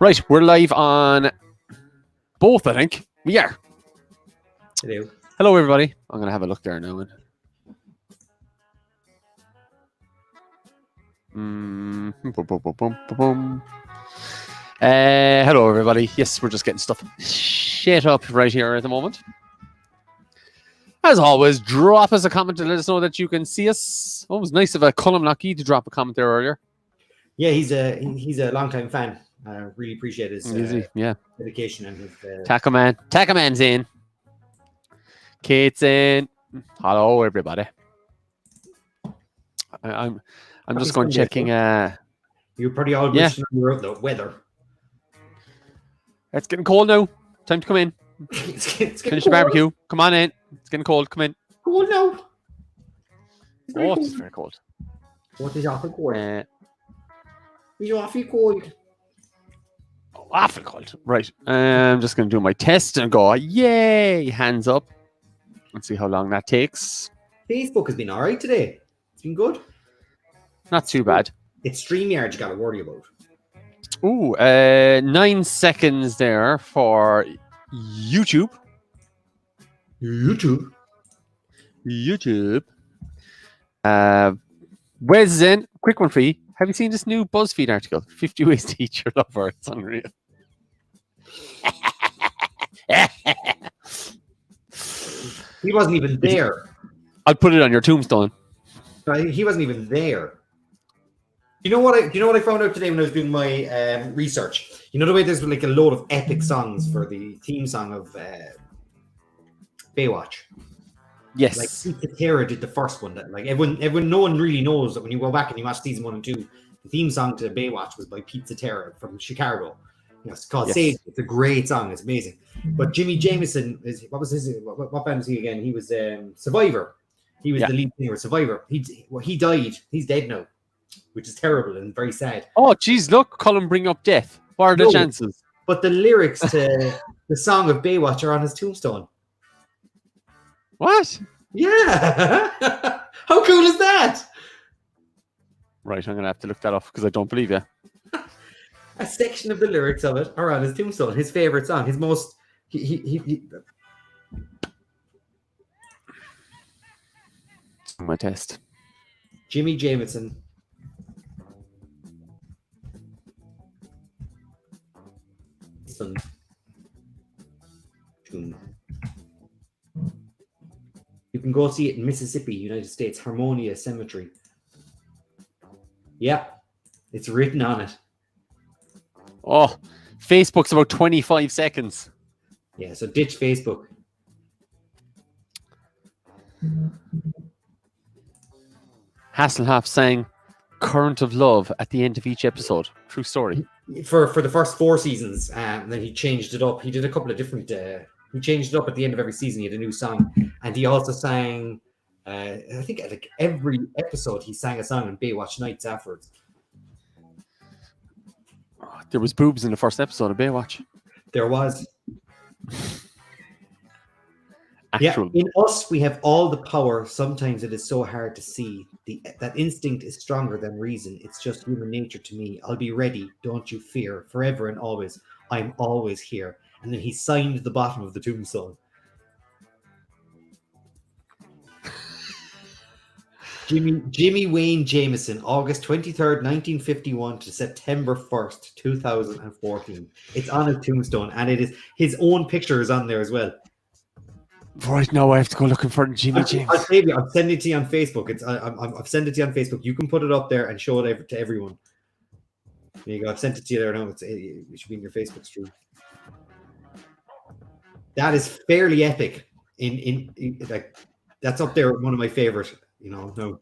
Right, we're live on both, I think. We are. Hello. Hello, everybody. I'm going to have a look there now. Hello, everybody. Yes, we're just getting stuff shit up right here at the moment. As always, drop us a comment to let us know that you can see us. Oh, it was nice of a Colm to drop a comment there earlier. Yeah, he's a long-time fan. Really appreciate his dedication and his. Takaman's in. Kate's in. Hello, everybody. I'm just going checking. You're pretty all wishing on the weather. It's getting cold now. Time to come in. it's Finish the barbecue. Come on in. It's getting cold. Come in. Cold now. It's very cold. What is awful cold? It's awful cold. Awful cold. Right. I'm just going to do my test and go, yay! Hands up. Let's see how long that takes. Facebook has been all right today. It's been good. Not too bad. It's StreamYard you got to worry about. Ooh, 9 seconds there for YouTube. Wes is in. Quick one for you. Have you seen this new BuzzFeed article? 50 ways to eat your lover. It's unreal. He wasn't even there. I'll put it on your tombstone. He wasn't even there. You know what I found out today when I was doing my research? You know the way there's like a load of epic songs for the theme song of Baywatch? Yes. Like Pizza Terra did the first one. That like everyone, no one really knows that when you go back and you watch season 1 and 2, the theme song to Baywatch was by Pizza Terra from Chicago. You know, it's called Sage. It's a great song. It's amazing. But Jimmy Jameson what band was he again? He was Survivor. He was the lead singer of Survivor. He died. He's dead now, which is terrible and very sad. Oh, geez, look, Colm bring up death. What are the chances? But the lyrics to the song of Baywatch are on his tombstone. What? Yeah. How cool is that? Right, I'm going to have to look that up because I don't believe you. A section of the lyrics of it are on his tombstone. His favorite song. His most... My test. Jimmy Jameson. You can go see it in Mississippi, United States, Harmonia Cemetery. Yeah, it's written on it. Oh, Facebook's about 25 seconds. Yeah, so ditch Facebook. Hasselhoff sang Current of Love at the end of each episode. True story. For the first 4 seasons, and then he changed it up. He did a couple of different... he changed it up at the end of every season. He had a new song. And he also sang... I think like every episode he sang a song on Baywatch nights afterwards. There was boobs in the first episode of Baywatch. There was. Yeah, in us, we have all the power. Sometimes it is so hard to see. That instinct is stronger than reason. It's just human nature to me. I'll be ready. Don't you fear. Forever and always. I'm always here. And then he signed the bottom of the tombstone. Jimmy Wayne Jameson, August 23rd, 1951 to September 1st, 2014. It's on his tombstone, and it is his own picture is on there as well. Right now, I have to go looking for Jimmy James. I'll save you. I'll send it to you on Facebook. I've sent it to you on Facebook. You can put it up there and show it to everyone. There you go. I've sent it to you there now. It should be in your Facebook stream. That is fairly epic. In like that's up there with one of my favorite. You know, no.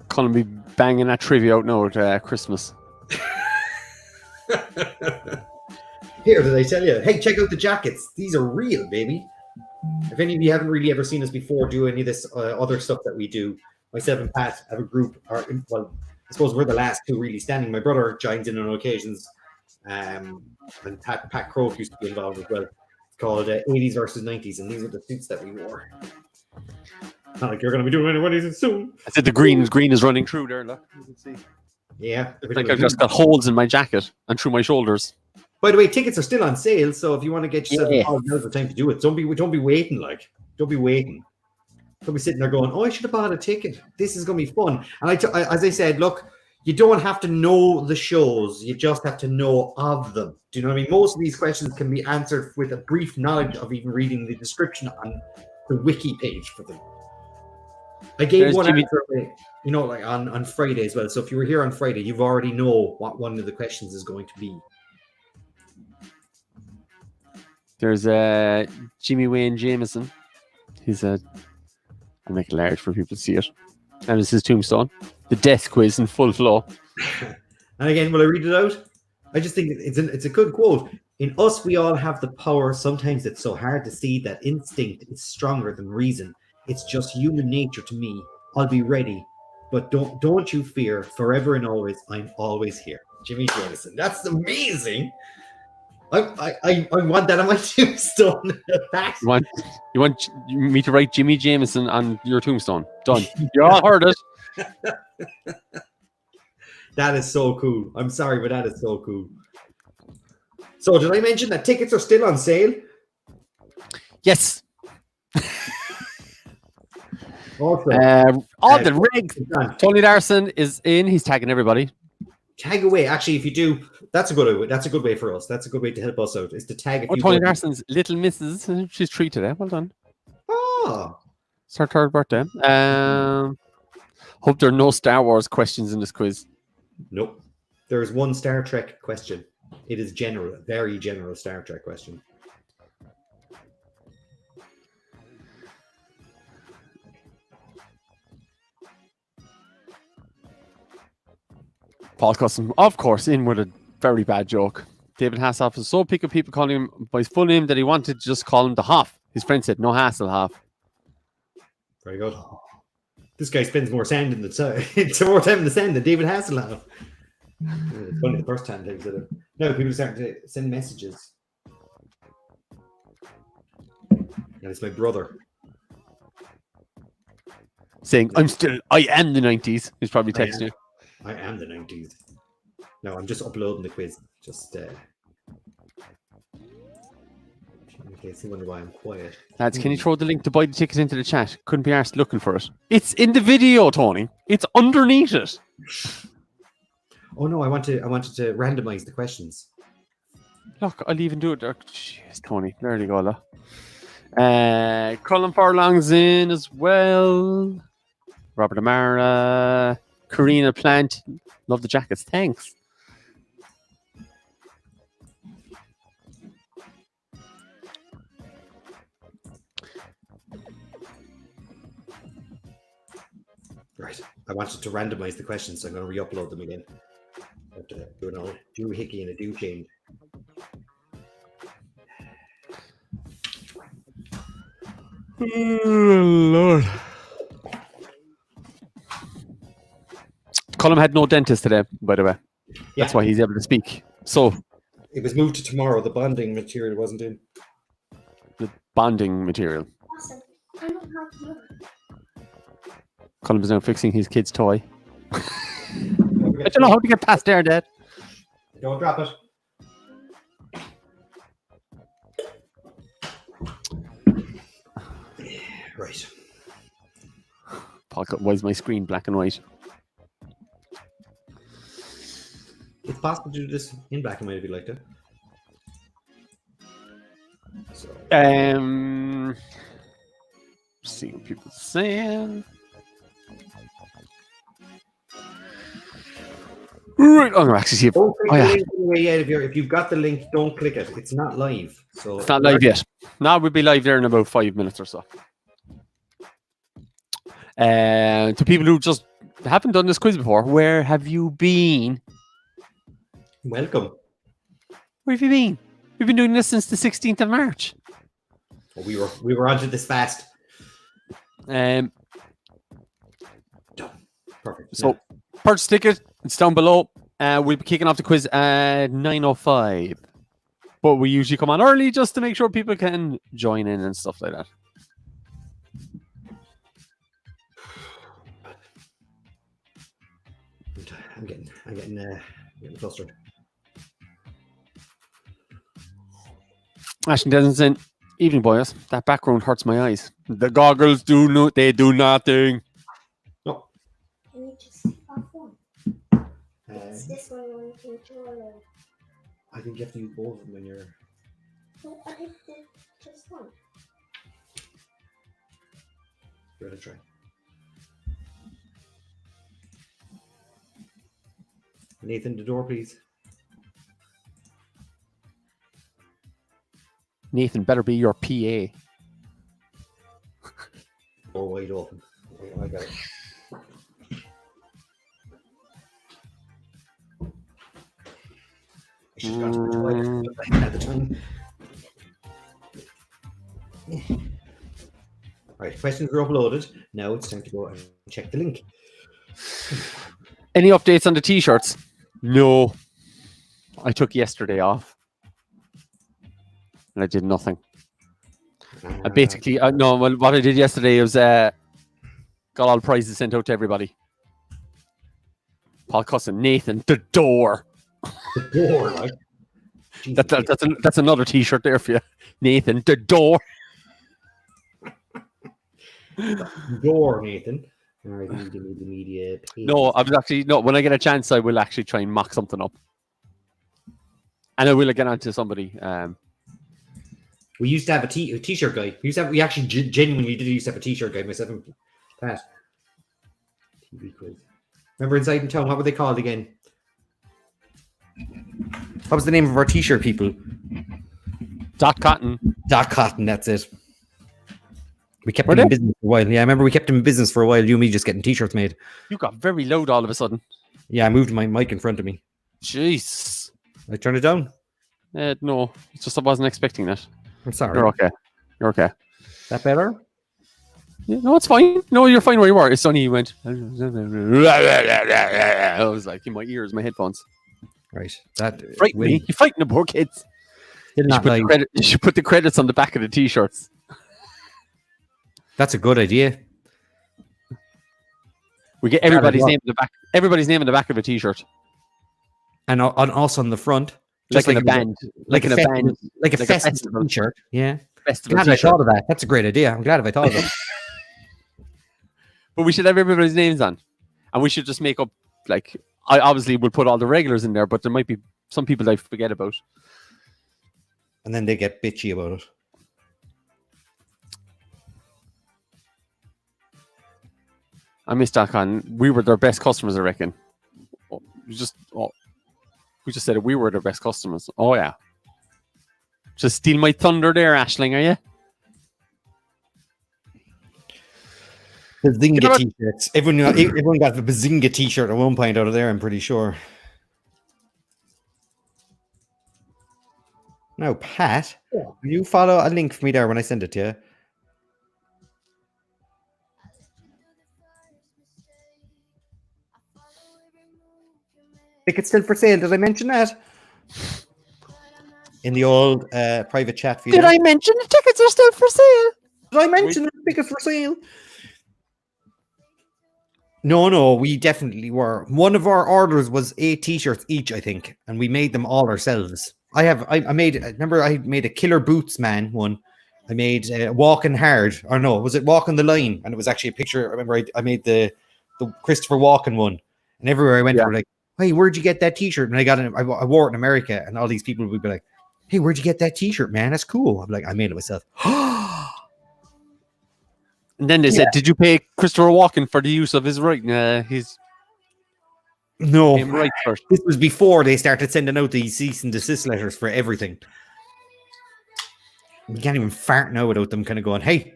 Colm be banging that trivia out now at Christmas. Here, did I tell you? Hey, check out the jackets. These are real, baby. If any of you haven't really ever seen us before do any of this other stuff that we do, myself and Pat have a group. Well, I suppose we're the last two really standing. My brother joins in on occasions, and Pat Croak used to be involved as well. It's called 80s versus 90s, and these are the suits that we wore. Not like you're going to be doing any weddings soon. I said the green is running through there. Look, you can see. Yeah. It's like I've just got holes in my jacket and through my shoulders. By the way, tickets are still on sale, so if you want to get yourself Yeah. involved, now's the time to do it. Don't be waiting. Don't be waiting. Don't be sitting there going, "Oh, I should have bought a ticket. This is going to be fun." And as I said, look, you don't have to know the shows. You just have to know of them. Do you know what I mean? Most of these questions can be answered with a brief knowledge of even reading the description on the wiki page for them. I gave one answer, like on Friday as well. So if you were here on Friday, you've already know what one of the questions is going to be. There's Jimmy Wayne Jameson. He's I'll make it large for people to see it. And it's his tombstone. The death quiz in full flow. And again, will I read it out? I just think it's a good quote. In us, we all have the power. Sometimes it's so hard to see that instinct is stronger than reason. It's just human nature to me. I'll be ready, but don't you fear. Forever and always, I'm always here. Jimmy Jameson. That's amazing. I want that on my tombstone. You want me to write Jimmy Jameson on your tombstone? Done. You all heard it. That is so cool. I'm sorry, but that is so cool. So did I mention that tickets are still on sale? Yes. Also, all the rigs. Tony Larson is in. He's tagging everybody. Tag away. Actually, if you do, that's a good way. That's a good way for us. That's a good way to help us out. Is to tag. Tony Larson's little missus. She's 3 today. Well done. Oh, it's her 3rd birthday. Hope there are no Star Wars questions in this quiz. Nope. There is one Star Trek question. It is general, very general Star Trek question. Paul Custom, of course, in with a very bad joke. David Hasselhoff was so pick of people calling him by his full name that he wanted to just call him the Hoff. His friend said, no Hasselhoff. Very good. This guy spends more sand in more time in the sand than David Hasselhoff. It's funny the first time they did it. No, people are starting to send messages. And it's my brother. Saying, I am the 90s. He's probably texting you. I am the 90s. No, I'm just uploading the quiz. Just in case you wonder why I'm quiet. Lads, can you throw the link to buy the ticket into the chat? Couldn't be arsed looking for it. It's in the video, Tony. It's underneath it. Oh no, I wanted to randomize the questions. Look, I'll even do it. Oh, jeez, Tony. There you go, look. Colm Furlong's in as well. Robert Amara. Karina Plant. Love the jackets. Thanks. Right. I wanted to randomize the questions, so I'm going to re-upload them again. I have to do an old doohickey and a do chain. Oh, Lord. Colm had no dentist today, by the way. That's why he's able to speak. So it was moved to tomorrow. The bonding material wasn't in. The bonding material. Colm is now fixing his kid's toy. I don't know how to get past there, Dad. Don't drop it. Right. Paul, why is my screen black and white? It's possible to do this in black and white if you like to. So. See what people are saying. Right, I'm gonna actually see if. Don't click the link anyway yet. If you've got the link, don't click it. It's not live. So it's not live yet. No, we'll be live there in about 5 minutes or so. To people who just haven't done this quiz before, where have you been? Welcome. Where have you been? We've been doing this since the 16th of March. Well, we were onto this fast. Perfect. So, yeah. Purchase ticket. It's down below. We'll be kicking off the quiz at 9:05. But we usually come on early just to make sure people can join in and stuff like that. I'm getting flustered. Ashton Denson, evening boys. That background hurts my eyes. The goggles do nothing. No. Can you just off one? It's this one on the controller. I think you have to use both of them when you're. No, I think just one. Give it a try. Nathan, the door, please. Nathan better be your PA. Door wide open. I got it. I should have gone to the toilet at the time. Right, questions are uploaded. Now it's time to go and check the link. Any updates on the t-shirts? No. I took yesterday off. And I did nothing. I basically, no, well, what I did yesterday was got all the prizes sent out to everybody. Paul Cusson, Nathan, the door. The door, like. That's another t-shirt there for you. Nathan, the door. Door, Nathan. All right, media. No, I was actually, no, when I get a chance, I will actually try and mock something up. And I will get on to somebody. We used to have a t-shirt guy. We actually genuinely did used to have a t-shirt guy, myself and Pat. TV quiz. Remember Inside and Town? What were they called again? What was the name of our t-shirt people? Dot Cotton. Dot Cotton, that's it. We kept them in business for a while. Yeah, I remember we kept them in business for a while. You and me just getting t-shirts made. You got very loud all of a sudden. Yeah, I moved my mic in front of me. Jeez. I turn it down? No, it's just I wasn't expecting that. I'm sorry. You're okay. You're okay. That better? Yeah, no, it's fine. No, you're fine where you are. It's only you went. I was like in my ears, my headphones. Right. That frightened me. You're fighting the poor kids. You should put the credits on the back of the t-shirts. That's a good idea. We get everybody's name in the back. Everybody's name in the back of a t-shirt, and also on the front, just like in a band, like in a band, like a festival t-shirt. Yeah, festival. Glad I thought of that. That's a great idea. I'm glad I thought of it. But we should have everybody's names on, and we should just make up. Like, I obviously would put all the regulars in there, but there might be some people I forget about, and then they get bitchy about it. I missed that con. We were their best customers, I reckon. We just said it. We were their best customers. Oh yeah. Just steal my thunder there, Aisling, are you? Bazinga t-shirts. Everyone got the Bazinga t-shirt at one point out of there, I'm pretty sure. Now, Pat, will you follow a link for me there when I send it to you? Tickets still for sale. Did I mention that? In the old private chat feed. Did I mention the tickets are still for sale? Did I mention the tickets for sale? No, we definitely were. One of our orders was 8 t-shirts each, I think, and we made them all ourselves. I made a Killer Boots man one. I made Walking Hard, or no, was it Walking the Line? And it was actually a picture. I remember I made the Christopher Walken one, and everywhere I went, they were like, "Hey, where'd you get that t-shirt?" And I wore it in America, and all these people would be like, "Hey, where'd you get that t-shirt, man? That's cool." I'm like, "I made it myself." And then they said, "Did you pay Christopher Walken for the use of his right? No, right first." This was before they started sending out these cease and desist letters for everything. You can't even fart now without them kind of going, "Hey,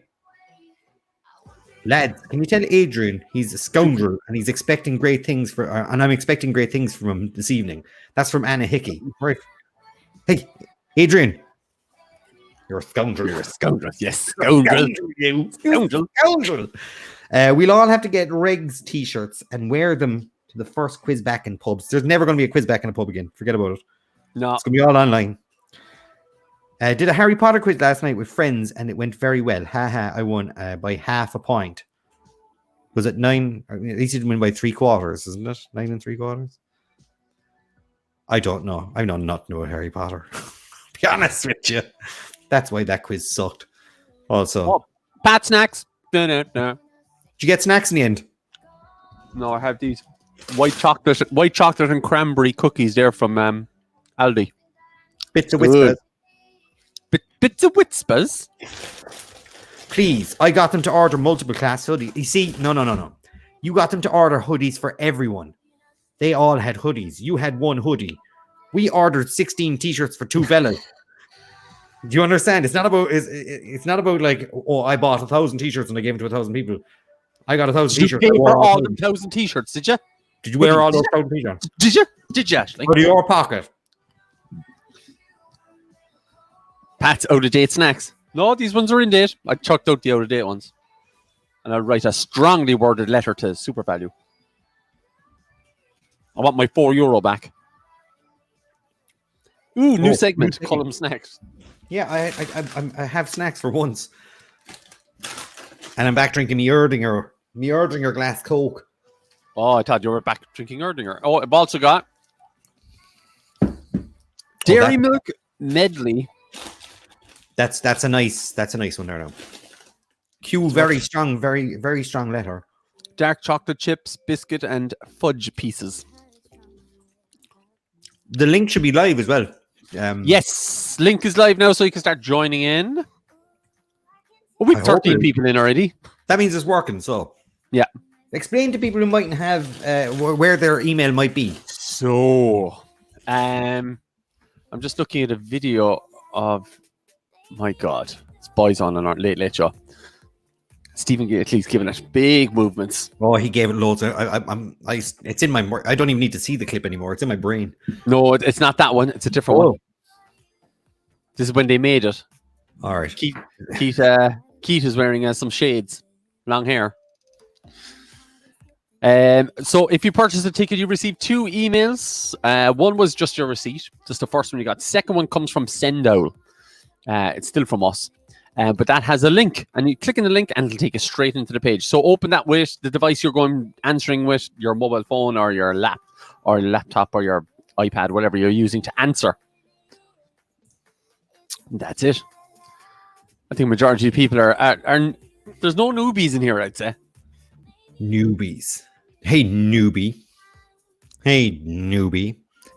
lads, can you tell Adrian he's a scoundrel and he's expecting great things and I'm expecting great things from him this evening." That's from Anna Hickey. Right. Hey, Adrian. You're a scoundrel. You're a scoundrel. Yes, scoundrel. Scoundrel. We'll all have to get Regs t-shirts and wear them to the first quiz back in pubs. There's never going to be a quiz back in a pub again. Forget about it. No. It's going to be all online. Did a Harry Potter quiz last night with friends and it went very well. Haha, I won by half a point. Was it 9? At least he didn't win by 3/4, isn't it? 9 3/4. I don't know. I know nothing about Harry Potter. Be honest with you. That's why that quiz sucked. Also, Pat snacks. No. did you get snacks in the end? No, I have these white chocolate and cranberry cookies there from Aldi. Bits of Good. whispers. Bits of whispers. Please, I got them to order multiple class hoodies. You see, no. You got them to order hoodies for everyone. They all had hoodies. You had one hoodie. We ordered 16 t-shirts for 2 fellas. Do you understand? It's not about like, oh, I bought 1,000 t-shirts and I gave them to 1,000 people. I got 1,000 You t-shirts. paid for all the 1,000 t-shirts, did you? Did you wear all those 1,000 t-shirts? Did you? Did you, Ashley? Out of your pocket. Pat's out-of-date snacks. No, these ones are in date. I chucked out the out-of-date ones. And I'll write a strongly worded letter to Super Value. I want my €4 back. Ooh, new segment. Colm snacks. Yeah, I have snacks for once. And I'm back drinking the Erdinger glass Coke. Oh, I thought you were back drinking Erdinger. Oh, I've also got Dairy Milk Medley. That's a nice one there now. Q, very strong, very, very strong letter. Dark chocolate chips, biscuit, and fudge pieces. The link should be live as well. Yes, link is live now, so you can start joining in. Oh, we've 13 people in already. That means it's working. So yeah, explain to people who mightn't have where their email might be. So, I'm just looking at a video of. My God, it's boys on our late show. Stephen Gately's giving it big movements. Oh, he gave it loads. It's in my. I don't even need to see the clip anymore. It's in my brain. No, it's not that one. It's a different one. This is when they made it. All right. Keith is wearing some shades, long hair. So if you purchase a ticket, you receive 2 emails. One was just your receipt, just the first one you got. Second one comes from Sendowl. It's still from us. But that has a link, and you click on the link and it'll take you straight into the page. So open that with the device you're answering with, your mobile phone or your laptop or your iPad, whatever you're using to answer. That's it. I think majority of people are there's no newbies in here, I'd say. Newbies. Hey newbie.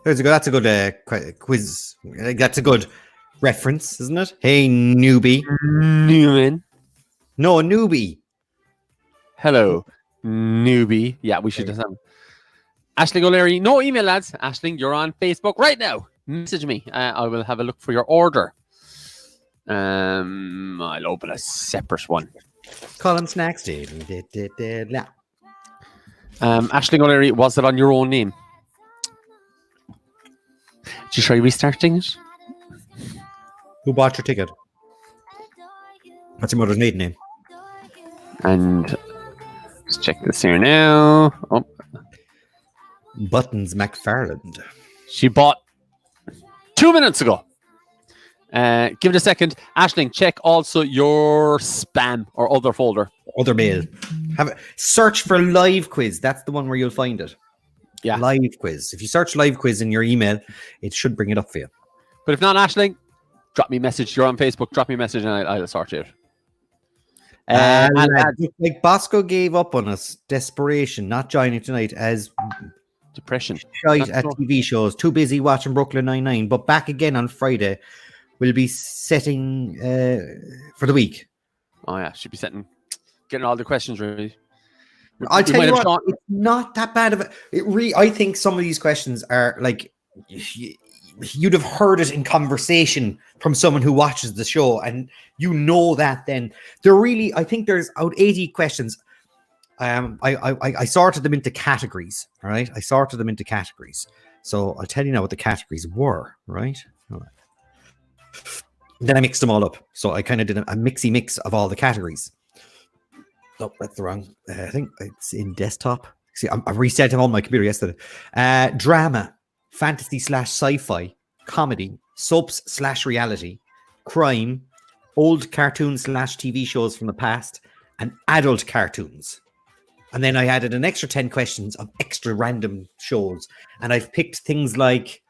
That's a good quiz. That's a good reference, isn't it? Hey newbie. Newman. No, newbie. Hello, newbie. Yeah, we should have some. Aisling O'Leary, no email, lads. Aisling, you're on Facebook right now. Message me. I will have a look for your order. I'll open a separate one. Colm snacks. Aisling O'Leary, was it on your own name? Did you try restarting it? Who bought your ticket? What's your mother's maiden name? And let's check this here now. Oh. Buttons McFarland. She bought 2 minutes ago. Give it a second. Aisling, check also your spam or other folder. Other mail. Search for live quiz. That's the one where you'll find it. Yeah. Live quiz. If you search live quiz in your email, it should bring it up for you. But if not, Aisling, drop me a message. You're on Facebook. Drop me a message and I'll sort you out. Like Bosco gave up on us. Desperation. Not joining tonight as depression. Shite at TV shows. Too busy watching Brooklyn Nine-Nine. But back again on Friday. We'll be setting for the week. Oh yeah, should be getting all the questions ready. I'll tell you what, it's not that bad of it. I think some of these questions are like you'd have heard it in conversation from someone who watches the show, and you know that. Then I think there's out 80 questions. I sorted them into categories. All right, I sorted them into categories. So I'll tell you now what the categories were. Right. All right. Then I mixed them all up. So I kind of did a mixy mix of all the categories. Oh, that's the wrong. I think it's in desktop. See, I reset on my computer yesterday. Drama, fantasy / sci-fi, comedy, soaps / reality, crime, old cartoons / TV shows from the past, and adult cartoons. And then I added an extra 10 questions of extra random shows. And I've picked things like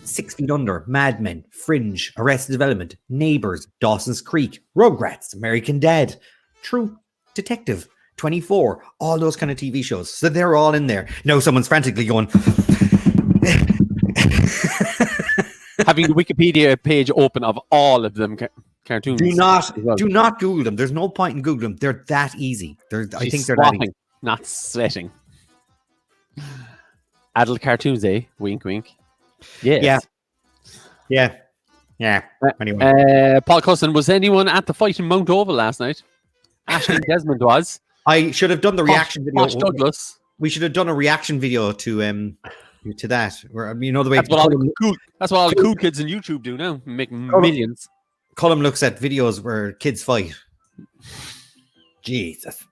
6 Feet Under, Mad Men, Fringe, Arrested Development, Neighbours, Dawson's Creek, Rugrats, American Dad, True Detective, 24, all those kind of TV shows. So they're all in there. Now someone's frantically going... Having the Wikipedia page open of all of them cartoons. Do not Google them. There's no point in Googling them. They're that easy. I think they're that easy. Not sweating. Adult cartoons, eh? Wink, wink. Yes. Yeah. Anyway. Paul Cusson, was anyone at the fight in Mount Oval last night? Ashton Desmond was. I should have done the reaction video. Posh Douglas. We should have done a reaction video to that. Where the way that's what all the cool kids on YouTube do now, make millions. Colm looks at videos where kids fight. Jesus.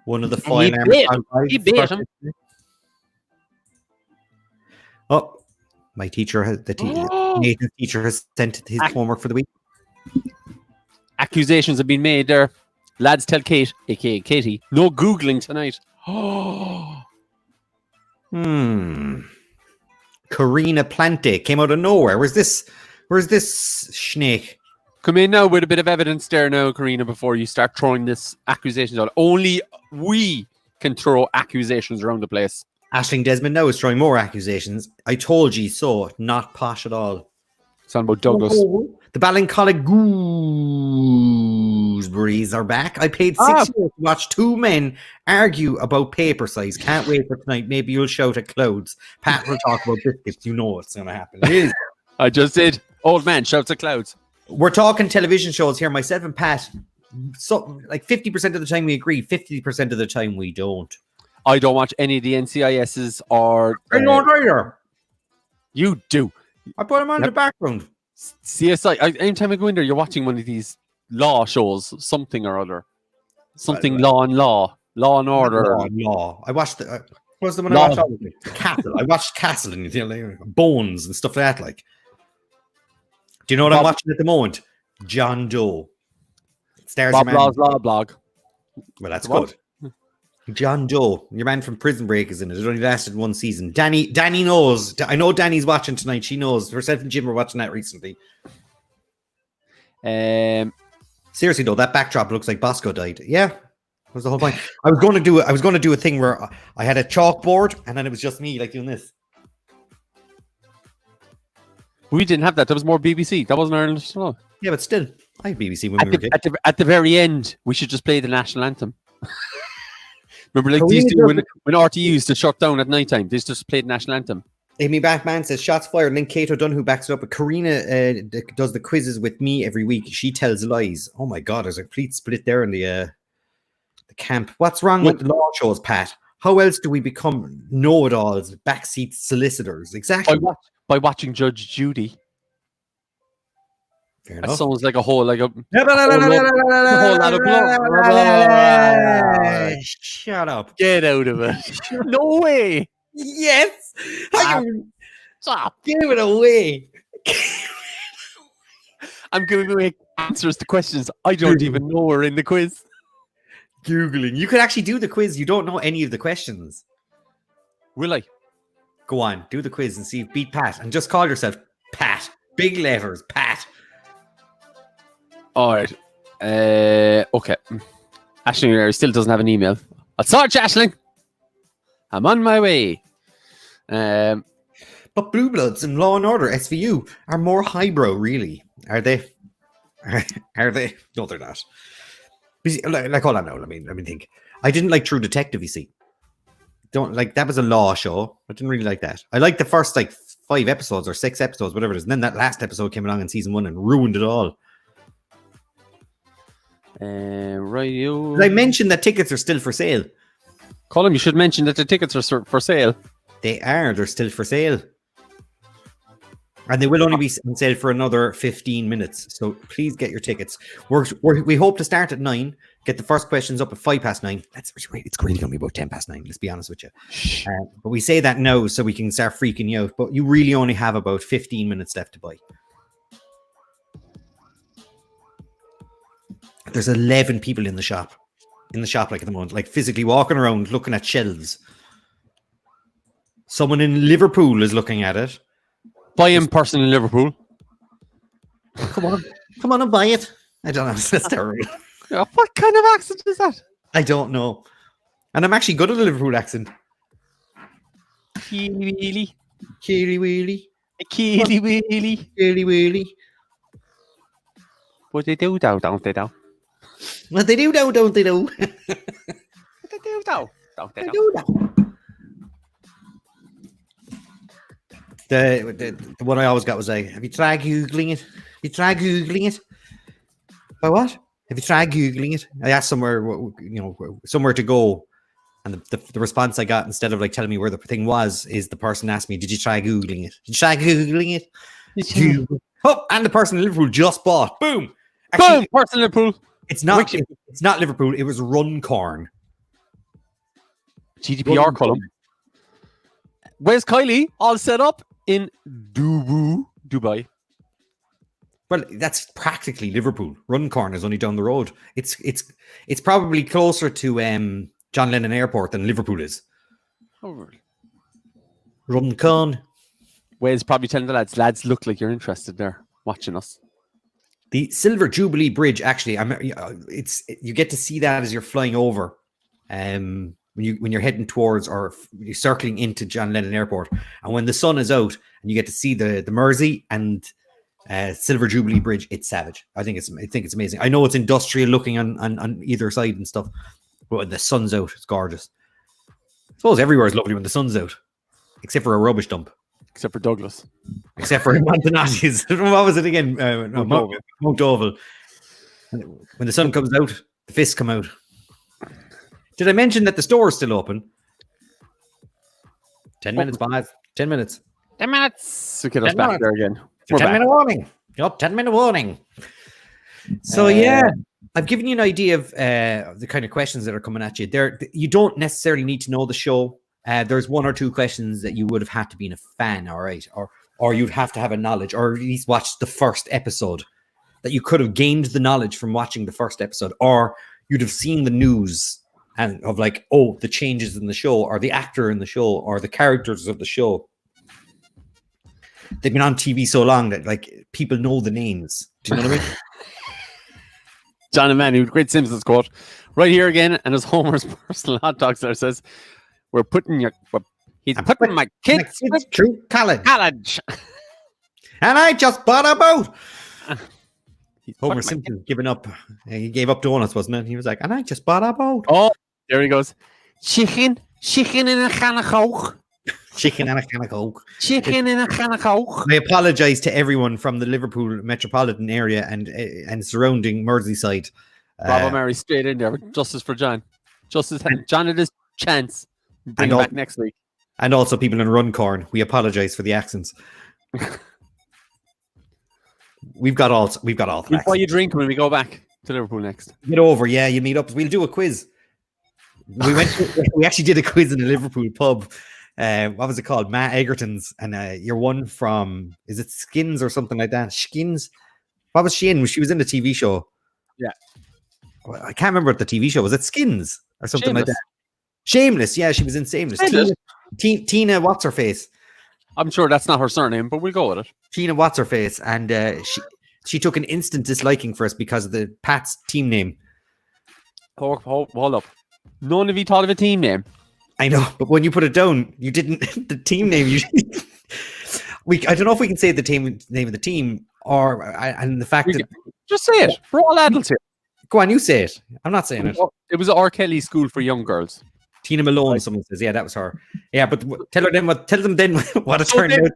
One of the fine he beat him. Oh, my teacher Nathan's teacher has sent his homework for the week. Accusations have been made there. Lads, tell Kate, aka Katie, no Googling tonight. Karina Plante came out of nowhere. Where's this snake? Come in now with a bit of evidence there now, Karina, before you start throwing this accusations out. Only we can throw accusations around the place. Ashling Desmond now is throwing more accusations. I told you so. Not posh at all. Sound about Douglas. The Ballincollig Gooseberries are back. I paid €6 to watch two men argue about paper size. Can't wait for tonight. Maybe you'll shout at clouds. Pat will talk about biscuits. You know what's going to happen. I just did. Old man shouts at clouds. We're talking television shows here. Myself and Pat, like 50% of the time we agree, 50% of the time we don't. I don't watch any of the NCISs or... I don't either. You do. I put them on the background. CSI. Anytime I go in there, you're watching one of these law shows, something or other. Something law and order. Law. I watched the... what's the one I watched? Castle. I watched Castle and Bones and stuff like that. Like, do you know what I'm watching at the moment? John Doe. Stars Bob Law's Law Blog. Well, that's good. John Doe, your man from Prison Break, is in it. It only lasted one season. Danny knows. I know Danny's watching tonight. She knows. Herself and Jim were watching that recently. Seriously though, that backdrop looks like Bosco died. Yeah, was the whole point. I was going to do a thing where I had a chalkboard and then it was just me like doing this. We didn't have that. That was more BBC. That wasn't Ireland show. Yeah, but still, I had BBC when we were kids. At the very end, we should just play the national anthem. Remember, like these do when RTE used to shut down at night time, they just played the national anthem. Amy Batman says shots fired, and then Kate O'Donoghue backs it up. But Karina does the quizzes with me every week. She tells lies. Oh my God, there's a complete split there in the camp. What's wrong with the law shows, Pat? How else do we become know-it-alls, backseat solicitors? Exactly. By watching Judge Judy. Fair that enough. sounds like a whole lot of Shut up. Get out of it. No way. Yes. Stop. Give it away. I'm giving away answers to questions I don't even know are in the quiz. Googling. You could actually do the quiz. You don't know any of the questions. Will I? Go on. Do the quiz and see if beat Pat. And just call yourself Pat. Big letters. Pat. All right. Okay. Aisling still doesn't have an email. I'll sort you, Aisling. I'm on my way. But Blue Bloods and Law and Order SVU are more highbrow, really. Are they? Are they? No, they're not. Like, hold on now. Let me think. I didn't like True Detective, you see. Don't like that was a law show. I didn't really like that. I liked the first 5 episodes or 6 episodes, whatever it is. And then that last episode came along in season 1 and ruined it all. Radio. Did I mention that tickets are still for sale? Colm, you should mention that the tickets are for sale. They are. They're still for sale. And they will only be on sale for another 15 minutes. So please get your tickets. We hope to start at 9. Get the first questions up at 9:05. It's really going to be about 9:10. Let's be honest with you. But we say that now so we can start freaking you out. But you really only have about 15 minutes left to buy. There's 11 people in the shop like at the moment, like physically walking around looking at shelves. Someone in Liverpool is looking at it. Buying person in Liverpool. Come on and buy it. I don't know. That's terrible. What kind of accent is that? I don't know. And I'm actually good at a Liverpool accent. Keely weely. Keely weely. Keely weely. Keely weely. What they do, don't they, though? What they do, don't they, do? What they do, don't they, They do that. The one I always got was like, have you tried Googling it? Have you tried Googling it? By what? Have you tried Googling it? I asked somewhere to go. And the response I got, instead of like telling me where the thing was, is the person asked me, did you try Googling it? Did you try Googling it? Oh, and the person in Liverpool just bought. Boom. Actually, boom, person in Liverpool. It's not Liverpool. It was Runcorn. GDPR Colm. Where's Kylie? All set up in Dubai. Well, that's practically Liverpool. Runcorn is only down the road. It's probably closer to John Lennon Airport than Liverpool is. Oh, really? Runcorn. Wes probably telling the lads, look like you're interested there, watching us. The Silver Jubilee Bridge, actually, you get to see that as you're flying over, when you're heading towards or you're circling into John Lennon Airport, and when the sun is out, and you get to see the Mersey and Silver Jubilee Bridge. It's savage. I think it's amazing. I know it's industrial looking on either side and stuff, but when the sun's out, it's gorgeous. I suppose everywhere is lovely when the sun's out, except for a rubbish dump. Except for Douglas. Except for Montanati's. What was it again? Mount Oval. When the sun comes out, the fists come out. Did I mention that the store is still open? 10 minutes, boys. 10 minutes. 10 minutes. So get us back there again. 10-minute warning. Yup, 10-minute warning. So, I've given you an idea of the kind of questions that are coming at you. You don't necessarily need to know the show. There's one or two questions that you would have had to be a fan, all right, or you'd have to have a knowledge, or at least watch the first episode, that you could have gained the knowledge from watching the first episode, or you'd have seen the news and of like, oh, the changes in the show, or the actor in the show, or the characters of the show. They've been on TV so long that like people know the names. Do you know what I mean? John and Manny, great Simpsons quote right here again, and as Homer's personal hot dogs there says, he's putting my kids through college. And I just bought a boat. Homer Simpson giving up. He gave up donuts, wasn't it? He was like, and I just bought a boat. Oh, there he goes. Chicken in a can of Coke. Chicken and a can of Coke. Chicken in a can of Coke. I apologise to everyone from the Liverpool metropolitan area and surrounding Merseyside. Bravo Mary straight in there. Justice for John. John had his chance. Bring him back next week. And also people in Runcorn. We apologise for the accents. We've got all the accents. Why you drink when we go back to Liverpool next? Get over, yeah. You meet up. We'll do a quiz. We actually did a quiz in a Liverpool pub. What was it called? Matt Egerton's, and you're one from, is it Skins or something like that? Skins. What was she in? She was in the TV show. Yeah. I can't remember what the TV show was. It Skins or something like that. Shameless. Yeah, she was in Shameless. Tina what's her face? I'm sure that's not her surname, but we'll go with it. Tina what's her face, and she took an instant disliking for us because of the Pat's team name. Hold up. None of you thought of a team name. I know, but when you put it down, you didn't. The team name. I don't know if we can say the name of the team, and the fact that just say it. We're all adults here. Go on, you say it. I'm not saying it. It was R. Kelly School for Young Girls. Tina Malone, someone says, yeah, that was her. Yeah, but tell them then what it turned out.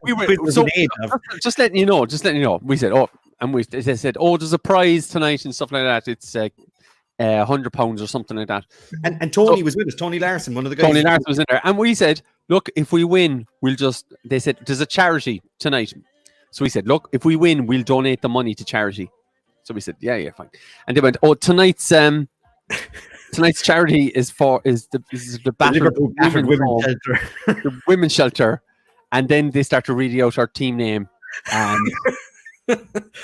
Just letting you know. We said, they said, there's a prize tonight and stuff like that. It's £100 or something like that. And Tony was with us. Tony Larson, one of the guys. Tony Larson was in there, and we said, look, if we win, they said there's a charity tonight. So we said, look, if we win, we'll donate the money to charity. So we said, yeah, fine. And they went, tonight's charity is the battered women's shelter. The women's shelter. And then they start to read out our team name, and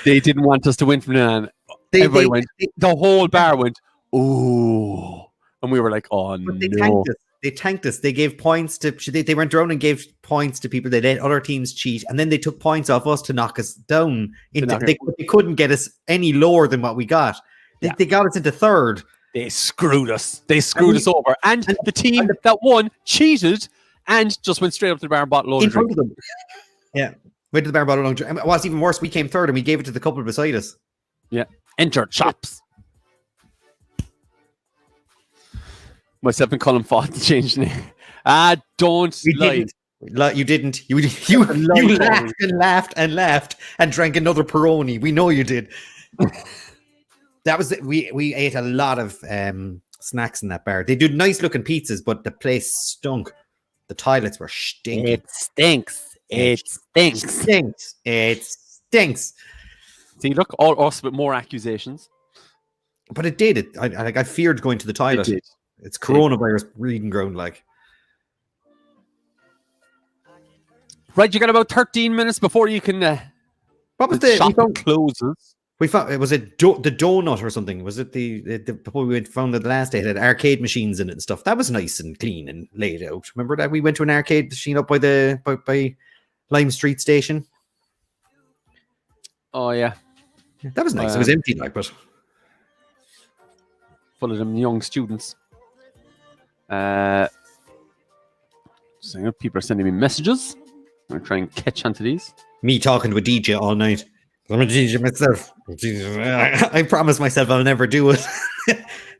they didn't want us to win from then on. Everybody went. The whole bar went, ooh. And we were like, oh, but they no. tanked us. They gave points to. They went around and gave points to people. They let other teams cheat, and then they took points off us to knock us down. They couldn't get us any lower than what we got. They got us into third. They screwed us. They screwed us over. And the team that won cheated and just went straight up to the bar and bought a load of drink. Yeah, went to the bar and bought a load of drink. And what's even worse, we came third and we gave it to the couple beside us. Yeah, enter chops. Myself and Colm fought to change the name. Don't lie. You didn't. You laughed and laughed and laughed and drank another Peroni. We know you did. That was we ate a lot of snacks in that bar. They did nice looking pizzas, but the place stunk. The toilets were stinking. It stinks. It stinks. It stinks. See, look, all us with more accusations. But it did. I feared going to the toilet. It's coronavirus breeding ground, like. Right, you got about 13 minutes before you can. What was the shop closes? We found was it the donut or something? Was it the before we found it the last day? It had arcade machines in it and stuff. That was nice and clean and laid out. Remember that we went to an arcade machine up by Lime Street Station. Oh yeah, that was nice. It was empty, like, but full of them young students. So people are sending me messages. I'm gonna try and catch onto these. Me talking to a DJ all night. I'm a DJ myself. I promise myself I'll never do it.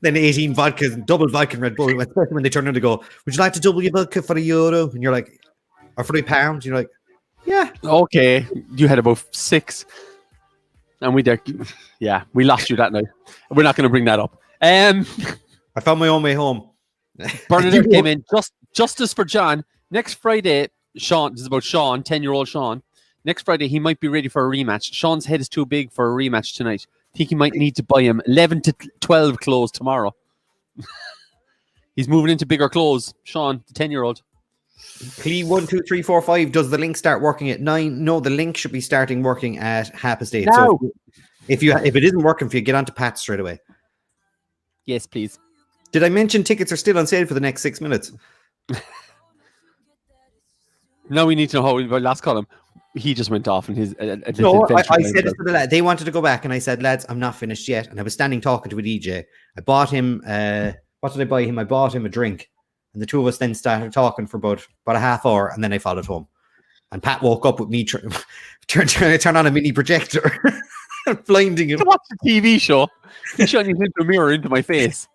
Then 18 vodkas, double vodka and Red Bull. Especially when they turn around and go, would you like to double your vodka for €1? And you're like, or for £1? You're like, yeah. Okay. You had about 6. And we lost you that night. We're not going to bring that up. I found my own way home. Bernadette came in. Justice for John. Next Friday, Sean, this is about Sean, 10-year-old Sean. Next Friday, he might be ready for a rematch. Sean's head is too big for a rematch tonight. I think he might need to buy him 11 to 12 clothes tomorrow. He's moving into bigger clothes. Sean, the 10-year-old. Clee 1, 2, 3, 4, 5. Does the link start working at 9? No, the link should be starting working at 8:30. No. So if it isn't working for you, get onto Pat straight away. Yes, please. Did I mention tickets are still on sale for the next 6 minutes? Now we need to know how last column. He just went off in his. No, I said it to the lad. They wanted to go back, and I said, "Lads, I'm not finished yet." And I was standing talking to a DJ. I bought him. What did I buy him? I bought him a drink, and the two of us then started talking for about a half hour, and then I followed home. And Pat woke up with me trying to turn on a mini projector, blinding him. To watch the TV show. He's shining into a mirror into my face.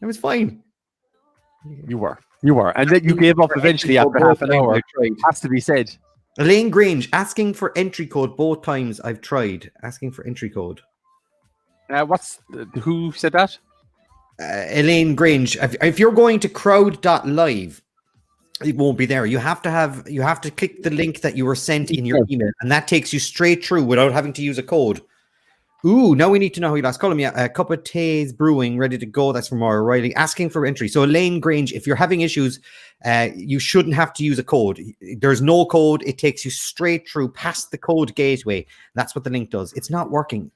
It was fine. You were. And then you gave up eventually after half an hour. Has to be said. Elaine Grange, asking for entry code both times I've tried. Asking for entry code. Who said that? Elaine Grange. If you're going to crowd.live, it won't be there. You have to click the link that you were sent in your email, and that takes you straight through without having to use a code. Ooh, now we need to know who you last call him. Yeah, a cup of tea's brewing, ready to go. That's from Maura Riley. Asking for entry. So Elaine Grange, if you're having issues, you shouldn't have to use a code. There's no code. It takes you straight through past the code gateway. That's what the link does. It's not working.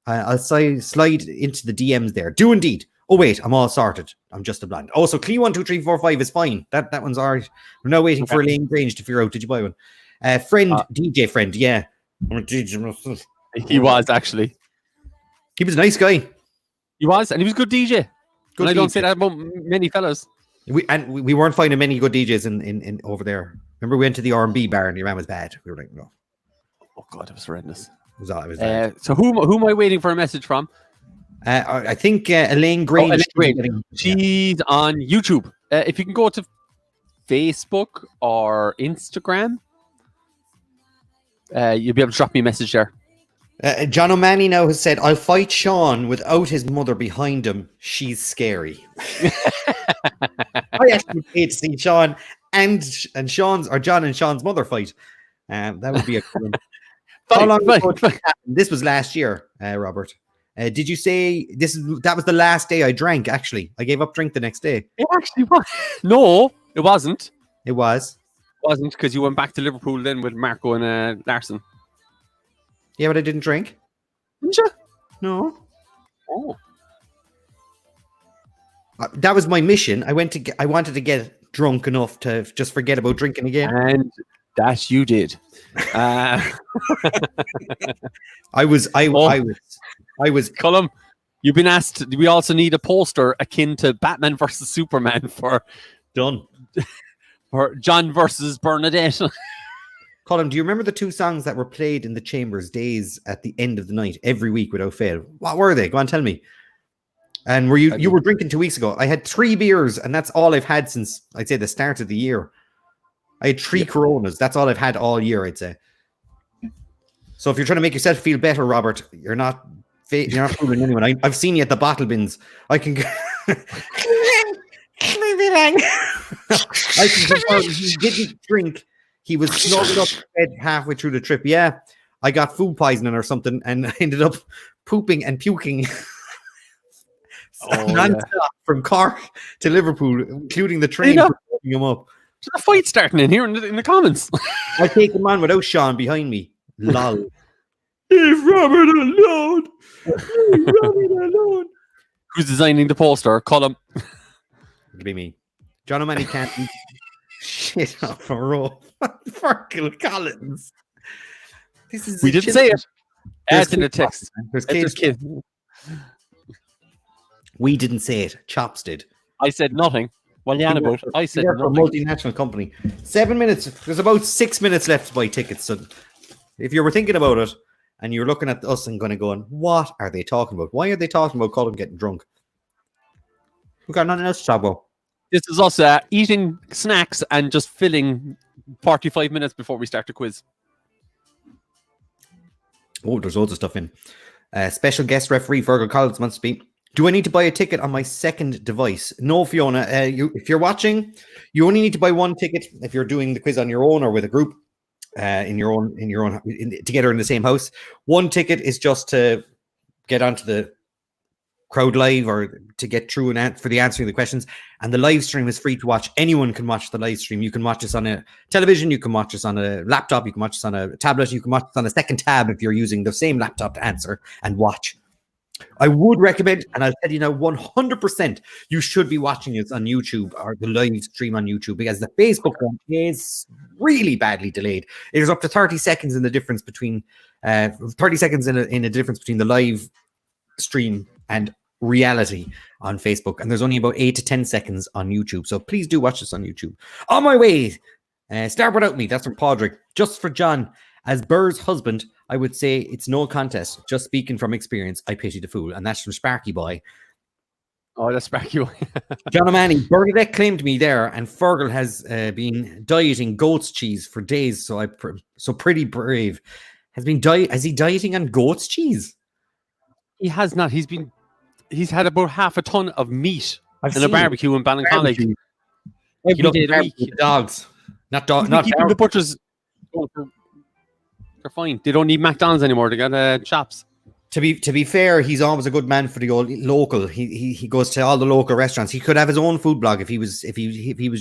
I'll slide into the DMs there. Do indeed. Oh wait, I'm all sorted. I'm just a blind. Oh, so Clee 1, 2, 3, 4, 5 is fine. That one's alright. We're now waiting for Elaine Grange to figure out. Did you buy one? DJ friend, yeah. He was actually. He was a nice guy. He was, and he was a good DJ. Good. And I don't say that about many fellas. We weren't finding many good DJs in over there. Remember, we went to the R&B bar and the man was bad. We were like, no. Oh God, it was horrendous. It was bad. So who am I waiting for a message from? I think Elaine Grange. She's on YouTube. If you can go to Facebook or Instagram, you'll be able to drop me a message there. John O'Malley now has said, I'll fight Sean without his mother behind him. She's scary. I actually paid to see Sean and Sean's, or John and Sean's mother fight. That would be a cool one. How long ago did that happen? This was last year, Robert. Did you say that was the last day I drank? Actually, I gave up drink the next day. It actually was. No, it wasn't. It was. Wasn't, because you went back to Liverpool then with Marco and Larson. Yeah, but I didn't drink. Didn't you? No. Oh. That was my mission. I wanted to get drunk enough to just forget about drinking again. And that you did. I was Colm, you've been asked. We also need a poster akin to Batman versus Superman for done. For John versus Bernadette. Colm, do you remember the 2 songs that were played in the Chambers days at the end of the night every week without fail? What were they? Go on, tell me. And were you were drinking 2 weeks ago? I had 3 beers, and that's all I've had since, I'd say, the start of the year. I had 3 Coronas. That's all I've had all year, I'd say. So if you're trying to make yourself feel better, Robert, you're not fooling anyone. I've seen you at the bottle bins. I can I can confirm he didn't drink. He was snuggled up in bed halfway through the trip. Yeah, I got food poisoning or something and ended up pooping and puking non-stop from Cork to Liverpool, including the train for picking him up. There's a fight starting in here in the comments. I take him on without Sean behind me. Lol. Leave Robert alone. Leave Robert alone. Who's designing the poster? Colm. It'll be me. John O'Malley can't eat shit off a row. Fergal Collins. We didn't say it. Add in the text. There's kids. We didn't say it. Chops did. I said nothing. Well, yeah, about I said nothing. A multinational company. 7 minutes. There's about 6 minutes left to buy tickets. So if you were thinking about it and you're looking at us and going, what are they talking about? Why are they talking about Colm getting drunk? We've got nothing else to talk about. This is us eating snacks and just filling 45 minutes before we start the quiz. Oh, there's loads of stuff in. Special guest referee Fergal Collins wants to be. Do I need to buy a ticket on my second device? No, Fiona. If you're watching, you only need to buy 1 ticket if you're doing the quiz on your own or with a group together in the same house. 1 ticket is just to get onto the crowd live or to get through and for the answering the questions. And the live stream is free to watch. Anyone can watch the live stream. You can watch us on a television. You can watch us on a laptop. You can watch us on a tablet. You can watch us on a second tab if you're using the same laptop to answer and watch. I would recommend, and I'll tell you now 100%, you should be watching it on YouTube or the live stream on YouTube, because the Facebook one is really badly delayed. It is up to 30 seconds in the difference between 30 seconds in a difference between the live stream and reality on Facebook, and there's only about 8 to 10 seconds on YouTube. So please do watch this on YouTube. On my way, start without me. That's from Padraig. Just for John, as Burr's husband, I would say it's no contest. Just speaking from experience, I pity the fool. And that's from Sparky Boy. Oh, that's Sparky Boy. John O'Malley, Bernadette claimed me there, and Fergal has been dieting goat's cheese for days. So pretty brave. Is he dieting on goat's cheese? He has not. He's had about half a ton of meat in a barbecue in Ballincollig. Every day of the week. Dogs. Not keeping the butchers. They're fine. They don't need McDonald's anymore. They got shops. To be fair, he's always a good man for the old local. He goes to all the local restaurants. He could have his own food blog if he was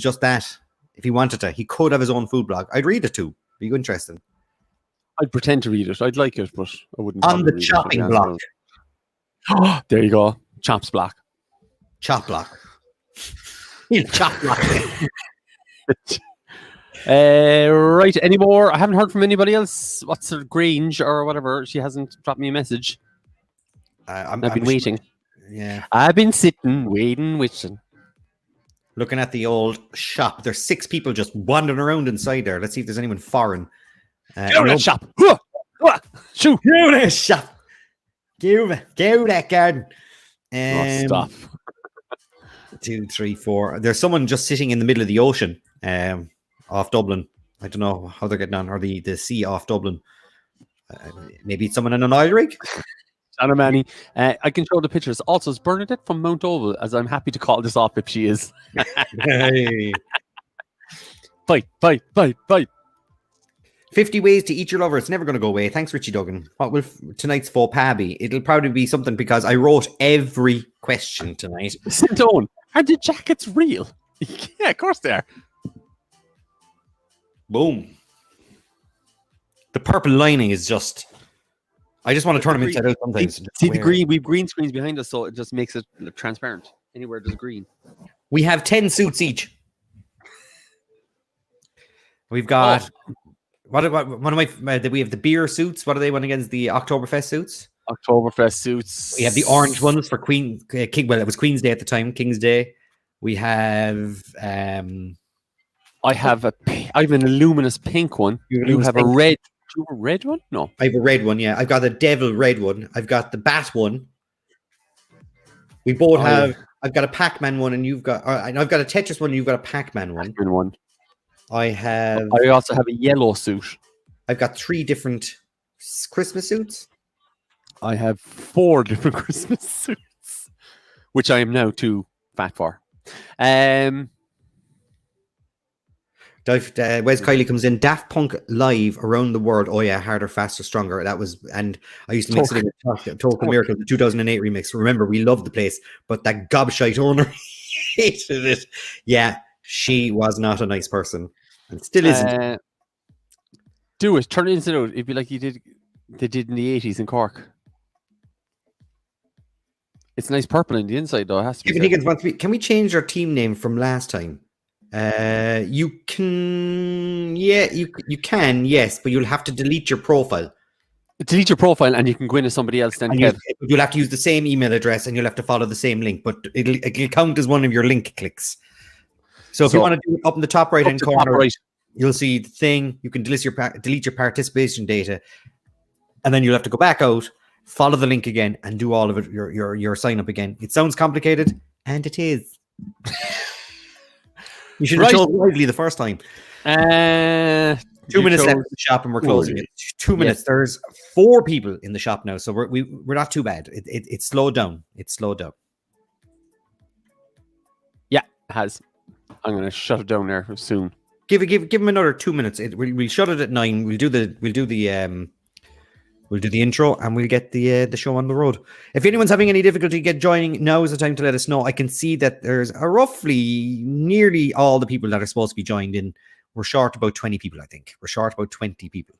just that. If he wanted to, he could have his own food blog. I'd read it too. Be interesting. I'd pretend to read it. I'd like it, but I wouldn't. On the chopping block. There you go. Chops block. Chop block. You chop block. Right. Any more? I haven't heard from anybody else. What's her Grange or whatever? She hasn't dropped me a message. I've been waiting. Yeah. I've been sitting, waiting. Looking at the old shop. There's 6 people just wandering around inside there. Let's see if there's anyone foreign. Get out of that shop. Shoot. Get out of that shop. Get out of that garden. Stop. 2, 3, 4. There's someone just sitting in the middle of the ocean. Off Dublin. I don't know how they're getting on, or the sea off Dublin. Maybe it's someone in an oil rig. John O'Malley. I can show the pictures. Also, it's Bernadette from Mount Oval, as I'm happy to call this off if she is. Hey. Bye. 50 ways to eat your lover. It's never going to go away. Thanks, Richie Duggan. What will tonight's faux pas be? It'll probably be something, because I wrote every question tonight. Sintone, are the jackets real? Yeah, of course they are. Boom. The purple lining is just... I just want to turn them inside out sometimes. See the green? We've green screens behind us, so it just makes it look transparent. Anywhere there's green. We have 10 suits each. We've got... What am I? We have the beer suits. What are they one against the Oktoberfest suits? Oktoberfest suits. We have the orange ones for King. Well, it was Queen's Day at the time. King's Day. We have. I have an luminous pink one. You have a red. Do you have a red one? No. I have a red one. Yeah, I've got a devil red one. I've got the bat one. We both have. Yeah. I've got a Pac-Man one, and you've got. I've got a Tetris one. And you've got a Pac-Man one. Pac-Man one. I also have a yellow suit. I've got 3 different Christmas suits. I have 4 different Christmas suits, which I am now too fat for. Wes Kylie comes in. Daft Punk live around the world. Oh yeah, harder, faster, stronger. That was, and I used to mix it with Total Miracle, the 2008 remix. Remember, we loved the place, but that gobshite owner hated it. Yeah, she was not a nice person. And still isn't. Do it. Turn it inside out. It'd be like they did in the 80s in Cork. It's nice purple in the inside, though. It has to be. Can we change our team name from last time? You can. Yeah, you can. Yes, but you'll have to delete your profile. Delete your profile, and you can go into somebody else. Then you'll have to use the same email address, and you'll have to follow the same link. But it'll count as one of your link clicks. So if you want to do it up in the top right hand corner, you'll see the thing. You can delete your participation data, and then you'll have to go back out, follow the link again, and do all of it. Your sign up again. It sounds complicated, and it is. You should have chosen wisely the first time. 2 minutes left in the shop, and we're closing it. 2 minutes. Yes. There's 4 people in the shop now, so we're not too bad. It's slowed down. It's slowed down. Yeah, it has. I'm going to shut it down there soon. Give him another 2 minutes. We'll shut it at 9. We'll do the intro, and we'll get the show on the road. If anyone's having any difficulty joining, now is the time to let us know. I can see that there's roughly nearly all the people that are supposed to be joined in. We're short about 20 people, I think. We're short about 20 people.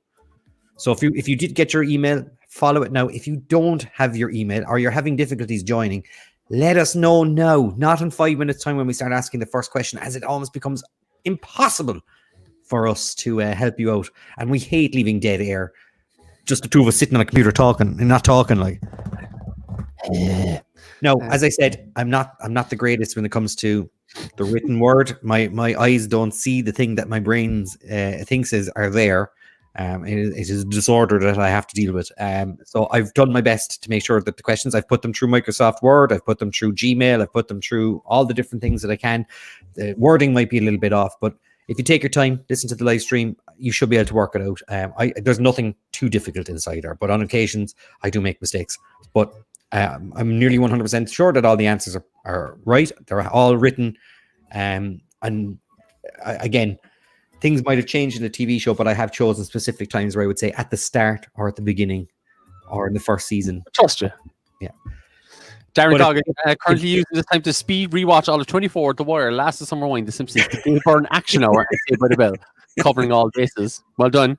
So if you did get your email, follow it now. If you don't have your email or you're having difficulties joining, let us know now, not in 5 minutes' time when we start asking the first question, as it almost becomes impossible for us to help you out. And we hate leaving dead air. Just the two of us sitting on a computer talking and not talking like. No, as I said, I'm not the greatest when it comes to the written word. My eyes don't see the thing that my brain thinks are there. It is a disorder that I have to deal with. So I've done my best to make sure that the questions, I've put them through Microsoft Word, I've put them through Gmail, I've put them through all the different things that I can. The wording might be a little bit off, but if you take your time, listen to the live stream, you should be able to work it out. There's nothing too difficult inside there, but on occasions I do make mistakes. But I'm nearly 100% sure that all the answers are right. They're all written. Again, things might have changed in the TV show, but I have chosen specific times where I would say at the start or at the beginning or in the first season. Trust you. Yeah. Darren Goggin currently using this time to speed rewatch all of 24, The Wire, Last of Summer Wine, The Simpsons, The Game Burn Action Hour, and Saved by the Bell, covering all bases. Well done.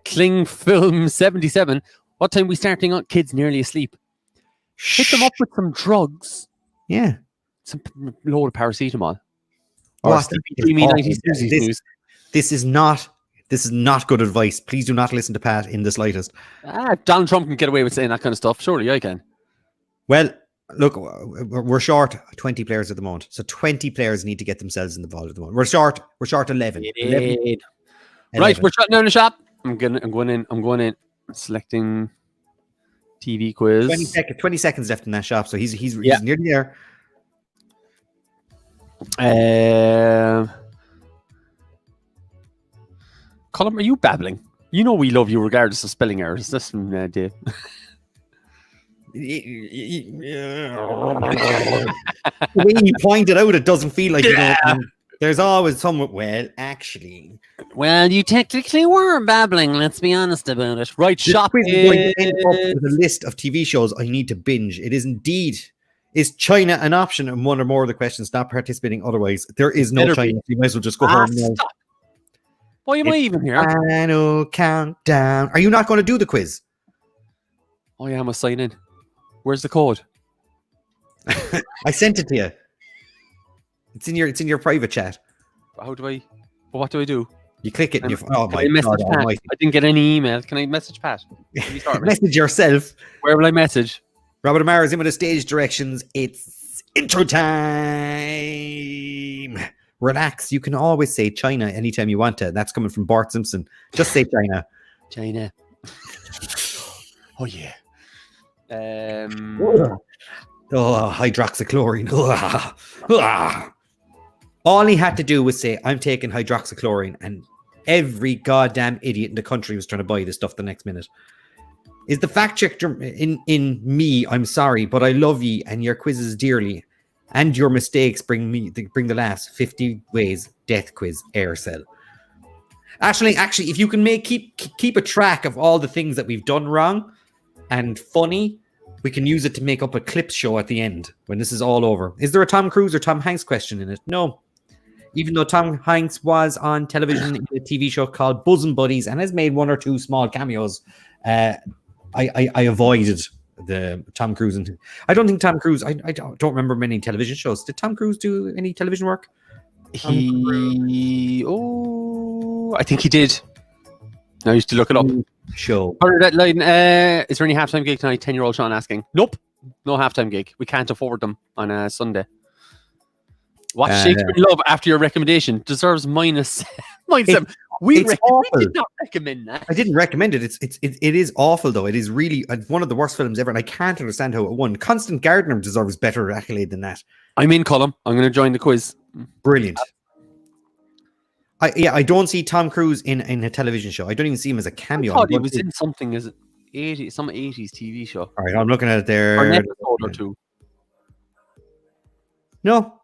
Kling Film 77. What time we starting on? Kids nearly asleep. Hit them up with some drugs. Yeah. Some load of paracetamol. This is not good advice. Please do not listen to Pat in the slightest. Donald Trump can get away with saying that kind of stuff. Surely I can. Well, look, we're short 20 players at the moment. So 20 players need to get themselves involved at the moment. We're short 11. 11. Right, we're shutting down the shop. I'm going in. Selecting TV quiz. 20 seconds left in that shop, so he's nearly there. Colm, are you babbling? You know we love you regardless of spelling errors. That's from Dave. The way you pointed out, it doesn't feel like there's always someone. Well, actually, you technically were babbling. Let's be honest about it. Right, shop is going to end up with a list of TV shows I need to binge. It is indeed. Is China an option in one or more of the questions? Not participating otherwise. There is no China. You might as well just go home now. Why am I even here? Final countdown. Are you not going to do the quiz? Oh yeah, I must sign in. Where's the code? I sent it to you. It's in your private chat. How do I? What do I do? You click it and Can I message Pat? almighty. I didn't get any email. Can I message Pat? Can you start me? Message yourself. Where will I message? Robert Amara is in with the stage directions. It's intro time. Relax. You can always say China anytime you want to. That's coming from Bart Simpson. Just say China. China. Oh yeah. Hydroxychloroquine. All he had to do was say, I'm taking hydroxychloroquine, and every goddamn idiot in the country was trying to buy this stuff the next minute. Is the fact checker in me? I'm sorry, but I love ye and your quizzes dearly, and your mistakes bring the laughs. 50 ways death quiz aircell. Actually, if you can keep a track of all the things that we've done wrong and funny, we can use it to make up a clip show at the end when this is all over. Is there a Tom Cruise or Tom Hanks question in it? No. Even though Tom Hanks was on television in a TV show called Bosom Buddies and has made one or two small cameos, I avoided the Tom Cruise. And I don't think Tom Cruise, I don't remember many television shows. Did Tom Cruise do any television work? I think he did. I used to look it up. Show. Or that line, is there any halftime gig tonight? 10-year-old Sean asking. Nope. No halftime gig. We can't afford them on a Sunday. Watch Shakespeare in Love after your recommendation. Deserves minus 7. We did not recommend that. I didn't recommend it. It is awful though. It is really one of the worst films ever, and I can't understand how it won. Constant Gardener deserves better accolade than that. I'm in, Colm. I'm going to join the quiz. Brilliant. I don't see Tom Cruise in a television show. I don't even see him as a cameo. I thought he was in something as some 80s TV show. All right, I'm looking at it there. Or an episode or two. No.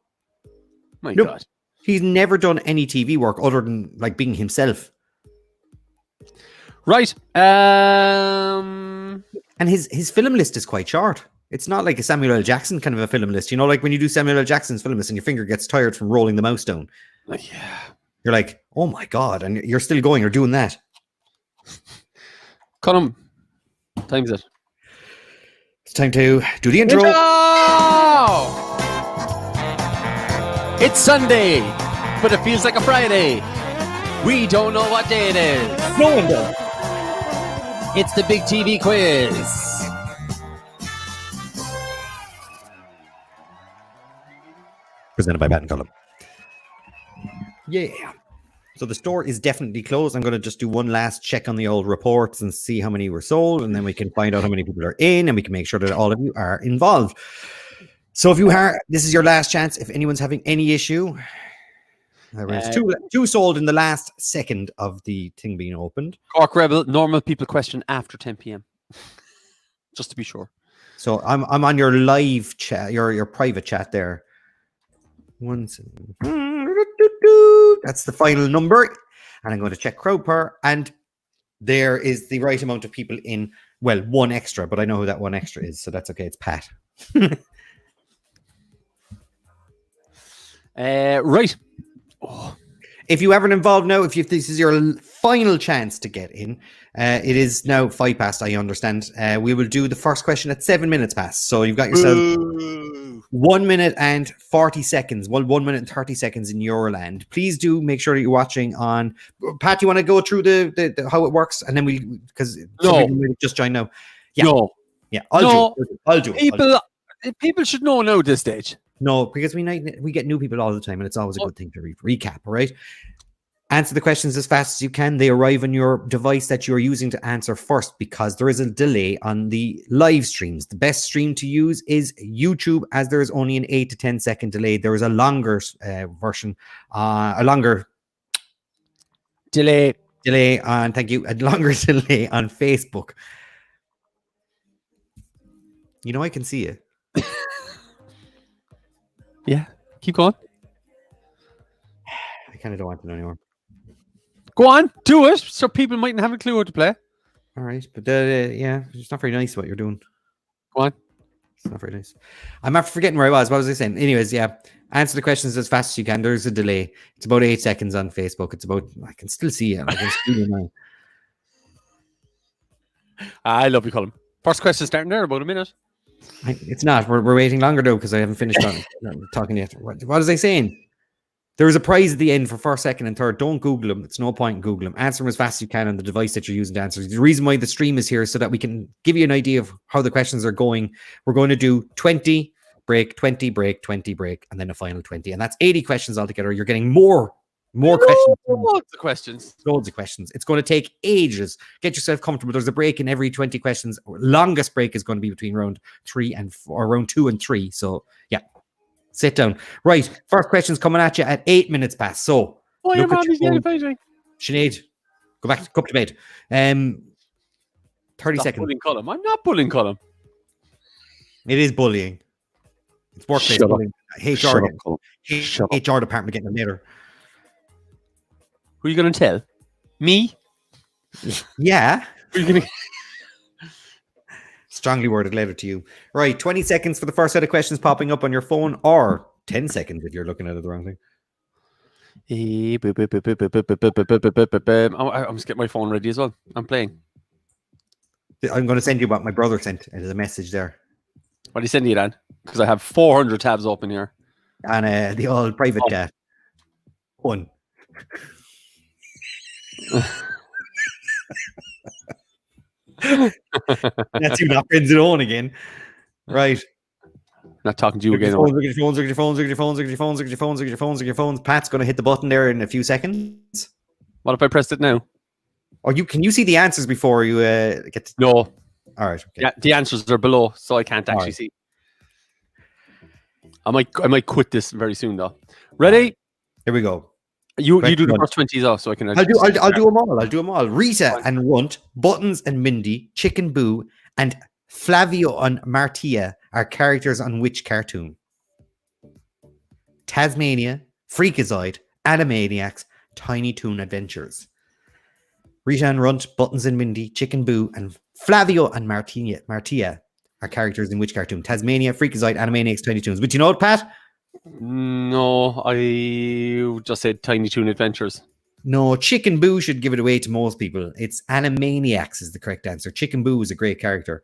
My God. He's never done any TV work other than like being himself. Right. And his film list is quite short. It's not like a Samuel L. Jackson kind of a film list. You know, like when you do Samuel L. Jackson's film list and your finger gets tired from rolling the mouse down. Yeah. You're like, oh my God. And you're still going, you're doing that. Colm, time's it. It's time to do the intro. It's Sunday, but it feels like a Friday. We don't know what day it is. No one does. It's the Big TV Quiz. Presented by Bat and Colm. Yeah. So the store is definitely closed. I'm going to just do one last check on the old reports and see how many were sold, and then we can find out how many people are in, and we can make sure that all of you are involved. So if you are, this is your last chance. If anyone's having any issue, there's two sold in the last second of the thing being opened. Cork Rebel, normal people question after 10 p.m. Just to be sure. So I'm on your live chat, your private chat there. That's the final number, and I'm going to check crowdper, and there is the right amount of people in. Well, one extra, but I know who that one extra is, so that's okay. It's Pat. Right. Oh. If you haven't involved now, if this is your final chance to get in, it is now 5 past. I understand. We will do the first question at 7 minutes past. So you've got yourself 1 minute and 40 seconds. Well, 1 minute and 30 seconds in your land. Please do make sure that you're watching on. Pat, you want to go through the how it works, and then because just join now. Yeah, no. Yeah, I'll do it. People should know now at this stage. No, because we get new people all the time, and it's always a good thing to recap, all right? Answer the questions as fast as you can. They arrive on your device that you're using to answer first, because there is a delay on the live streams. The best stream to use is YouTube, as there is only an 8 to 10 second delay. There is a longer version, a longer delay on, thank you, a longer delay on Facebook. You know, I can see you. Yeah, keep going. I kind of don't want to know anymore. Go on, do it, so people mightn't have a clue how to play. All right, but yeah, it's not very nice what you're doing. Go on. It's not very nice. I'm after forgetting where I was. What was I saying? Anyways, yeah. Answer the questions as fast as you can. There's a delay. It's about 8 seconds on Facebook. It's about, I can still see it. I can still see it. I love you, Colm. First question starting there, about a minute. It's not. We're waiting longer though because I haven't finished talking yet. What was I saying? There was a prize at the end for first, second, and third. Don't Google them. It's no point in Google them. Answer them as fast as you can on the device that you're using to answer. The reason why the stream is here is so that we can give you an idea of how the questions are going. We're going to do 20, break, 20, break, 20, break, and then a final 20. And that's 80 questions altogether. You're getting more questions. Loads of questions. Loads of questions. It's going to take ages. Get yourself comfortable. There's a break in every 20 questions. Longest break is going to be between round 2 and 3. So, yeah. Sit down. Right. First question's coming at you at 8 minutes past. So, look at your phone. Sinead, go back to bed. 30 seconds. Bullying Colm. I'm not bullying Colm. It is bullying. It's workplace bullying. HR department getting a letter. Who are you going to tell? Me? Yeah. Who are you going to... Strongly worded letter to you. Right, 20 seconds for the first set of questions popping up on your phone, or 10 seconds if you're looking at it the wrong thing. I'm just getting my phone ready as well. I'm playing. I'm going to send you what my brother sent. There's a message there. What are you sending it, Dan? Because I have 400 tabs open here. And the old private chat. One. That's you not friends at all again. Right. Not talking to you again. Look at your phones. Pat's going to hit the button there in a few seconds. What if I pressed it now? Or can you see the answers before you get to... No. All right. Okay. Yeah, the answers are below, so I can't actually see. I might quit this very soon though. Ready? Here we go. You do the first 20s off, so I can. I'll do them all. Rita and Runt, Buttons and Mindy, Chicken Boo, and Flavio and Martia are characters on which cartoon? Tasmania, Freakazoid, Animaniacs, Tiny Toon Adventures. Rita and Runt, Buttons and Mindy, Chicken Boo, and Flavio and Martia are characters in which cartoon? Tasmania, Freakazoid, Animaniacs, Tiny Toons. Would you know it, Pat? No, I just said Tiny Toon Adventures. No, Chicken Boo should give it away to most people. It's Animaniacs is the correct answer. Chicken Boo is a great character.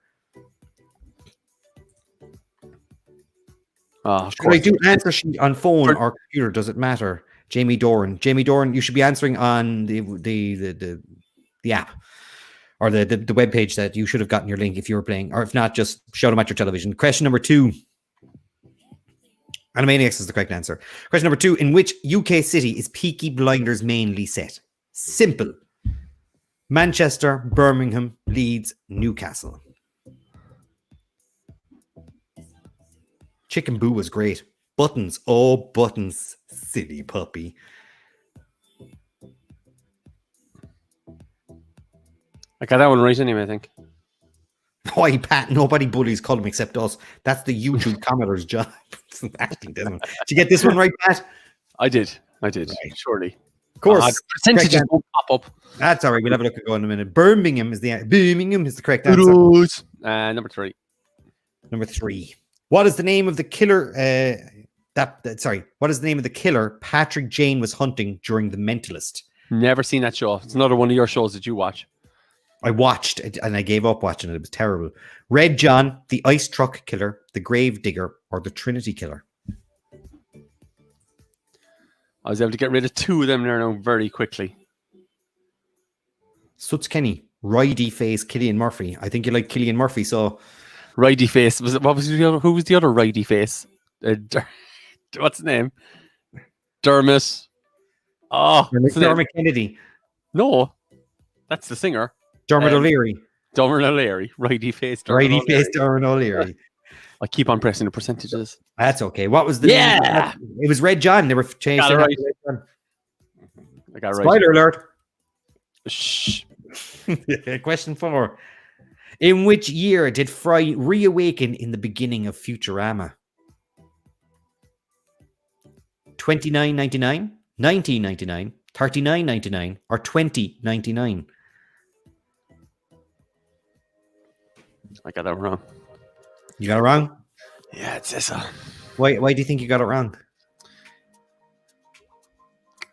Should I do answer sheet on phone or computer? Does it matter? Jamie Doran, you should be answering on the app or the web page that you should have gotten your link if you were playing, or if not, just show them at your television. Question number 2. Animaniacs is the correct answer. Question number 2. In which UK city is Peaky Blinders mainly set? Simple. Manchester, Birmingham, Leeds, Newcastle. Chicken Boo was great. Buttons. Oh, Buttons. Silly puppy. I got that one right anyway, I think. Why, Pat? Nobody bullies Colm except us. That's the YouTube commenter's job. Did you get this one right, Pat? I did. Right. Surely. Of course. Percentages won't pop up. That's all right. We'll have a look at go in a minute. Birmingham is the correct answer. Number 3. Number 3. What is the name of the killer? What is the name of the killer Patrick Jane was hunting during The Mentalist? Never seen that show. It's another one of your shows that you watch. I watched it and I gave up watching it. It was terrible. Red John, the Ice Truck Killer, the Grave Digger, or the Trinity Killer. I was able to get rid of 2 of them there now very quickly. Suts Kenny, Ridey Face, Cillian Murphy. I think you like Cillian Murphy, so... Ridey Face. Who was the other Ridey Face? What's his name? Dermot. Oh, Dermot Kennedy. No, that's the singer. Dermot O'Leary. Ridey Face. Dermot O'Leary. I keep on pressing the percentages. That's okay. What was the name? It was Red John. They were changed. I got it right. Spoiler alert. Shh. Question 4. In which year did Fry reawaken in the beginning of Futurama? 2999, 1999, 3999, or 2099? I got that wrong. You got it wrong? Yeah, it's Issa. Why do you think you got it wrong?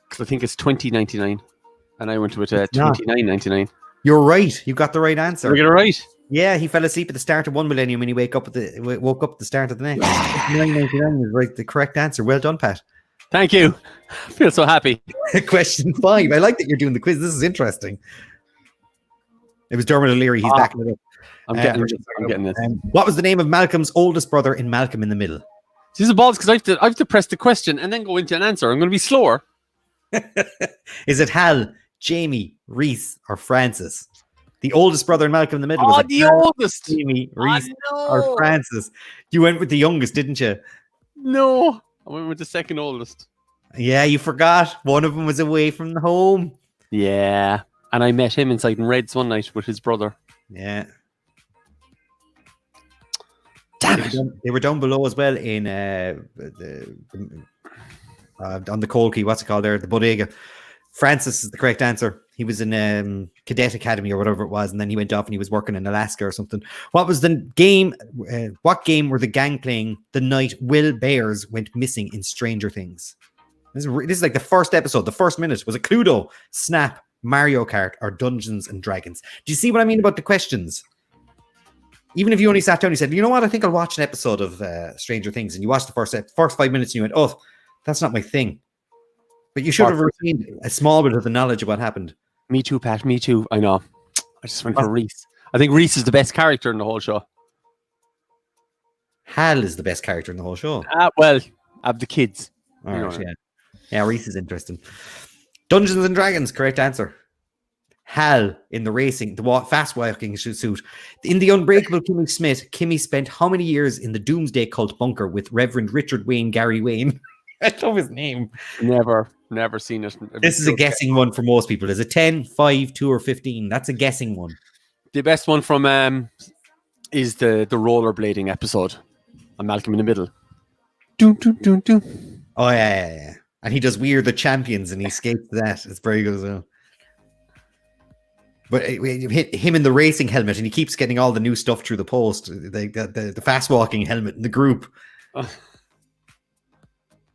Because I think it's 2099, and I went with It's not. 2999. You're right. You got the right answer. Did I get it right? Yeah, he fell asleep at the start of one millennium and he woke up at the start of the next. 999 is right. The correct answer. Well done, Pat. Thank you. I feel so happy. Question 5. I like that you're doing the quiz. This is interesting. It was Dermot O'Leary. He's backing it up. I'm getting this. What was the name of Malcolm's oldest brother in Malcolm in the Middle? These are balls because I have to press the question and then go into an answer. I'm going to be slower. Is it Hal, Jamie, Reese, or Francis? The oldest brother in Malcolm in the Middle. Was it The Hal, oldest. Jamie, Reese, No. or Francis? You went with the youngest, didn't you? No. I went with the second oldest. Yeah, you forgot. One of them was away from home. Yeah. And I met him inside in Reds one night with his brother. Yeah. Damn it. They were down below as well in on the Coal Key. What's it called there? The Bodega. Francis is the correct answer. He was in Cadet Academy or whatever it was, and then he went off and he was working in Alaska or something. What was the game? What game were the gang playing the night Will Bears went missing in Stranger Things? This is like the first episode, the first minute. Was it Cluedo, Snap, Mario Kart, or Dungeons and Dragons? Do you see what I mean about the questions? Even if you only sat down and you said, you know what, I think I'll watch an episode of Stranger Things, and you watched the first 5 minutes and you went, oh, that's not my thing. But you should have retained a small bit of the knowledge of what happened. Me too, Pat. Me too. I know. I just went for Reese. I think Reese is the best character in the whole show. Hal is the best character in the whole show. Well, of the kids. All right, yeah. Yeah, Reese is interesting. Dungeons and Dragons, correct answer. Hal in the racing, the fast walking suit. In The Unbreakable Kimmy Smith, Kimmy spent how many years in the Doomsday Cult bunker with Reverend Richard Wayne Gary Wayne? I love his name. Never seen it. This is a guessing one for most people. Is it 10, 5, 2, or 15? That's a guessing one. The best one from is the rollerblading episode on Malcolm in the Middle. Doom, doom, doom, doom. Oh, yeah. And he does We're the Champions and he skates to that. It's very good as well. But you hit him in the racing helmet and he keeps getting all the new stuff through the post. The fast walking helmet in the group.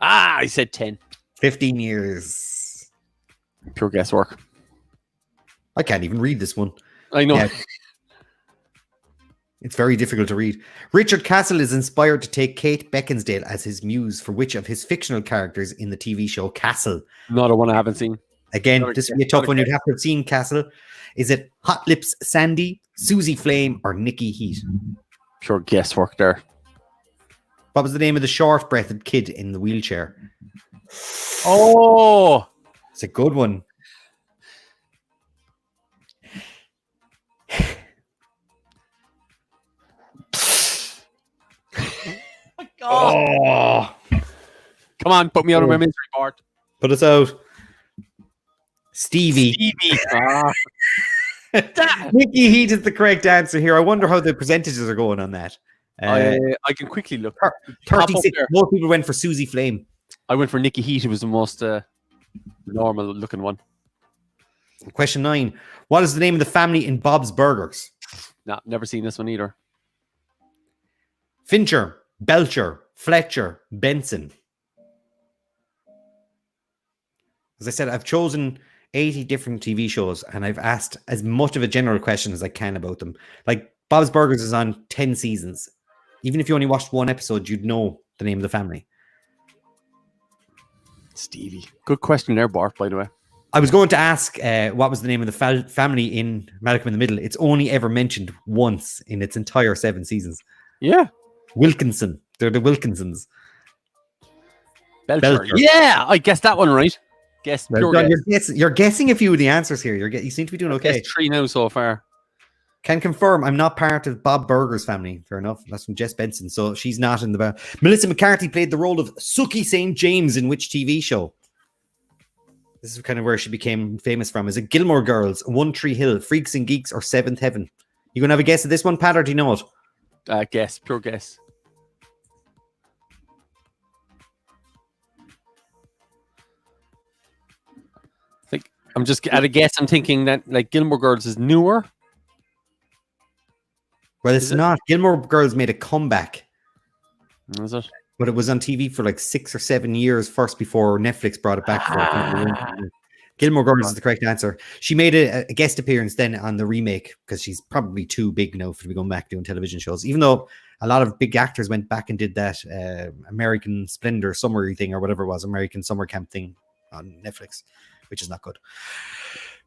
I said 10. 15 years. Pure guesswork. I can't even read this one. I know. Yeah. It's very difficult to read. Richard Castle is inspired to take Kate Beckinsale as his muse for which of his fictional characters in the TV show Castle? Not a one I haven't seen. Again, this would be a tough one. You'd have to have seen Castle. Is it Hot Lips Sandy, Susie Flame, or Nikki Heat? Pure guesswork there. What was the name of the short-breathed kid in the wheelchair? Oh! It's a good one. Oh! Come on, put me out of my misery, Bart. Put us out. Stevie. Nikki Heat is the correct answer here. I wonder how the percentages are going on that. I can quickly look. 36. Most people went for Susie Flame. I went for Nikki Heat, who was the most normal looking one. Question 9. What is the name of the family in Bob's Burgers? Nah, never seen this one either. Fincher, Belcher, Fletcher, Benson. As I said, I've chosen 80 different TV shows and I've asked as much of a general question as I can about them. Like Bob's Burgers is on 10 seasons. Even if you only watched one episode, you'd know the name of the family. Stevie. Good question there, Bart, by the way. I was going to ask what was the name of the family in Malcolm in the Middle. It's only ever mentioned once in its entire 7 seasons. Yeah. Wilkinson. They're the Wilkinsons. Belcher. Yeah, I guessed that one right. Well, you're guessing a few of the answers here. You seem to be doing okay. 3 now so far. Can confirm I'm not part of Bob Burger's family. Fair enough. That's from Jess Benson. So she's not in the... Melissa McCarthy played the role of Sookie St. James in which TV show? This is kind of where she became famous from. Is it Gilmore Girls, One Tree Hill, Freaks and Geeks, or Seventh Heaven? You going to have a guess at this one, Pat, or do you know it? Guess. Pure guess. I'm just at a guess. I'm thinking that like Gilmore Girls is newer. Well, it's not. Gilmore Girls made a comeback. Is it? But it was on TV for like 6 or 7 years first before Netflix brought it back. Gilmore Girls is the correct answer. She made a guest appearance then on the remake because she's probably too big now to be going back doing television shows. Even though a lot of big actors went back and did that American Splendor summer thing or whatever it was, American Summer Camp thing on Netflix, which is not good.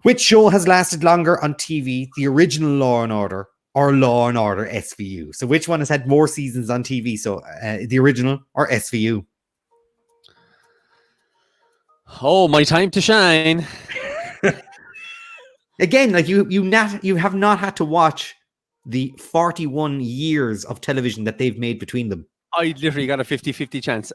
Which show has lasted longer on TV, the original Law and Order or Law and Order SVU? So which one has had more seasons on TV? So the original or SVU? Oh, my time to shine. Again, like you have not had to watch the 41 years of television that they've made between them. I literally got a 50-50 chance.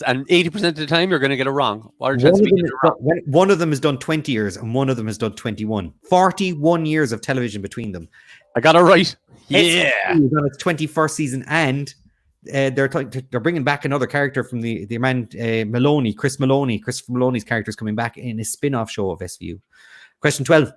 And 80% of the time you're going to get it wrong. One of them has done 20 years and one of them has done 21. 41 years of television between them. I got it right. Yeah. It's on its 21st season, and they're bringing back another character from the man Maloney, Chris Maloney. Christopher Maloney's character is coming back in a spin-off show of SVU. Question 12.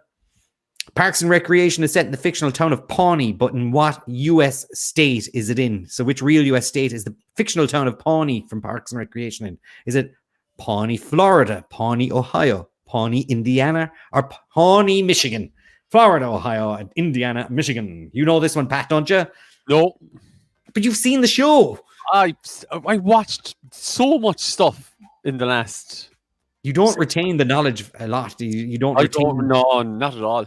Parks and Recreation is set in the fictional town of Pawnee, but in what U.S. state is it in? So which real U.S. state is the fictional town of Pawnee from Parks and Recreation in? Is it Pawnee, Florida, Pawnee, Ohio, Pawnee, Indiana, or Pawnee, Michigan? Florida, Ohio, Indiana, Michigan. You know this one, Pat, don't you? No. But you've seen the show. I watched so much stuff in the last... You don't retain the knowledge a lot. You don't retain... No, not at all.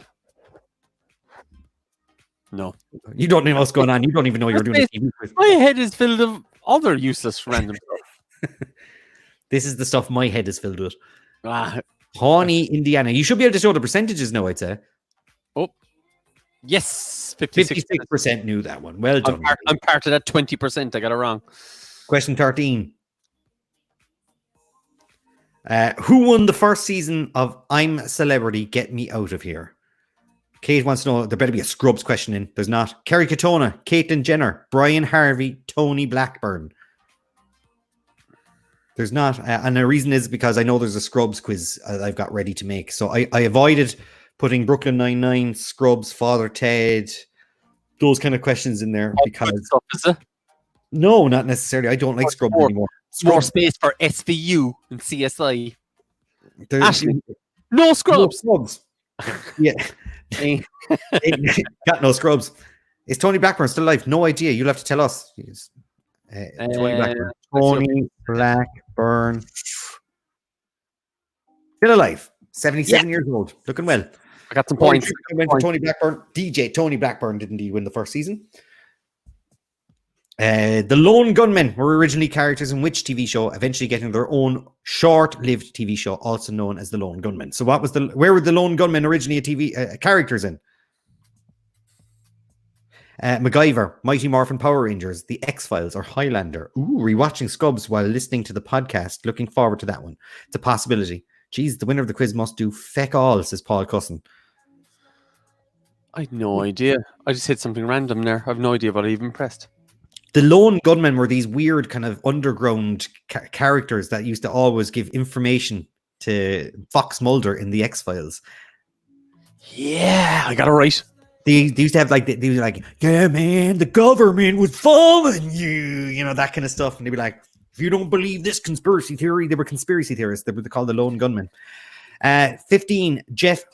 No. You don't know what's going on. You don't even know you're doing a TV quiz. My head is filled of other useless random stuff. This is the stuff my head is filled with. Pawnee, Indiana. You should be able to show the percentages now, I'd say. Oh. Yes. 56% knew that one. Well done. I'm part of that 20%. I got it wrong. Question 13. Who won the first season of I'm Celebrity, Get Me Out of Here? Kate wants to know, there better be a Scrubs question in. There's not. Kerry Katona, Caitlyn Jenner, Brian Harvey, Tony Blackburn. There's not. And the reason is because I know there's a Scrubs quiz I've got ready to make. So I avoided putting Brooklyn Nine-Nine, Scrubs, Father Ted, those kind of questions in there. Because stuff, is it? No, not necessarily. I don't like Scrubs anymore. More space for SVU and CSI. Actually, no Scrubs. No Scrubs. Yeah. Got no Scrubs. Is Tony Blackburn still alive? No idea. You'll have to tell us. Tony Blackburn. Tony Blackburn. Still alive. 77 years old. Looking well. I got some points. Went for Tony Blackburn. DJ Tony Blackburn did indeed win the first season. The Lone Gunmen were originally characters in which TV show, eventually getting their own short-lived TV show, also known as The Lone Gunmen. So where were the Lone Gunmen originally characters in? MacGyver, Mighty Morphin Power Rangers, The X-Files, or Highlander. Ooh, rewatching Scrubs while listening to the podcast. Looking forward to that one. It's a possibility. Geez, the winner of the quiz must do feck all, says Paul Cusson. I had no idea. I just hit something random there. I have no idea what I even pressed. The Lone Gunmen were these weird kind of underground characters that used to always give information to Fox Mulder in the X-Files. Yeah, I got it right. They used to have they were like, yeah, man, the government was following you, you know, that kind of stuff. And they'd be like, if you don't believe this conspiracy theory, they were conspiracy theorists. They were called the Lone Gunmen. 15, Jeff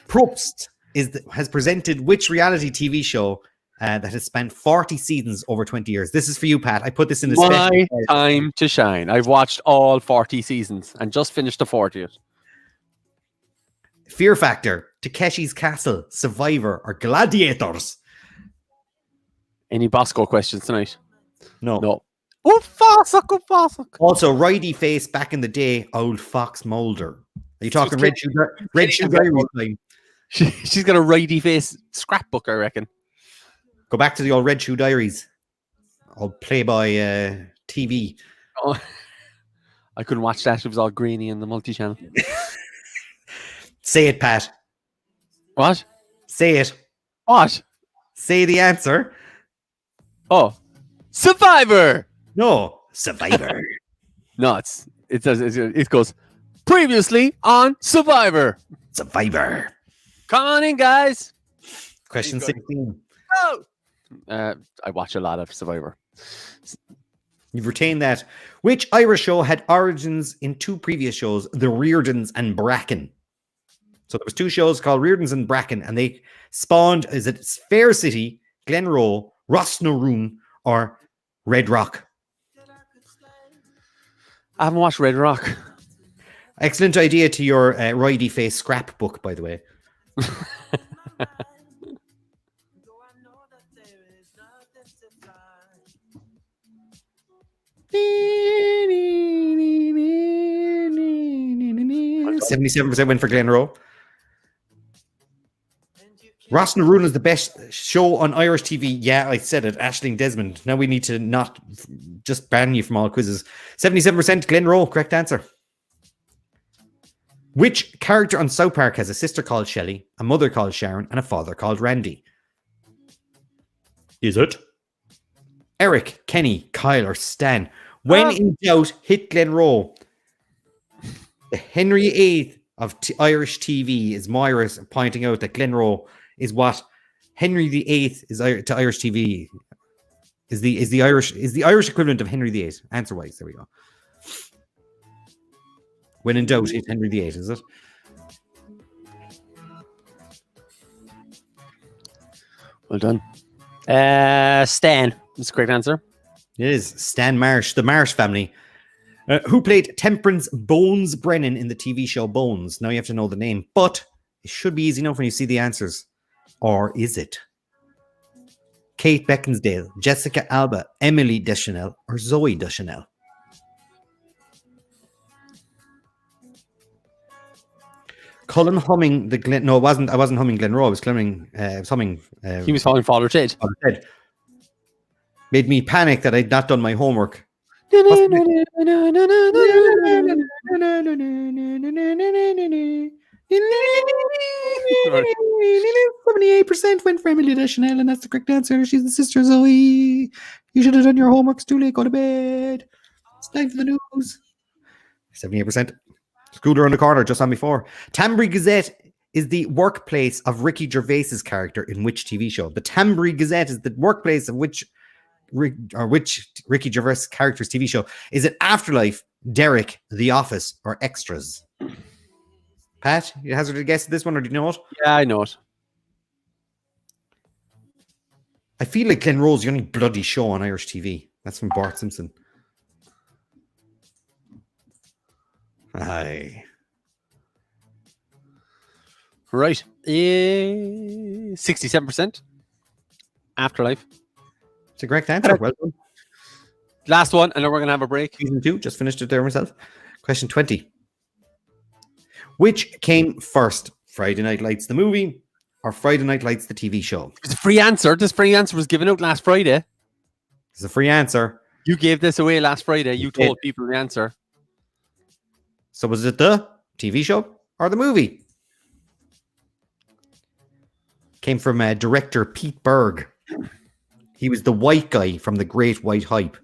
Probst has presented which reality TV show that has spent 40 seasons over 20 years. This is for you, Pat. I put this in the My time to shine. I've watched all 40 seasons and just finished the 40th. Fear Factor, Takeshi's Castle, Survivor, or Gladiators? Any Bosco questions tonight? No. Oh, fuck. Also, Ridey Face back in the day, old Fox Mulder. Are you talking Red Shoe Diaries time? She's got a Ridey Face scrapbook, I reckon. Go back to the old Red Shoe Diaries. I'll play by TV. Oh, I couldn't watch that. It was all grainy in the multi-channel. Say it, Pat. What? Say it. What? Say the answer. Oh, Survivor. No, Survivor. No, it goes previously on Survivor. Survivor. Come on in, guys. Question 16. Oh. I watch a lot of Survivor. You've retained that. Which Irish show had origins in 2 previous shows, The Reardons and Bracken? So there was 2 shows called Reardons and Bracken, and they spawned, is it Fair City, Glenroe, Rossnaroon, or Red Rock? I haven't watched Red Rock. Excellent idea to your Ridey Face scrapbook, by the way. $77% win for Glenroe. Rossnaroon is the best show on Irish TV. Yeah, I said it. Aisling Desmond. Now we need to not just ban you from all quizzes. 77% Glenroe. Correct answer. Which character on South Park has a sister called Shelley, a mother called Sharon, and a father called Randy? Is it Eric, Kenny, Kyle, or Stan? When in doubt, hit Glenroe. The Henry VIII of Irish TV is Moira pointing out that Glenroe is what Henry VIII is to Irish TV. Is the Irish equivalent of Henry VIII? Answer wise, there we go. When in doubt, hit Henry VIII, is it? Well done. Stan. That's a correct answer. It is Stan Marsh, the Marsh family. Who played Temperance Bones Brennan in the TV show Bones? Now you have to know the name, but it should be easy enough when you see the answers. Or is it Kate Beckinsale, Jessica Alba, Emily Deschanel, or Zoe Deschanel? Colm humming the Glen. No, it wasn't. I wasn't humming Glenroe. I was humming. He was humming Father Ted. Made me panic that I'd not done my homework. 78% went for Emily Deschanel, and that's the correct answer. She's the sister of Zoe. You should have done your homework. It's too late. Go to bed. It's time for the news. 78%. Scooter on the corner, just on before. Tambry Gazette is the workplace of Ricky Gervais's character in which TV show? The Tambry Gazette is the workplace of which Ricky Gervais character's TV show? Is it Afterlife, Derek, The Office, or Extras? Pat, you hazard a guess at this one, or do you know it? Yeah, I know it. I feel like Glenroe's the only bloody show on Irish TV. That's from Bart Simpson. Aye. Right. 67%. Afterlife. It's a correct answer. Well done. Last one, and then we're going to have a break. Season 2, just finished it there myself. Question 20. Which came first? Friday Night Lights, the movie, or Friday Night Lights, the TV show? It's a free answer. This free answer was given out last Friday. It's a free answer. You gave this away last Friday. You told people the answer. So was it the TV show or the movie? Came from director Pete Berg. He was the white guy from The Great White Hype.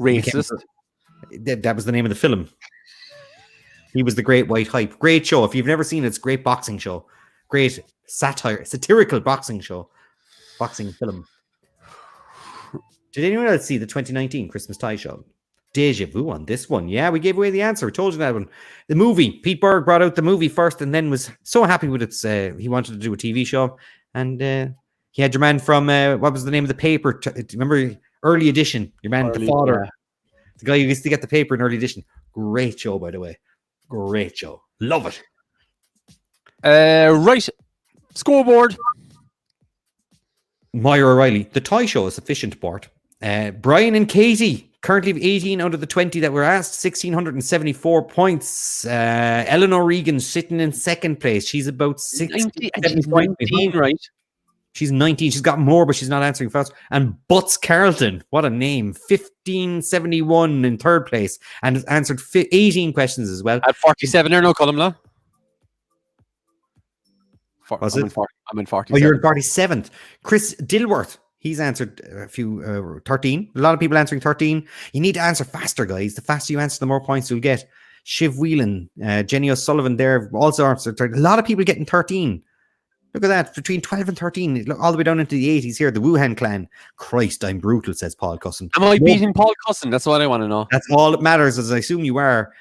Racist. That was the name of the film. He was The Great White Hype. Great show. If you've never seen it, it's a great boxing show. Great satirical boxing show. Boxing film. Did anyone else see the 2019 Christmas Tie Show? Deja vu on this one. Yeah, we gave away the answer. We told you that one. The movie. Pete Berg brought out the movie first and then was so happy with it. He wanted to do a TV show. And he had your man from, what was the name of the paper? Remember Early Edition? Your man, the father. Yeah. The guy who used to get the paper in Early Edition. Great show, by the way. Great show. Love it. Right. Scoreboard. Moira O'Reilly. The Tie Show is sufficient, Bart. Brian and Katie. Currently 18 out of the 20 that were asked. 1,674 points. Eleanor Regan sitting in second place. She's about 19, right? She's 19. She's got more, but she's not answering fast. And Butts Carlton. What a name. 1571 in third place. And has answered 18 questions as well. At 47 there, no column now. Was I'm it? I'm in 47. Oh, you're in 47th. Chris Dilworth. He's answered a few, 13. A lot of people answering 13. You need to answer faster, guys. The faster you answer, the more points you'll get. Shiv Whelan, Jenny O'Sullivan there also answered 13. A lot of people getting 13. Look at that. Between 12 and 13, look, all the way down into the 80s here. The Wuhan clan. Christ, I'm brutal, says Paul Cusson. Am I beating Paul Cusson? That's what I want to know. That's all that matters, as I assume you are.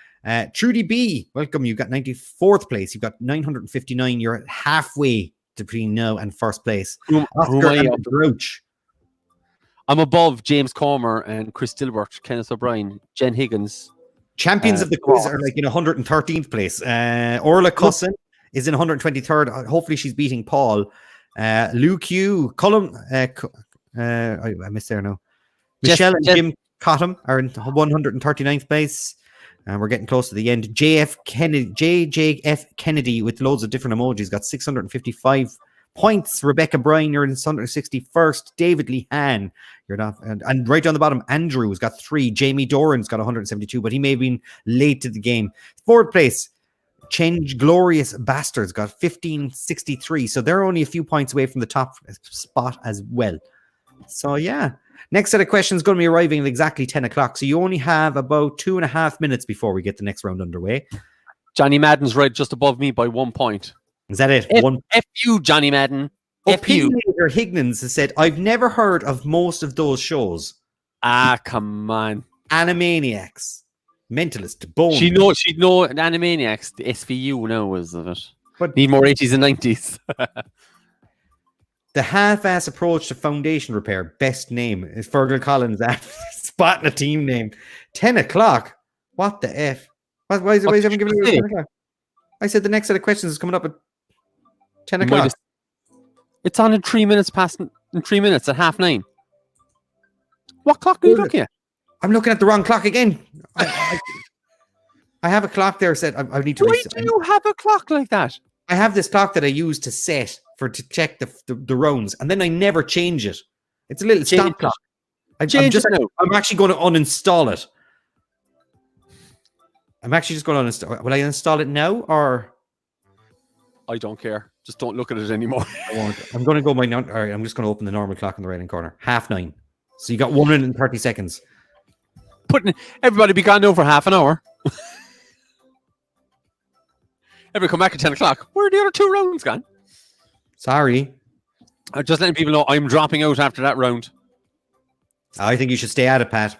Trudy B, welcome. You got 94th place. You've got 959. You're halfway between now and first place. Oscar and Grouch. I'm above James Comer and Chris Dilbert, Kenneth O'Brien, Jen Higgins. Champions of the quiz are like in 113th place. Orla Cusson is in 123rd. Hopefully she's beating Paul. Lou Q, Colm, I missed there now. Michelle and Jim Cottam are in 139th place. And we're getting close to the end. JJF Kennedy with loads of different emojis got 655 points. Rebecca Bryan, you're in 161st. David Lee Han, you're not. And right down the bottom, Andrew's got 3. Jamie Doran's got 172, but he may have been late to the game. 4th place, Change Glorious Bastards got 1563. So they're only a few points away from the top spot as well. So yeah. Next set of questions going to be arriving at exactly 10 o'clock. So you only have about 2.5 minutes before we get the next round underway. Johnny Madden's right just above me by 1 point. Is that it? F you, Johnny Madden. F you. Higgins has said, I've never heard of most of those shows. Ah, come on. Animaniacs. Mentalist. Bone. She'd know Animaniacs. The SVU now is of it. But need more 80s and 90s. The half-ass approach to foundation repair. Best name is Fergal Collins. Spotting a team name. 10 o'clock. What the F? Why is everyone giving you 10 o'clock? I said the next set of questions is coming up at 10 o'clock. It's on in 3 minutes past. In 3 minutes at 9:30. What clock are you looking at? I'm looking at the wrong clock again. I have a clock there set. I need to. Why do you have a clock like that? I have this clock that I use to set to check the rounds, and then I never change it. It's a little stop clock. I'm actually going to uninstall it. I'm actually just going to uninstall. Will I install it now or? I don't care. Just don't look at it anymore. I won't. I'm going to go my. All right, I'm just going to open the normal clock in the right-hand corner. 9:30. So you got 130 seconds. Everybody be gone now for half an hour. Everybody come back at 10 o'clock. Where are the other 2 rounds gone? Sorry. I'm just letting people know I'm dropping out after that round. I think you should stay at it, Pat.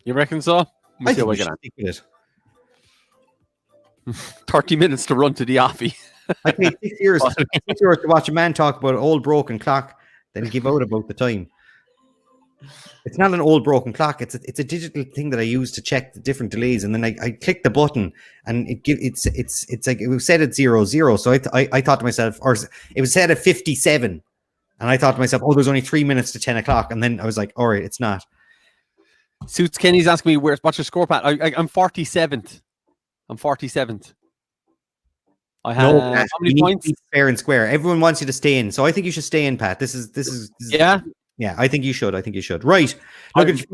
You reckon so? I think you should stick with it. 30 minutes to run to the offie. I paid 6 years to watch a man talk about an old broken clock, then give out about the time. It's not an old broken clock. It's a digital thing that I use to check the different delays, and then I click the button, and it's like it was set at 00. So I thought to myself, or it was set at 57, and I thought to myself, oh, there's only 3 minutes to 10 o'clock, and then I was like, all right, it's not. Suits Kenny's asking me what's your score, Pat? I'm 47th. I'm 47th. I have how many points? Fair and square. Everyone wants you to stay in, so I think you should stay in, Pat. This is yeah. Yeah, I think you should. Right. Look at your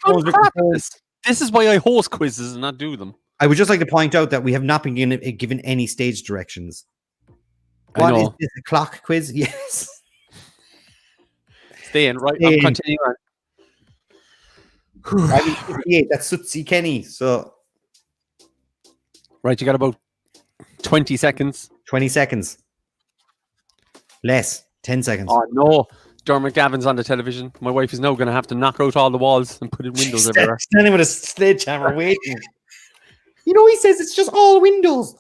phones. This is why I host quizzes and not do them. I would just like to point out that we have not been given any stage directions. What is this, a clock quiz? Yes. Stay in, right? I'm continuing on. I mean, 58, that's Sutsi Kenny. So, right, you got about 20 seconds. 20 seconds. Less. 10 seconds. Oh, no. Dermot Gavin's on the television. My wife is now going to have to knock out all the walls and put in windows everywhere. Standing with a sledgehammer waiting. You know, he says it's just all windows.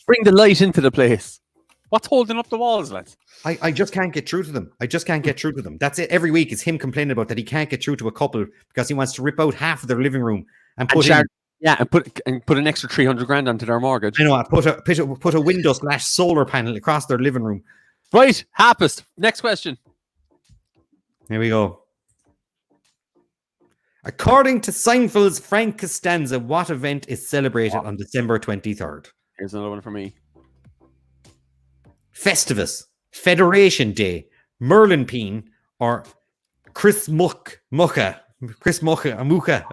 Bring the light into the place. What's holding up the walls, lads? I just can't get through to them. That's it. Every week is him complaining about that he can't get through to a couple because he wants to rip out half of their living room and put an extra 300 grand onto their mortgage. I know. Put a window/solar panel across their living room. Right, Harpist. Next question. Here we go. According to Seinfeld's Frank Costanza, what event is celebrated on December 23rd? Here's another one for me. Festivus, Federation Day, Merlinpeen, or Chris Mucka. I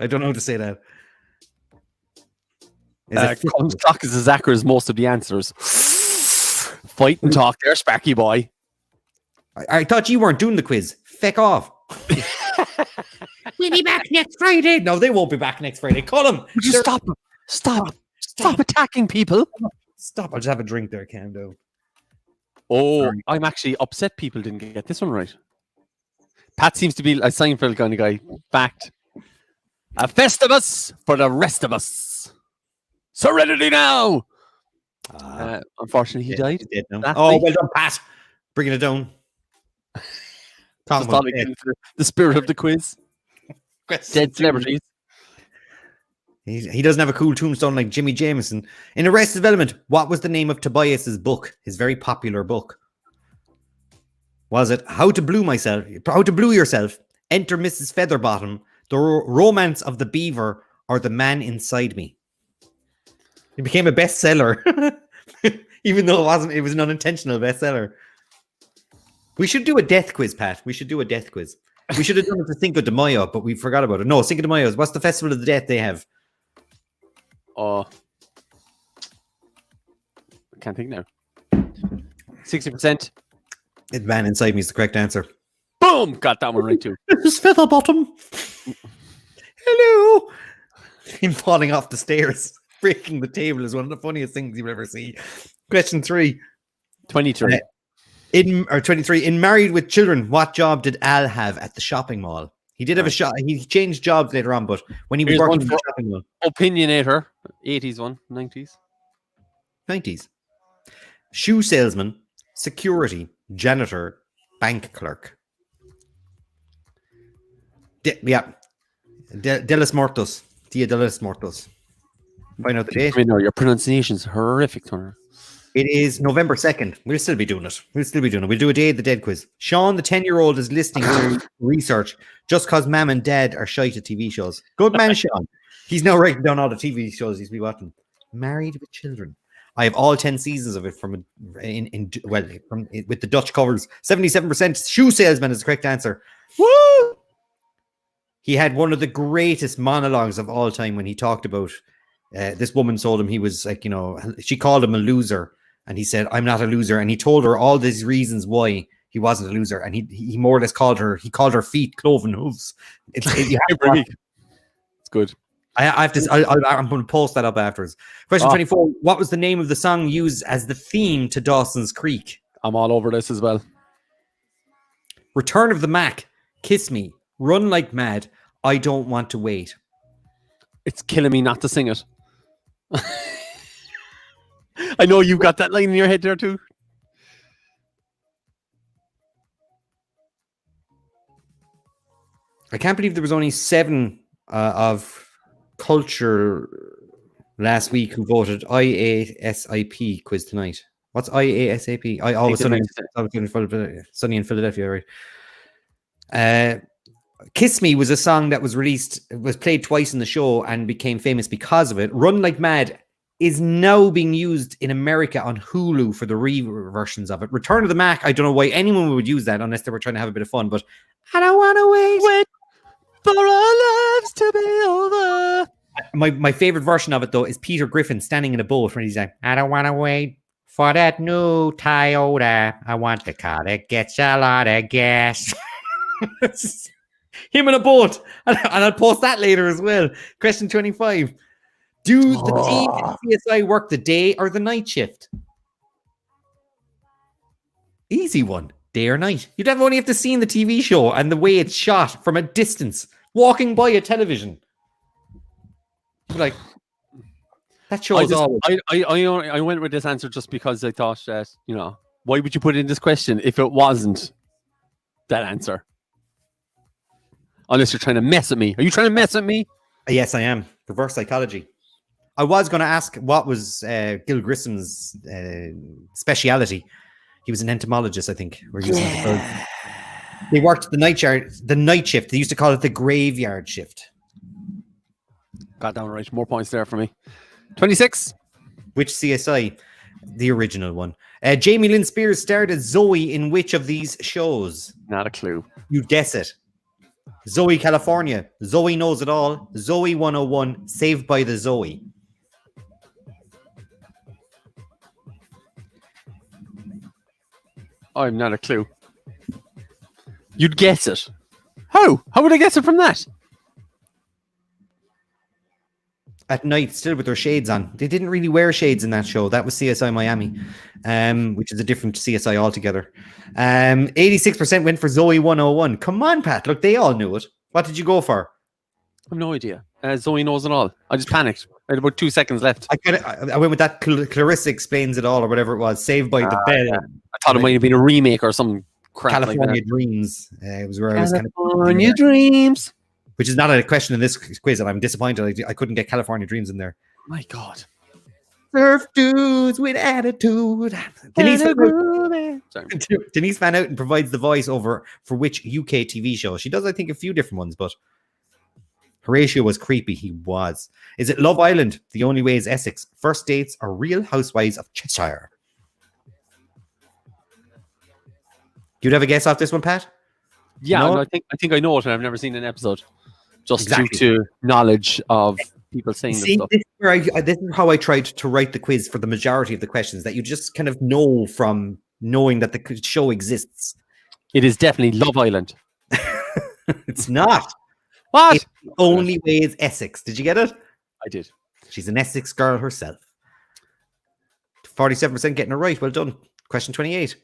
don't know how to say that. Colm's clock is as accurate as most of the answers. Fight and talk there, Sparky boy. I thought you weren't doing the quiz. Feck off. We'll be back next Friday. No, they won't be back next Friday. Colm, would you stop attacking people? Stop. I'll just have a drink there. Calm down. Oh, Sorry. I'm actually upset people didn't get this one right. Pat seems to be a Seinfeld kind of guy. Fact. A Festivus for the rest of us. Serenity now. Unfortunately, he died. He's dead now. Last Oh, week. well done, Pat. Bringing it down. Talking Just about thought I'd get into the spirit of the quiz. Dead celebrities. He doesn't have a cool tombstone like Jimmy Jameson. In Arrested Development, what was the name of Tobias's book? His very popular book. Was it How to Blue Yourself, Enter Mrs. Featherbottom, The Romance of the Beaver, or The Man Inside Me? It became a bestseller, even though it was an unintentional bestseller. We should do a death quiz, Pat. We should do a death quiz. We should have done it for Cinco de Mayo, but we forgot about it. No, Cinco de Mayo. What's the festival of the death they have? Oh, I can't think now. 60%. The Man Inside Me is the correct answer. Boom! Got that one right too. Mrs. Featherbottom. Hello. Him falling off the stairs, breaking the table is one of the funniest things you'll ever see. Question 3. 23. 23. In Married with Children, what job did Al have at the shopping mall? He did have a shop. He changed jobs later on, but when he was Here's working one for the shopping mall, Opinionator. 80s one. 90s. 90s. Shoe salesman, security, janitor, bank clerk. De los Muertos. Dia de los Muertos. Find out the date. I know your pronunciation's horrific, Turner. It is November 2nd. We'll still be doing it. We'll do a Day of the Dead quiz. Sean, the 10-year-old, is listening to research just because mom and dad are shite at TV shows. Good man, Sean. He's now writing down all the TV shows he's been watching. Married with Children. I have all 10 seasons of it with the Dutch covers. 77%. Shoe salesman is the correct answer. Woo! He had one of the greatest monologues of all time when he talked about this woman told him he was like, she called him a loser. And he said, I'm not a loser. And he told her all these reasons why he wasn't a loser. And he more or less called her feet cloven hooves. It's good. I'm going to post that up afterwards. Question 24. What was the name of the song used as the theme to Dawson's Creek? I'm all over this as well. Return of the Mac. Kiss Me. Run Like Mad. I Don't Want to Wait. It's killing me not to sing it. I know you've got that line in your head there too. I can't believe there was only 7 of Culture last week who voted IASIP quiz tonight. What's IASAP? I always Sunny in Philadelphia, right? Kiss Me was a song that was played twice in the show and became famous because of it. Run Like Mad is now being used in America on Hulu for the re-versions of it. Return of the Mac, I don't know why anyone would use that unless they were trying to have a bit of fun, but I don't want to wait for our lives to be over. My favorite version of it, though, is Peter Griffin standing in a boat when he's like, I don't want to wait for that new Toyota. I want the car that gets a lot of gas. Him in a boat. And I'll post that later as well. Question 25. Do the team at CSI work the day or the night shift? Easy one. Day or night. You'd only have to see the TV show and the way it's shot from a distance, walking by a television. Like, that shows all. I went with this answer just because I thought that, why would you put in this question if it wasn't that answer? Unless you're trying to mess with me. Are you trying to mess with me? Yes, I am. Reverse psychology. I was going to ask what was Gil Grissom's speciality. He was an entomologist, I think. They worked the night shift. They used to call it the graveyard shift. Got that one right. More points there for me. 26. Which CSI? The original one. Jamie Lynn Spears starred as Zoe in which of these shows? Not a clue. You guess it. Zoe California, Zoe Knows It All, Zoe 101, Saved by the Zoe. I'm not a clue. You'd guess it. How? How would I guess it from that? at night, still with their shades on. They didn't really wear shades in that show. That was CSI Miami, which is a different CSI altogether. 86% went for Zoe 101. Come on, Pat. Look, they all knew it. What did you go for? I have no idea. Zoe knows it all. I just panicked. I had about 2 seconds left. I went with that Clarissa Explains It All or whatever it was. Saved by the Bell. Yeah. I thought it might have been a remake or some crap California like that. Dreams. It was where I was kind of... California Dreams. Which is not a question in this quiz, and I'm disappointed I couldn't get California Dreams in there. My God. Surf dudes with attitude. Denise Van Outen provides the voiceover for which UK TV show? She does, I think, a few different ones, but Horatio was creepy. He was. Is it Love Island? The Only Way is Essex. First Dates or Real Housewives of Cheshire? You'd have a guess off this one, Pat? Yeah, No? I think I know it, and I've never seen an episode. Just Exactly. due to knowledge of people saying this See, stuff. this is how I tried to write the quiz for the majority of the questions, that you just kind of know from knowing that the show exists. It is definitely Love Island. It's not. What? It's The Only Way is Essex. Did you get it? I did. She's an Essex girl herself. 47% getting it right. Well done. Question 28.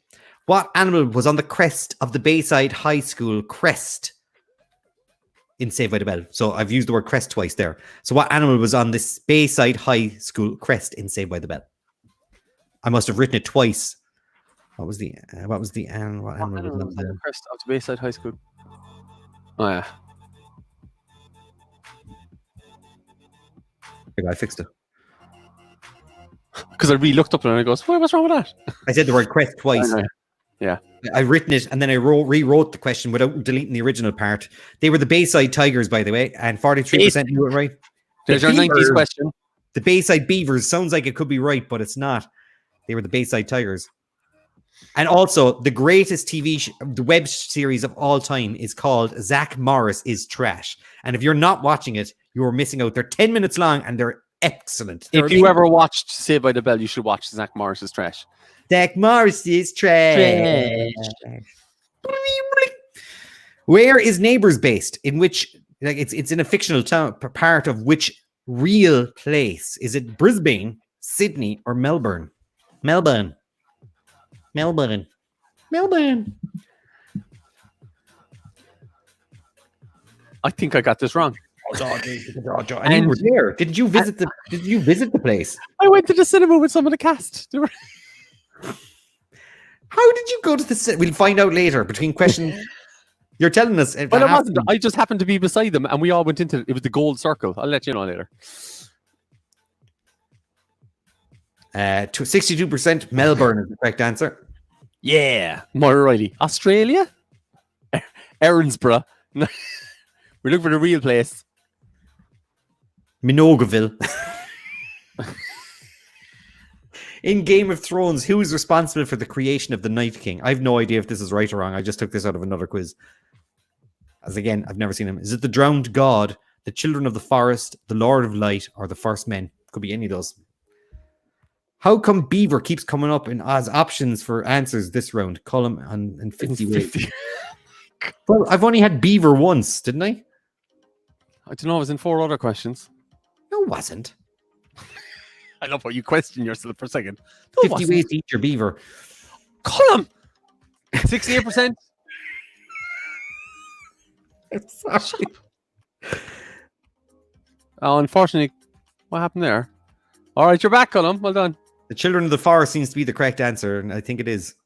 What animal was on the crest of the Bayside High School crest in Saved by the Bell? So I've used the word crest twice there. So what animal was on this Bayside High School crest in Saved by the Bell? I must have written it twice. What animal was on the crest of the Bayside High School? Oh yeah. I fixed it. Because I really looked up and I goes, what's wrong with that? I said the word crest twice. Yeah. I've written it and then I rewrote the question without deleting the original part. They were the Bayside Tigers, by the way, and 43% knew it right. There's our 90s question. The Bayside Beavers sounds like it could be right, but it's not. They were the Bayside Tigers. And also, the greatest the web series of all time is called Zach Morris is Trash. And if you're not watching it, you're missing out. They're 10 minutes long and they're excellent. If you ever watched Saved by the Bell, you should watch Zach Morris's Trash. Zach Morris is trash. Where is Neighbours based? In which, like, it's in a fictional town, part of which real place? Is it Brisbane, Sydney, or Melbourne? Melbourne. I think I got this wrong. And you were there. Did you visit the place? I went to the cinema with some of the cast. How did you go to the cinema? We'll find out later. Between questions, you're telling us. Well, it wasn't. I just happened to be beside them, and we all went into it. It was the Gold Circle. I'll let you know later. 62% Melbourne is the correct answer. Yeah, Moira Riley. Australia? Erinsborough. We're looking for the real place. Minogaville. In Game of Thrones, who is responsible for the creation of the Night King? I have no idea if this is right or wrong. I just took this out of another quiz. As again, I've never seen him. Is it the Drowned God, the Children of the Forest, the Lord of Light, or the First Men? Could be any of those. How come Beaver keeps coming up as options for answers this round? Colm and 50 ways. Well, I've only had Beaver once, didn't I? I don't know. I was in 4 other questions. No, it wasn't. I love how you question yourself for a second. 50 ways to eat your beaver. Colm! 68%. Sorry. Unfortunately, what happened there? All right, you're back, Colm. Well done. The Children of the Forest seems to be the correct answer, and I think it is.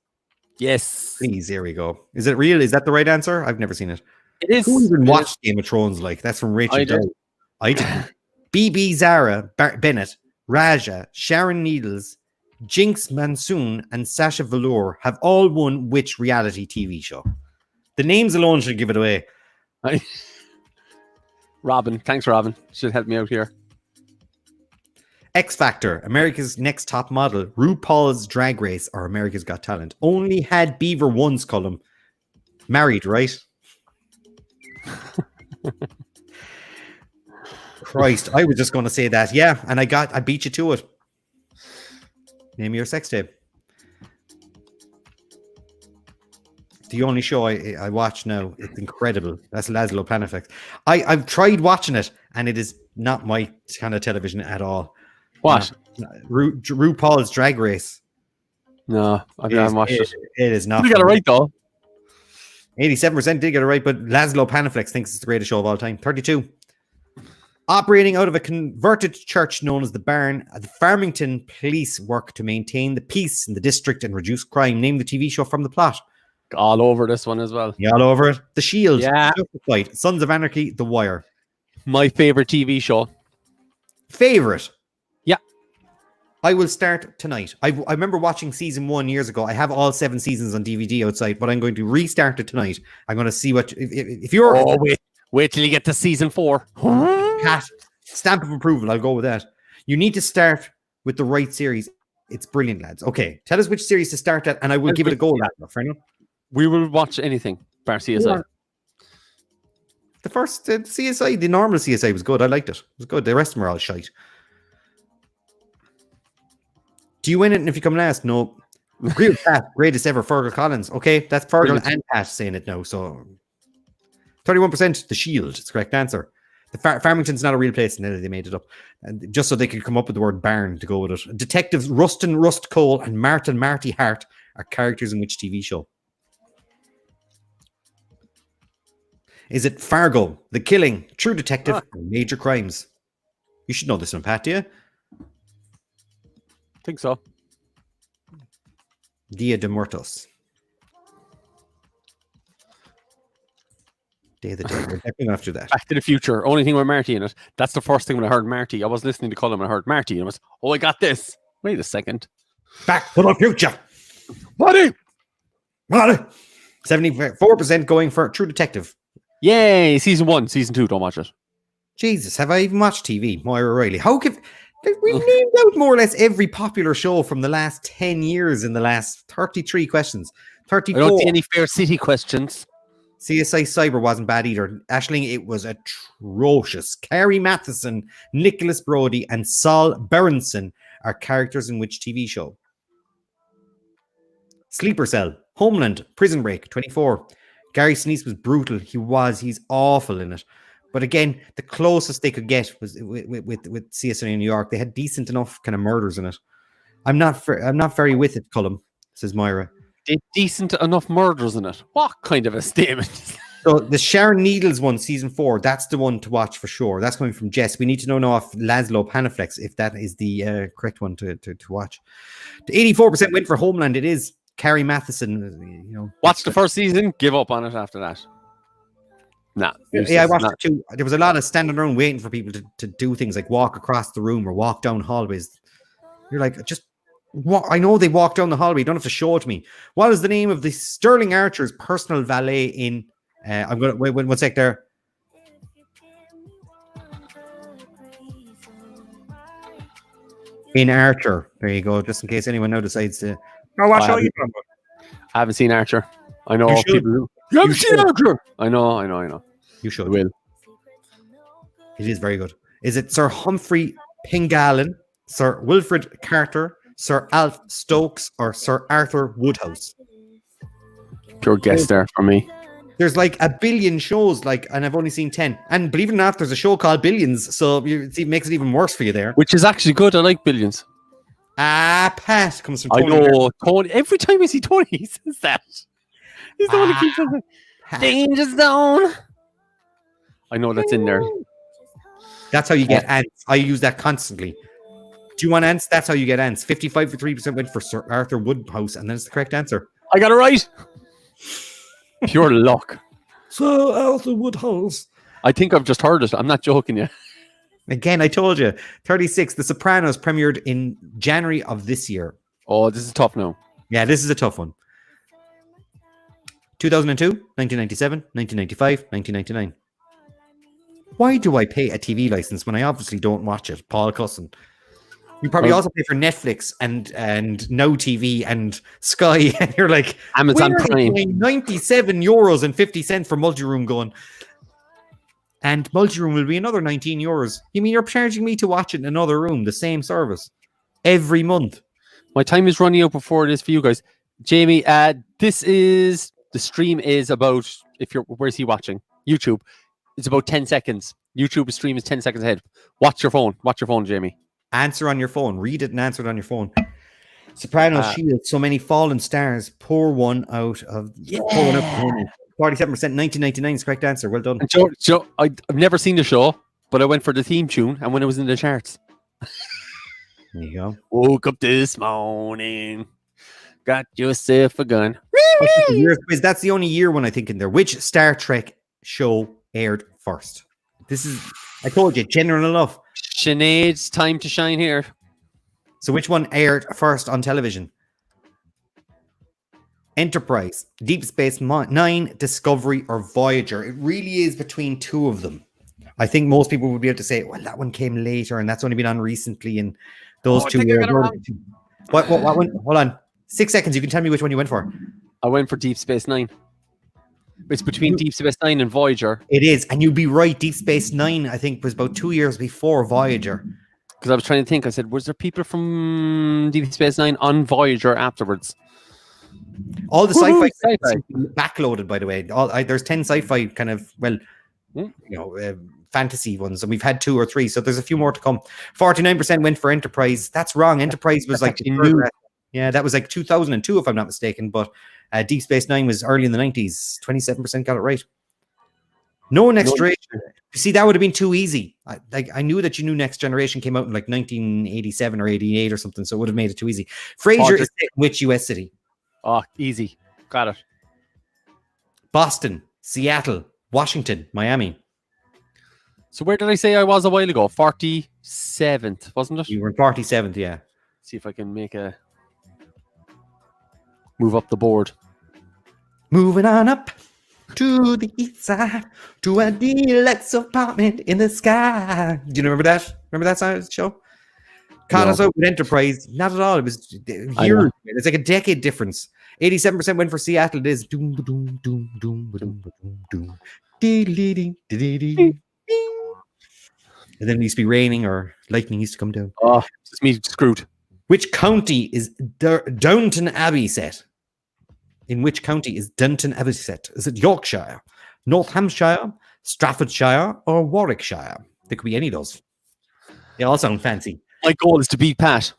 Yes. Please, here we go. Is it real? Is that the right answer? I've never seen it. It is. Who even watched Game of Thrones? Like, that's from Rachel. I did. BB Zara Bennett, Raja, Sharon Needles, Jinx Monsoon, and Sasha Velour have all won which reality TV show? The names alone should give it away. Robin. Thanks, Robin. Should help me out here. X Factor, America's Next Top Model, RuPaul's Drag Race, or America's Got Talent. Only had Beaver once, Colm. Married, right? Christ, I was just going to say that. Yeah, and I beat you to it. Name your sex tape. The only show I watch now. It's incredible. That's Laszlo Planifex. I've tried watching it, and it is not my kind of television at all. What? RuPaul's Drag Race. No, I haven't watched it. It is not. You got it right though. 87% did get it right, but Laszlo Panaflex thinks it's the greatest show of all time. 32. Operating out of a converted church known as the Barn, the Farmington police work to maintain the peace in the district and reduce crime. Name the TV show from the plot. All over this one as well. You all over it? The Shield. Yeah. Justified, Sons of Anarchy. The Wire. My favorite TV show. Favorite? Yeah. I will start tonight. I remember watching season 1 years ago. I have all 7 seasons on DVD outside, but I'm going to restart it tonight. I'm going to see what if you're. Oh, wait till you get to season 4. Cat, stamp of approval. I'll go with that. You need to start with the right series. It's brilliant, lads. Okay, tell us which series to start at, and I will give it a go. We will watch anything. Bar CSI. Yeah. The first CSI, the normal CSI was good. I liked it. It was good. The rest of them are all shite. Do you win it if you come last? No. Agree with that. Greatest ever, Fergal Collins. Okay, that's Fergal and Pat saying it now. So 31%, The Shield. It's the correct answer. The Farmington's not a real place, and they made it up. And just so they could come up with the word barn to go with it. Detectives Rustin Rust Cole and Marty Hart are characters in which TV show? Is it Fargo, The Killing, True Detective, or Major Crimes? You should know this one, Pat, do you? I think so. Dia de Muertos. Day of the Dead. We're definitely after that. Back to the Future. Only thing with Marty in it. That's the first thing when I heard Marty. I was listening to Colm and I heard Marty and I was, oh, I got this. Wait a second. Back to the Future. Marty. 74% going for True Detective. Yay. Season 1. Season 2. Don't watch it. Jesus, have I even watched TV? Moira Riley. How could... We've named out more or less every popular show from the last 10 years in the last 33 questions. 34. I don't see any Fair City questions. CSI Cyber wasn't bad either. Ashling, it was atrocious. Carrie Matheson, Nicholas Brody, and Saul Berenson are characters in which TV show? Sleeper Cell, Homeland, Prison Break, 24. Gary Sinise was brutal. He's awful in it. But again, the closest they could get was with CSI New York. They had decent enough kind of murders in it. I'm not very with it, Colm, says Moira. Decent enough murders in it. What kind of a statement? So the Sharon Needles one, season 4, that's the one to watch for sure. That's coming from Jess. We need to know if Laszlo Panaflex, if that is the correct one to watch. The 84% went for Homeland. It is Carrie Matheson. Watch the first season. Give up on it after that. Nah. Yeah, I watched it too. There was a lot of standing around waiting for people to do things like walk across the room or walk down hallways. You're like, just what? I know they walk down the hallway. You don't have to show it to me. What is the name of the Sterling Archer's personal valet in? I'm gonna wait one sec there. In Archer, there you go. Just in case anyone now decides to. Oh, what show you from? I haven't seen Archer. I know people who. You haven't seen Archer. I know. You should. I will. It is very good. Is it Sir Humphrey Pingallen, Sir Wilfred Carter, Sir Alf Stokes, or Sir Arthur Woodhouse? Pure guess there for me. There's like a billion shows, and I've only seen 10. And believe it or not, there's a show called Billions, so it makes it even worse for you there. Which is actually good. I like Billions. Pat comes from Tony. I know, Tony. Every time I see Tony, he says that. He's the one who keeps saying Danger Zone. I know that's in there. That's how you get ants. I use that constantly. Do you want ants? That's how you get ants. 55% went for Sir Arthur Woodhouse, and then it's the correct answer. I got it right. Pure luck. Sir Arthur Woodhouse. I think I've just heard it. I'm not joking you. Again, I told you. 36. The Sopranos premiered in January of this year. Oh, this is tough now. Yeah, this is a tough one. 2002, 1997, 1995, 1999. Why do I pay a TV license when I obviously don't watch it? Paul Cusson. You probably also pay for Netflix and Now TV and Sky, and you're like, Amazon Prime. €97.50 for multi-room going. And multi-room will be another €19. You mean you're charging me to watch it in another room, the same service, every month? My time is running out before it is for you guys. Jamie, the stream is about, where's he watching? YouTube. It's about 10 seconds. YouTube stream is 10 seconds ahead. Watch your phone. Watch your phone, Jamie. Answer on your phone. Read it and answer it on your phone. Soprano Shield. So many fallen stars. Pour one out of. Yeah. Pour one out. 47%. 1999 is the correct answer. Well done. And Joe, I've never seen the show, but I went for the theme tune, and when it was in the charts. There you go. Woke up this morning, got yourself a gun. That's the only year one I think in there. Which Star Trek show aired first? This is, I told you, general enough. Sinead's time to shine here. So which one aired first on television? Enterprise, Deep Space Nine, Discovery, or Voyager. It really is between two of them. I think most people would be able to say, well, that one came later and that's only been on recently. And those two were. What one? Hold on. 6 seconds. You can tell me which one you went for. I went for Deep Space Nine. It's between Deep Space Nine and Voyager. It is. And you'd be right. Deep Space Nine, I think, was about 2 years before Voyager. Because I was trying to think. I said, was there people from Deep Space Nine on Voyager afterwards? All the sci-fi backloaded, by the way. There's 10 sci-fi kind of, fantasy ones, and we've had 2 or 3, so there's a few more to come. 49% went for Enterprise. That's wrong. Enterprise was like new. Yeah, that was like 2002, if I'm not mistaken. But Deep Space Nine was early in the 90s. 27% got it right. No Next Generation. See, that would have been too easy. I knew that you knew Next Generation came out in like 1987 or 88 or something, so it would have made it too easy. Frasier is set in which US city? Oh, easy. Got it. Boston, Seattle, Washington, Miami. So where did I say I was a while ago? 47th, wasn't it? You were in 47th, yeah. See if I can move up the board. Moving on up to the east side to a deluxe apartment in the sky. Do you remember that? Remember that show? Caught us out with Enterprise. Not at all. It was huge. It's like a decade difference. 87% went for Seattle. It is. Doom, doom, doom, doom, doom, doom, doom. And then it used to be raining or lightning used to come down. Oh, it's me screwed. Which county is Downton Abbey set? In which county is Downton Abbey set? Is it Yorkshire, North Hampshire, Staffordshire, or Warwickshire? There could be any of those. They all sound fancy. My goal is to beat Pat.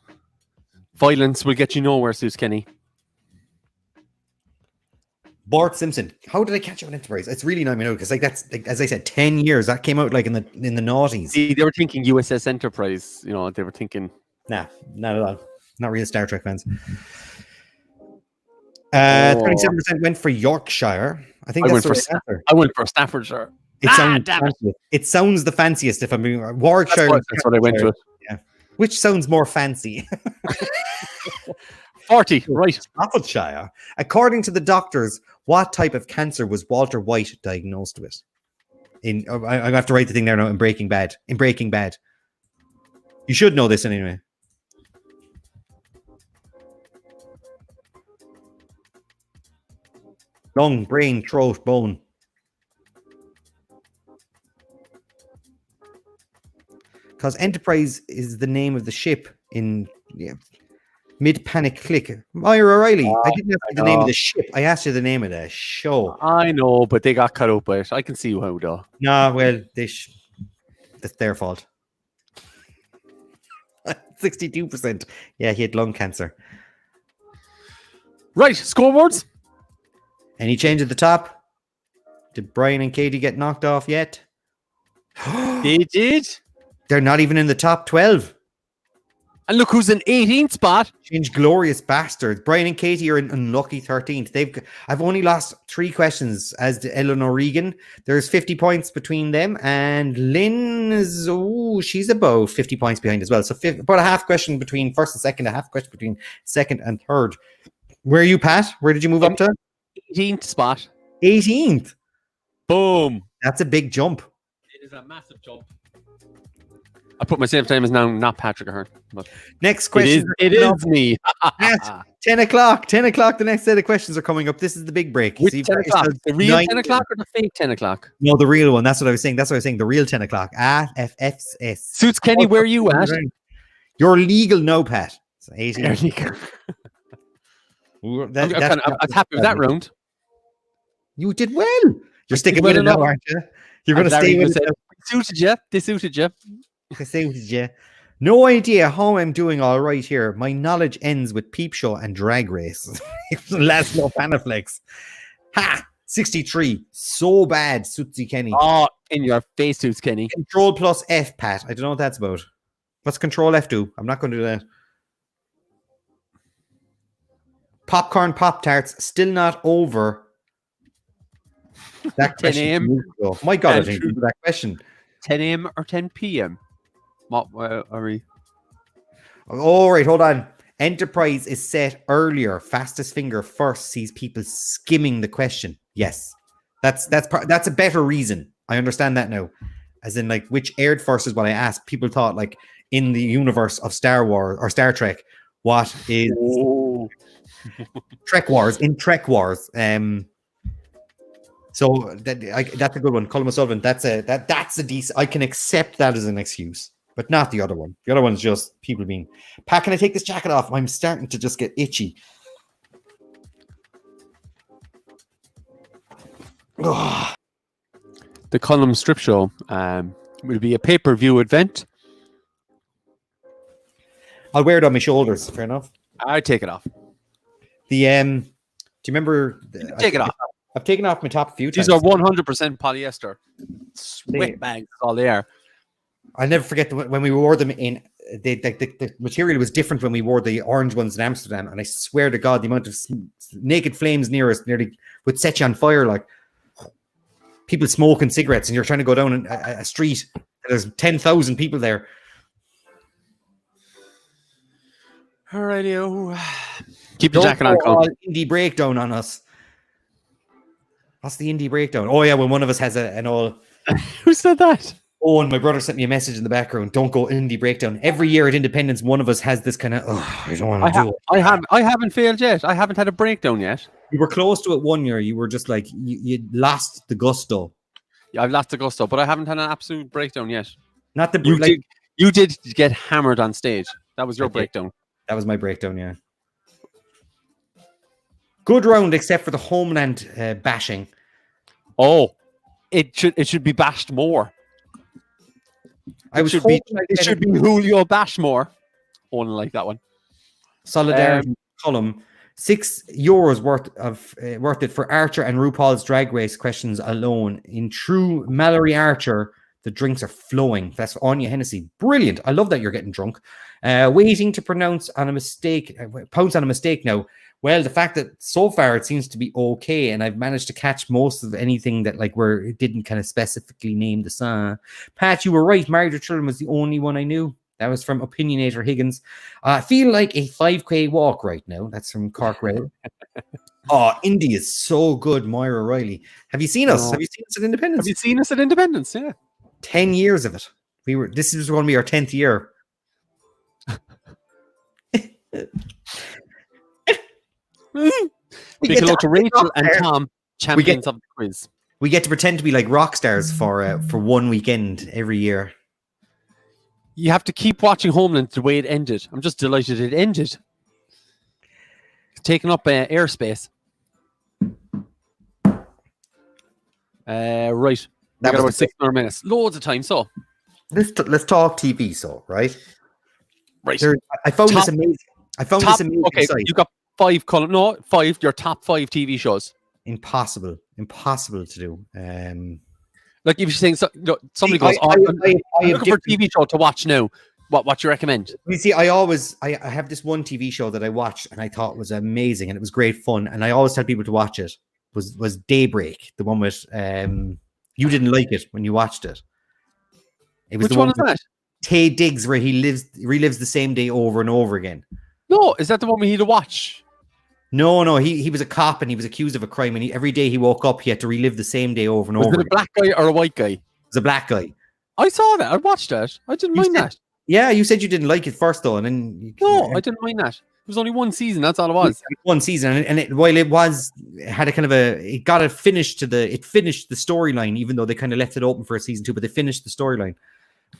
Violence will get you nowhere, Suze Kenny. Bart Simpson. How did I catch up on Enterprise? It's really not me know because that's as I said, 10 years. That came out like in the noughties. See, they were thinking USS Enterprise. They were thinking. Nah, not at all. Not real Star Trek fans. 27% went for Yorkshire. I think that's the right answer. I went for Staffordshire. It sounds the fanciest if I'm being Warwickshire. That's what I went with. Yeah. Which sounds more fancy? 40, right. Staffordshire. According to the doctors, what type of cancer was Walter White diagnosed with? I have to write the thing there now. In Breaking Bad. You should know this anyway. Lung, brain, throat, bone. Because Enterprise is the name of the ship in Mid-Panic Click. Myra O'Reilly. I didn't ask you the name of the ship. I asked you the name of the show. I know, but they got cut out by it. I can see how though. No, well, that's their fault. 62%. Yeah, he had lung cancer. Right, scoreboards. Any change at the top? Did Brian and Katie get knocked off yet? They did. They're not even in the top 12. And look who's in 18th spot. Change glorious bastards. Brian and Katie are in unlucky 13th. I've only lost 3 questions as to Eleanor Regan. There's 50 points between them. And Lynn is, she's about 50 points behind as well. So about a half question between first and second, a half question between second and third. Where are you, Pat? Where did you move up to? 18th spot. 18th. Boom. That's a big jump. It is a massive jump. I put myself down as now not Patrick Ahern. But next question. It is me. At 10 o'clock. 10 o'clock. The next set of questions are coming up. This is the big break. Which 10 o'clock? The real 10 o'clock or the fake 10 o'clock? No, the real one. That's what I was saying. The real 10 o'clock. FFS. Suits Kenny, where are you at? You're legal now, Pat. So 18. There you go. I'm happy with that round. You did well. You're sticking with it now, aren't you? You're going to stay with it. suited you. They suited you. Yeah. No idea how I'm doing all right here. My knowledge ends with Peep Show and Drag Race. Last no Panaflex. Ha! 63. So bad, Sutsi Kenny. Oh, in your face, Toots Kenny. Control plus F, Pat. I don't know what that's about. What's Control F do? I'm not going to do that. Popcorn Pop-Tarts. Still not over. That 10 a.m. My God, I didn't do that question. 10 a.m. or 10 p.m.? What are we? All right, hold on. Enterprise is set earlier. Fastest finger first sees people skimming the question. Yes, that's a better reason. I understand that now. As in, like, which aired first is what I asked. People thought, like, in the universe of Star Wars or Star Trek, what is Trek Wars? In Trek Wars, so that's a good one. Colm O'Sullivan. That's a decent. I can accept that as an excuse. But not the other one. The other one's just people being... Pat, can I take this jacket off? I'm starting to just get itchy. Ugh. The Colm Strip Show will be a pay-per-view event. I'll wear it on my shoulders. Fair enough. I take it off. Do you remember... Take it off. I've taken off my top a few times. These are 100% polyester. Sweat bags, all they are. I'll never forget when we wore them in the material was different when we wore the orange ones in Amsterdam, and I swear to God, the amount of naked flames near us nearly would set you on fire. Like people smoking cigarettes, and you're trying to go down a street, and there's 10,000 people there. Alrighty, keep your jacket on, Colm. Indie breakdown on us. What's the indie breakdown? Oh yeah, when one of us has an all. Who said that? Oh, and my brother sent me a message in the background. Don't go indie breakdown. Every year at Independence, one of us has this kind of, I don't want to do it. I haven't failed yet. I haven't had a breakdown yet. You were close to it one year. You were just like, you lost the gusto. Yeah, I've lost the gusto, but I haven't had an absolute breakdown yet. Not the you did get hammered on stage. That was your breakdown. That was my breakdown, yeah. Good round, except for the Homeland bashing. Oh, it should be bashed more. It should be Julio Bashmore. Only like that one. Solidarity column. €6 worth it for Archer and RuPaul's Drag Race questions alone. In true Mallory Archer, the drinks are flowing. That's Anya Hennessy. Brilliant. I love that you're getting drunk. Waiting to pounce on a mistake now. Well, the fact that so far it seems to be okay, and I've managed to catch most of anything that it didn't kind of specifically name the song. Pat, you were right. Married with Children was the only one I knew. That was from Opinionator Higgins. I feel like a 5K walk right now. That's from Cork Rail. Oh, Indy is so good, Moira Riley. Have you seen us? Have you seen us at Independence? Have you seen us at Independence? Yeah. 10 years of it. This is going to be our 10th year. Big hello to Rachel and Tom, champions of the quiz. We get to pretend to be like rock stars for one weekend every year. You have to keep watching Homeland the way it ended. I'm just delighted it ended. It's taking up airspace. Right. We got about 6 more minutes. Loads of time, so. Let's talk TV, so, right? Right. I found this amazing. Okay, site. You got 5 column. No, 5. Your top 5 TV shows. Impossible to do. Like if you're saying somebody goes, I'm looking for a TV show to watch now. What you recommend? You see, I have this one TV show that I watched and I thought was amazing and it was great fun. And I always tell people to watch it. Was Daybreak, the one with you didn't like it when you watched it. It was Which one is that? Tay Diggs, where he relives the same day over and over again. No, is that the one we need to watch? No, he was a cop and he was accused of a crime, and every day he woke up, he had to relive the same day over and over. Was it a black guy or a white guy? It was a black guy. I saw that. I watched that. I didn't mind that. Yeah, you said you didn't like it first, though, and then I didn't mind that. It was only one season. That's all it was. One season, and it had a kind of it got it finished it finished the storyline, even though they kind of left it open for a season 2, but they finished the storyline.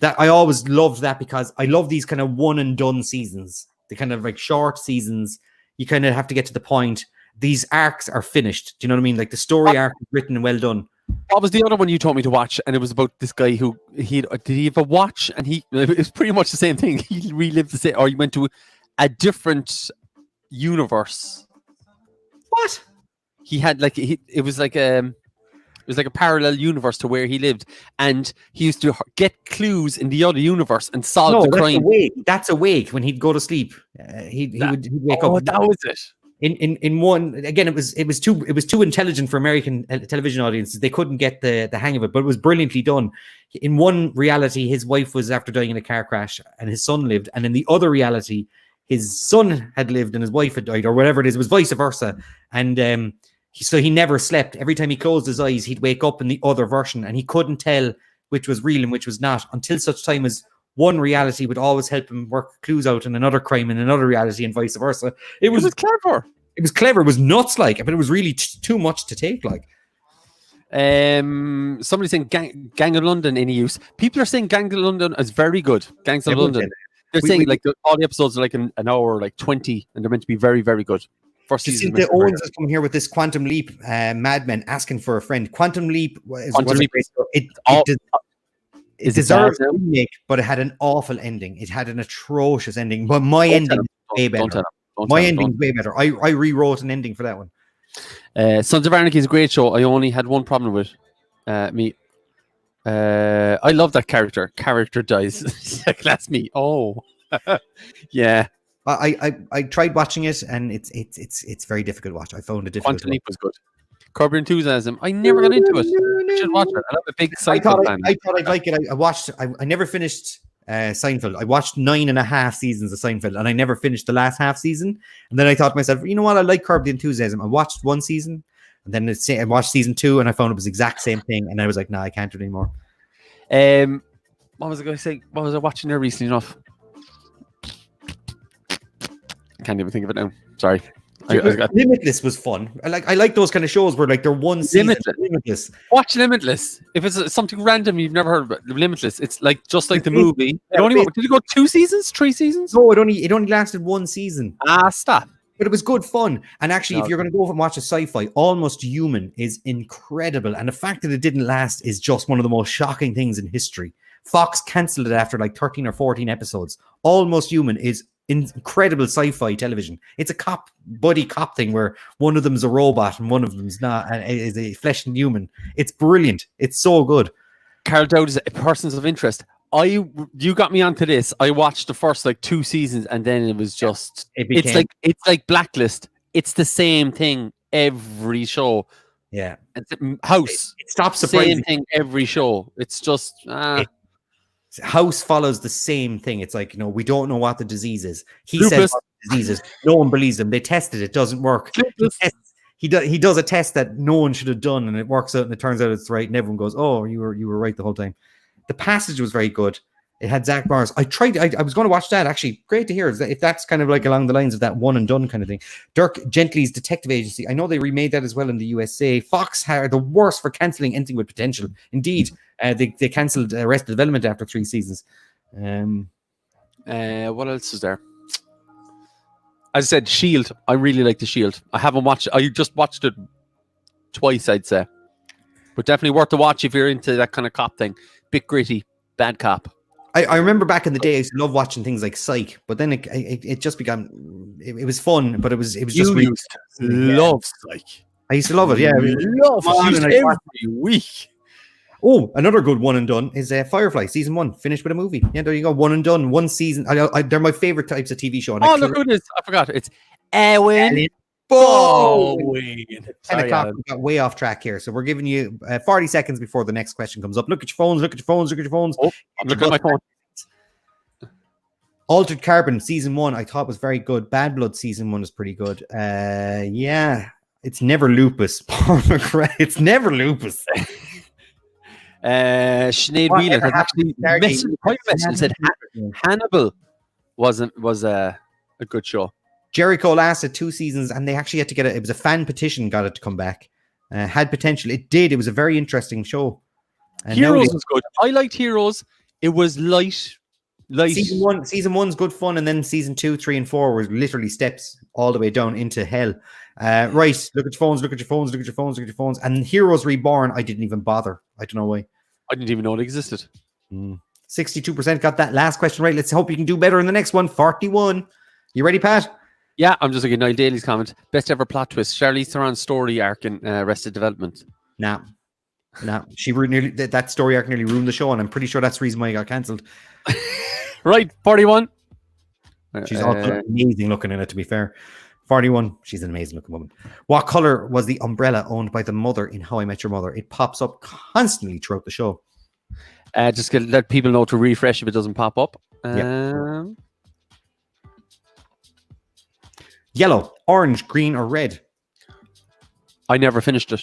That I always loved that because I love these kind of one and done seasons. The kind of like short seasons. You kind of have to get to the point. These arcs are finished. Do you know what I mean? Like the story arc is written and well done. What was the other one you told me to watch? And it was about this guy who did he have a watch? And it was pretty much the same thing. He relived the same, or he went to a different universe. What? He had like it was like a parallel universe to where he lived, and he used to get clues in the other universe and solve the crime. That's awake when he'd go to sleep. He'd wake up. Oh, that was it. In one again, it was too intelligent for American television audiences. They couldn't get the hang of it, but it was brilliantly done. In one reality, his wife was after dying in a car crash, and his son lived. And in the other reality, his son had lived and his wife had died, or whatever it is. It was vice versa. And so he never slept. Every time he closed his eyes, he'd wake up in the other version, and he couldn't tell which was real and which was not until such time as one reality would always help him work clues out in another crime in another reality and vice versa. It was clever. It was clever. It was nuts, but it was really too much to take. Somebody's saying Gang of London any use. People are saying Gang of London is very good. Gangs of London. They're saying all the episodes are like an hour, like 20, and they're meant to be very, very good. First season. The Owens is coming here with this Quantum Leap Mad Men asking for a friend. Quantum Leap it deserves a remake, but it had an awful ending. It had an atrocious ending. But my ending is way better. My ending is way better. I rewrote an ending for that one. Sons of Anarchy is a great show. I only had one problem with me. I love that character. Character dies. That's me. Oh, yeah. I tried watching it, and it's very difficult to watch. I found it difficult. Quantum Leap was good. Curb Your Enthusiasm. I never got into it. You should watch it. I have a big Seinfeld fan. I thought I'd like it. I never finished Seinfeld. I watched 9.5 seasons of Seinfeld, and I never finished the last half season. And then I thought to myself, you know what? I like Curb the Enthusiasm. I watched one season, and then I watched season 2, and I found it was the exact same thing. And I was like, nah, I can't do it anymore. What was I going to say? What was I watching there recently enough? I can't even think of it now. Sorry. Limitless was fun. I like those kind of shows where they're one season. Limitless. Watch Limitless. If it's something random you've never heard of, Limitless. It's just like the movie. Did it go 2 seasons? 3 seasons? No, it only lasted 1 season. Stop. But it was good fun. And actually, if you're going to go and watch a sci-fi, Almost Human is incredible. And the fact that it didn't last is just one of the most shocking things in history. Fox cancelled it after like 13 or 14 episodes. Almost Human is incredible sci-fi television. It's a buddy cop thing where one of them's a robot and one of them's not, and is a flesh and human. It's brilliant. It's so good. Carl Dowd is Persons of Interest. You got me onto this. I watched the first 2 seasons, and then it was just it's like Blacklist. It's the same thing every show. Yeah, House. It stops surprising. Same thing every show. It's just. House follows the same thing. It's like, we don't know what the disease is. He says what the disease is. No one believes him. They tested it. Doesn't work. He does a test that no one should have done, and it works out, and it turns out it's right, and everyone goes, oh, you were right the whole time. The Passage was very good. It had Zach Morris. I was going to watch that, actually. Great to hear if that's kind of like along the lines of that one and done kind of thing. Dirk Gently's Detective Agency. I know they remade that as well in the USA. Fox are the worst for cancelling anything with potential. Indeed, they cancelled Arrested Development after 3 seasons. What else is there? As I said, Shield. I really like the Shield. I haven't watched it. I just watched it twice, I'd say. But definitely worth the watch if you're into that kind of cop thing. Bit gritty, bad cop. I remember back in the day, I used to love watching things like Psych, but then it just became, it was fun, but it was just really love Psych. I used to love it, yeah. Love it every week. Oh, another good one and done is Firefly season 1, finished with a movie. Yeah, there you go, 1 and done, 1 season. They're my favorite types of TV show. And look who it is! I forgot. It's Ellen Bowen. 10 o'clock. We got way off track here, so we're giving you 40 seconds before the next question comes up. Look at your phones. Look at your phones. Look at your phones. Oh, I'm looking at my phone. Altered Carbon season 1, I thought was very good. Bad Blood season 1 is pretty good. Yeah, it's never lupus. Paul McRae. It's never lupus. Sinead Whelan had actually messaged said Hannibal was a good show. Jericho lasted 2 seasons, and they actually had to get it. It was a fan petition got it to come back. Had potential. It did. It was a very interesting show. And Heroes was good. I liked Heroes. It was light, Light. Season one's good fun, and then season 2, 3, and 4 were literally steps all the way down into hell. Right, look at your phones, look at your phones, look at your phones, look at your phones. And Heroes Reborn, I didn't even bother. I don't know why. I didn't even know it existed. 62% got that last question right. Let's hope you can do better in the next one. 41. You ready, Pat? Yeah, I'm just looking at Niall Daly's comment. Best ever plot twist. Charlize Theron's story arc in Arrested Development. Nah. She nearly, that story arc nearly ruined the show, and I'm pretty sure that's the reason why it got cancelled. Right, 41. She's also amazing looking in it, to be fair. 41. She's an amazing looking woman. What color was the umbrella owned by the mother in How I Met Your Mother? It pops up constantly throughout the show. Just let people know to refresh if it doesn't pop up. Yellow, orange, green, or red? I never finished it.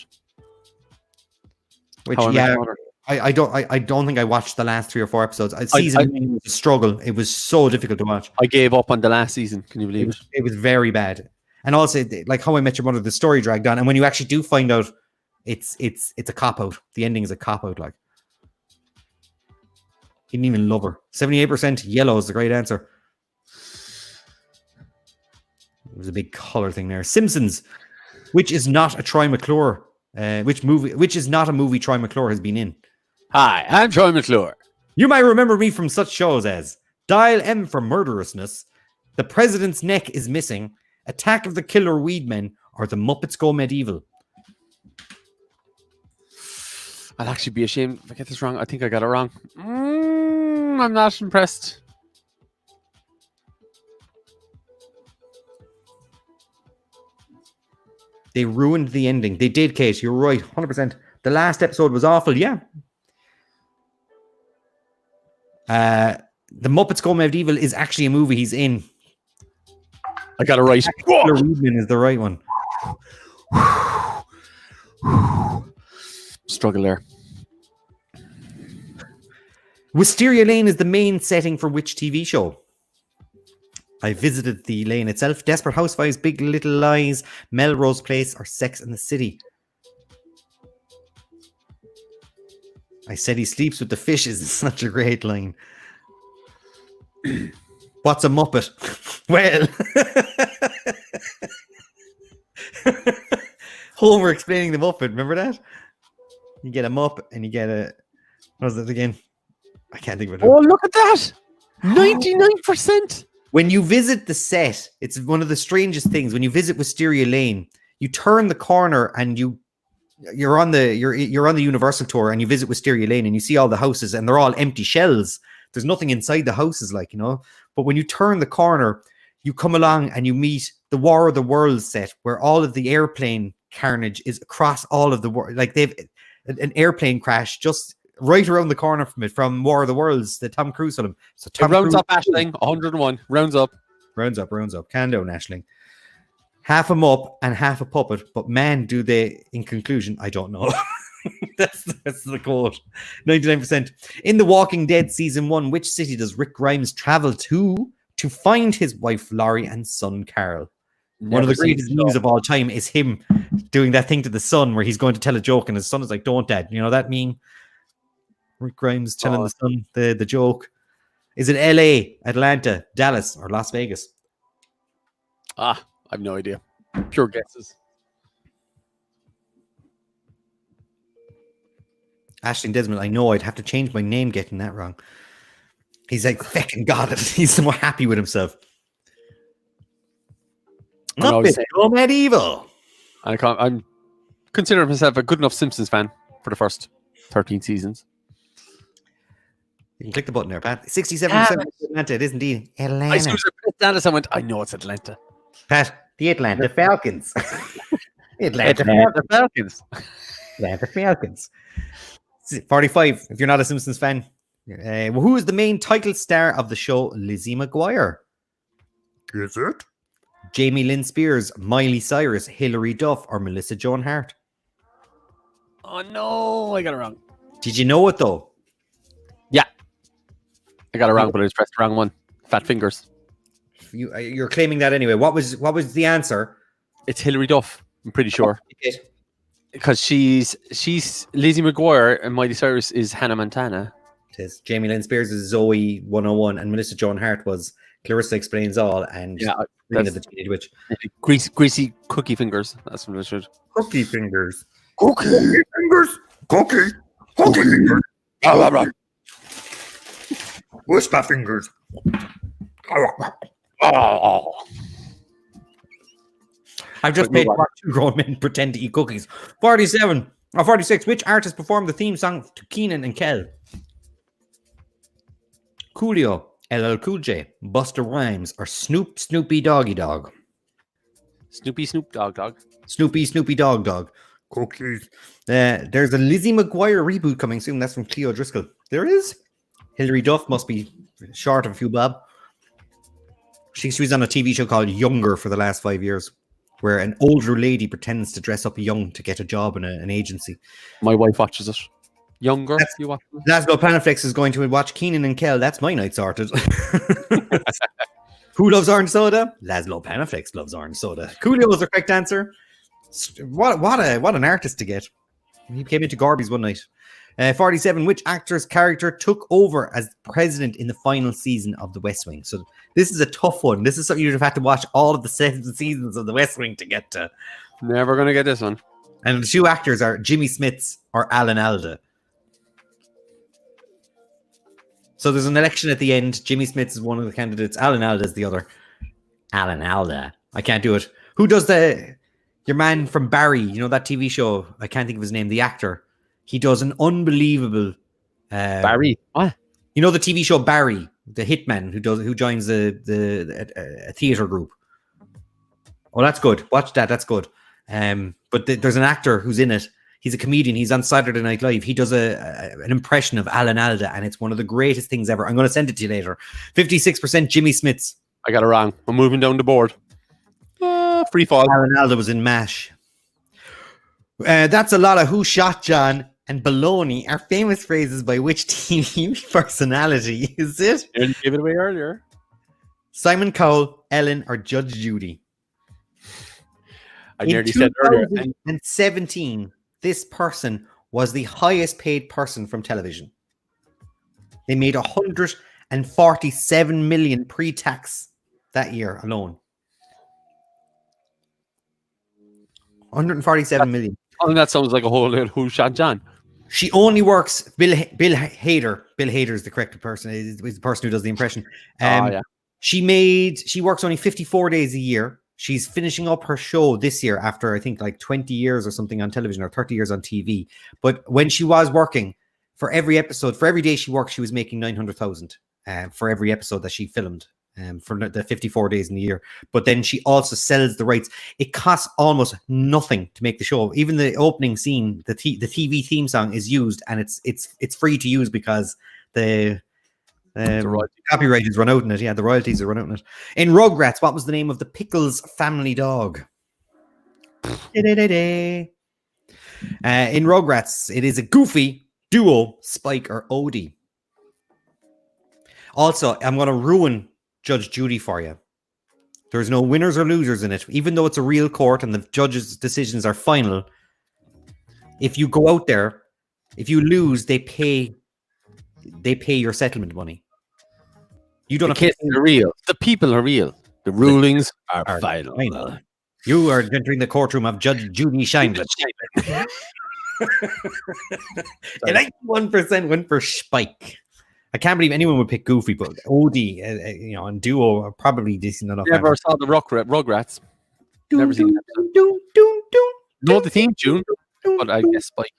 Which, How I Met yeah, Your Mother. I don't think I watched the last 3 or 4 episodes. Season 1 was a struggle. It was so difficult to watch. I gave up on the last season. Can you believe it? It was very bad. And also, like How I Met Your Mother, the story dragged on. And when you actually do find out, it's a cop out. The ending is a cop out. Like, he didn't even love her. 78% yellow is the great answer. It was a big color thing there. Simpsons, which is not a Troy McClure. Which is not a movie Troy McClure has been in. Hi, I'm Troy McClure. You might remember me from such shows as Dial M for Murderousness, The President's Neck is Missing, Attack of the Killer Weedmen, or The Muppets Go Medieval. I'll actually be ashamed if I get this wrong. I think I got it wrong. I'm not impressed. They ruined the ending. They did, Kate. You're right. 100%. The last episode was awful. Yeah. The Muppets Go Medieval is actually a movie he's in. I got it right. Killer Weedman is the right one. Struggle there. Wisteria Lane is the main setting for which TV show? I visited the lane itself. Desperate Housewives, Big Little Lies, Melrose Place, or Sex and the City. I said he sleeps with the fishes. It's such a great line. What's a Muppet? Well, Homer explaining the Muppet. Remember that? You get a Muppet and you get a... What was it again? I can't think of it. Oh, look at that! 99%! When you visit the set, it's one of the strangest things. When you visit Wisteria Lane, you turn the corner and you're on the Universal tour and you visit Wisteria Lane and you see all the houses and they're all empty shells. There's nothing inside the houses, like, you know. But when you turn the corner, you come along and you meet the War of the Worlds set, where all of the airplane carnage is across all of the world. Like, they've an airplane crash just right around the corner from it, from War of the Worlds, the Tom Cruise film. So Tom rounds Cruise, up, Ashling. 101. Rounds up. Rounds up. Can do, Ashling. Half a Mupp and half a puppet, but man, do they, in conclusion, I don't know. That's the quote. 99%. In The Walking Dead Season 1, which city does Rick Grimes travel to find his wife Laurie and son Carl? One of the greatest news of all time is him doing that thing to the son where he's going to tell a joke and his son is like, "Don't, Dad." You know that meme? Rick Grimes telling the son the joke. Is it LA, Atlanta, Dallas, or Las Vegas? I have no idea. Pure guesses. Ashling Desmond, I know I'd have to change my name getting that wrong. He's like, fucking got it. He's so happy with himself. Muppets Go Medieval. I'm considering myself a good enough Simpsons fan for the first 13 seasons. You can click the button there, Pat. 67% Atlanta. It is indeed Atlanta. As soon as I pressed Dallas, I went, I know it's Atlanta. Pat, the Atlanta Falcons. Atlanta Falcons. Atlanta Falcons. 45. If you're not a Simpsons fan, who is the main title star of the show Lizzie McGuire? Is it Jamie Lynn Spears, Miley Cyrus, Hilary Duff, or Melissa Joan Hart? Oh no, I got it wrong. Did you know it though? Yeah, I got it wrong, but I just pressed the wrong one. Fat fingers. You're claiming that anyway. What was the answer? It's Hilary Duff. I'm pretty sure. Because she's Lizzie McGuire and Miley Cyrus is Hannah Montana. It is. Jamie Lynn Spears is Zoe 101, and Melissa Joan Hart was Clarissa Explains All, and Yeah, Sabrina the Teenage Witch. greasy cookie fingers. That's what it should. Cookie fingers. Cookie. Fingers. Cookie fingers. Blah, blah, blah. Whisper fingers. Oh. I've just paid to watch 2 grown men pretend to eat cookies. 47 or 46. Which artist performed the theme song to Keenan and Kel? Coolio, LL Cool J, Busta Rhymes, or Snoopy Doggy Dog? Snoop Dog. Snoopy Dog. Cookies. There's a Lizzie McGuire reboot coming soon. That's from Cleo Driscoll. There is. Hilary Duff must be short of a few bob. She was on a TV show called Younger for the last 5 years, where an older lady pretends to dress up young to get a job in an agency. My wife watches it. Younger, you watch it? Glasgow Planetflix is going to watch Keenan and Kel. That's my night sorted. Who loves orange soda? Laszlo Panaflex loves orange soda. Coolio was the correct answer. What an artist to get. He came into Gorby's one night. 47. Which actor's character took over as president in the final season of The West Wing? So this is a tough one. This is something you'd have had to watch all of the 7 seasons of The West Wing to get to. Never going to get this one. And the 2 actors are Jimmy Smits or Alan Alda. So there's an election at the end. Jimmy Smits is one of the candidates. Alan Alda is the other. Alan Alda. I can't do it. Who does your man from Barry? You know that TV show? I can't think of his name. The actor. He does an unbelievable. Barry. What? You know the TV show Barry, the hitman who joins a theater group. Oh, that's good. Watch that. That's good. But there's an actor who's in it. He's a comedian. He's on Saturday Night Live. He does an impression of Alan Alda, and it's one of the greatest things ever. I'm going to send it to you later. 56% Jimmy Smits. I got it wrong. I'm moving down the board. Free fall. Alan Alda was in MASH. That's a lot of who shot John and baloney are famous phrases by which TV personality is it? You gave it away earlier. Simon Cowell, Ellen, or Judge Judy? I nearly said earlier. In 2017, this person was the highest paid person from television. They made 147 million pre-tax that year alone. 147 million. Oh, that sounds like a whole little Who Shot John. She only works. Bill Hader. Bill Hader is the correct person. Is the person who does the impression. Yeah. She works only 54 days a year. She's finishing up her show this year after I think like 20 years or something on television or 30 years on TV. But when she was working, for every episode, for every day she worked, she was making 900,000 for every episode that she filmed. For the 54 days in the year, but then she also sells the rights. It costs almost nothing to make the show. Even the opening scene, the TV theme song is used, and it's free to use because the copyright is run out in it. Yeah, the royalties are run out in it. In Rugrats, what was the name of the Pickles family dog? In Rugrats, it is a Goofy, Duo, Spike, or Odie. Also, I'm going to ruin Judge Judy for you. There's no winners or losers in it, even though it's a real court and the judge's decisions are final. If you go out there, if you lose, they pay your settlement money. You don't. The kids are real. The people are real. The rulings are final. You are entering the courtroom of Judge Judy Scheinberg. And 91% went for Spike. I can't believe anyone would pick Goofy, but Odie, and Duo are probably decent enough. Never saw the Rugrats. Never seen that. Know the theme tune, but I guess Spike.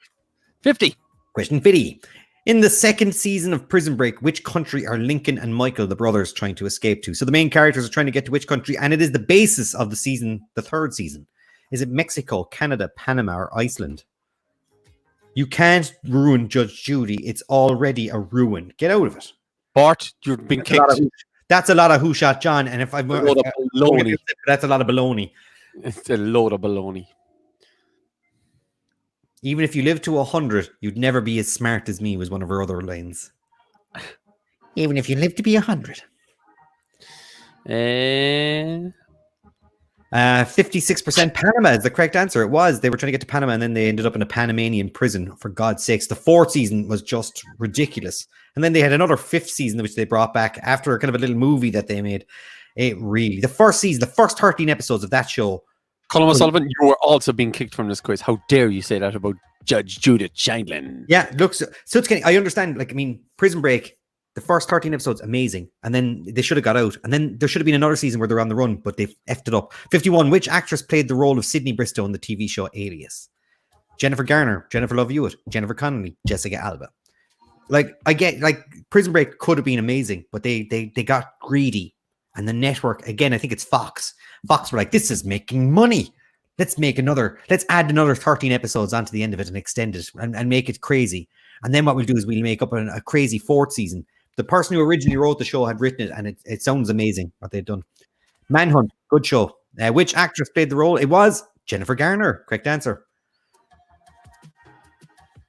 50. Question 50. In the second season of Prison Break, which country are Lincoln and Michael, the brothers, trying to escape to? So the main characters are trying to get to which country, and it is the basis of the season, the third season. Is it Mexico, Canada, Panama, or Iceland? You can't ruin Judge Judy. It's already a ruin. Get out of it. Bart, you've been kicked. That's a lot of Who Shot John. And if I'm that's a lot of baloney. It's a load of baloney. Even if you live to 100, you'd never be as smart as me, was one of her other lines. Even if you live to be 100. 56% Panama is the correct answer. It was. They were trying to get to Panama and then they ended up in a Panamanian prison, for God's sakes. The 4th season was just ridiculous. And then they had another 5th season, which they brought back after kind of a little movie that they made. The first season, the first 13 episodes of that show. Colm O'Sullivan, you were also being kicked from this quiz. How dare you say that about Judge Judith Sheindlin? Yeah, look, so it's kind of, I understand, like, I mean, Prison Break, the first 13 episodes, amazing. And then they should have got out. And then there should have been another season where they're on the run, but they've effed it up. 51, which actress played the role of Sydney Bristow in the TV show Alias? Jennifer Garner, Jennifer Love Hewitt, Jennifer Connelly, Jessica Alba. Like, I get, like, Prison Break could have been amazing, but they got greedy. And the network, again, I think it's Fox. Fox were like, this is making money. Let's add another 13 episodes onto the end of it and extend it and make it crazy. And then what we'll do is we'll make up a crazy 4th season. The person who originally wrote the show had written it, and it sounds amazing what they've done. Manhunt, good show. Which actress played the role? It was Jennifer Garner. Correct answer.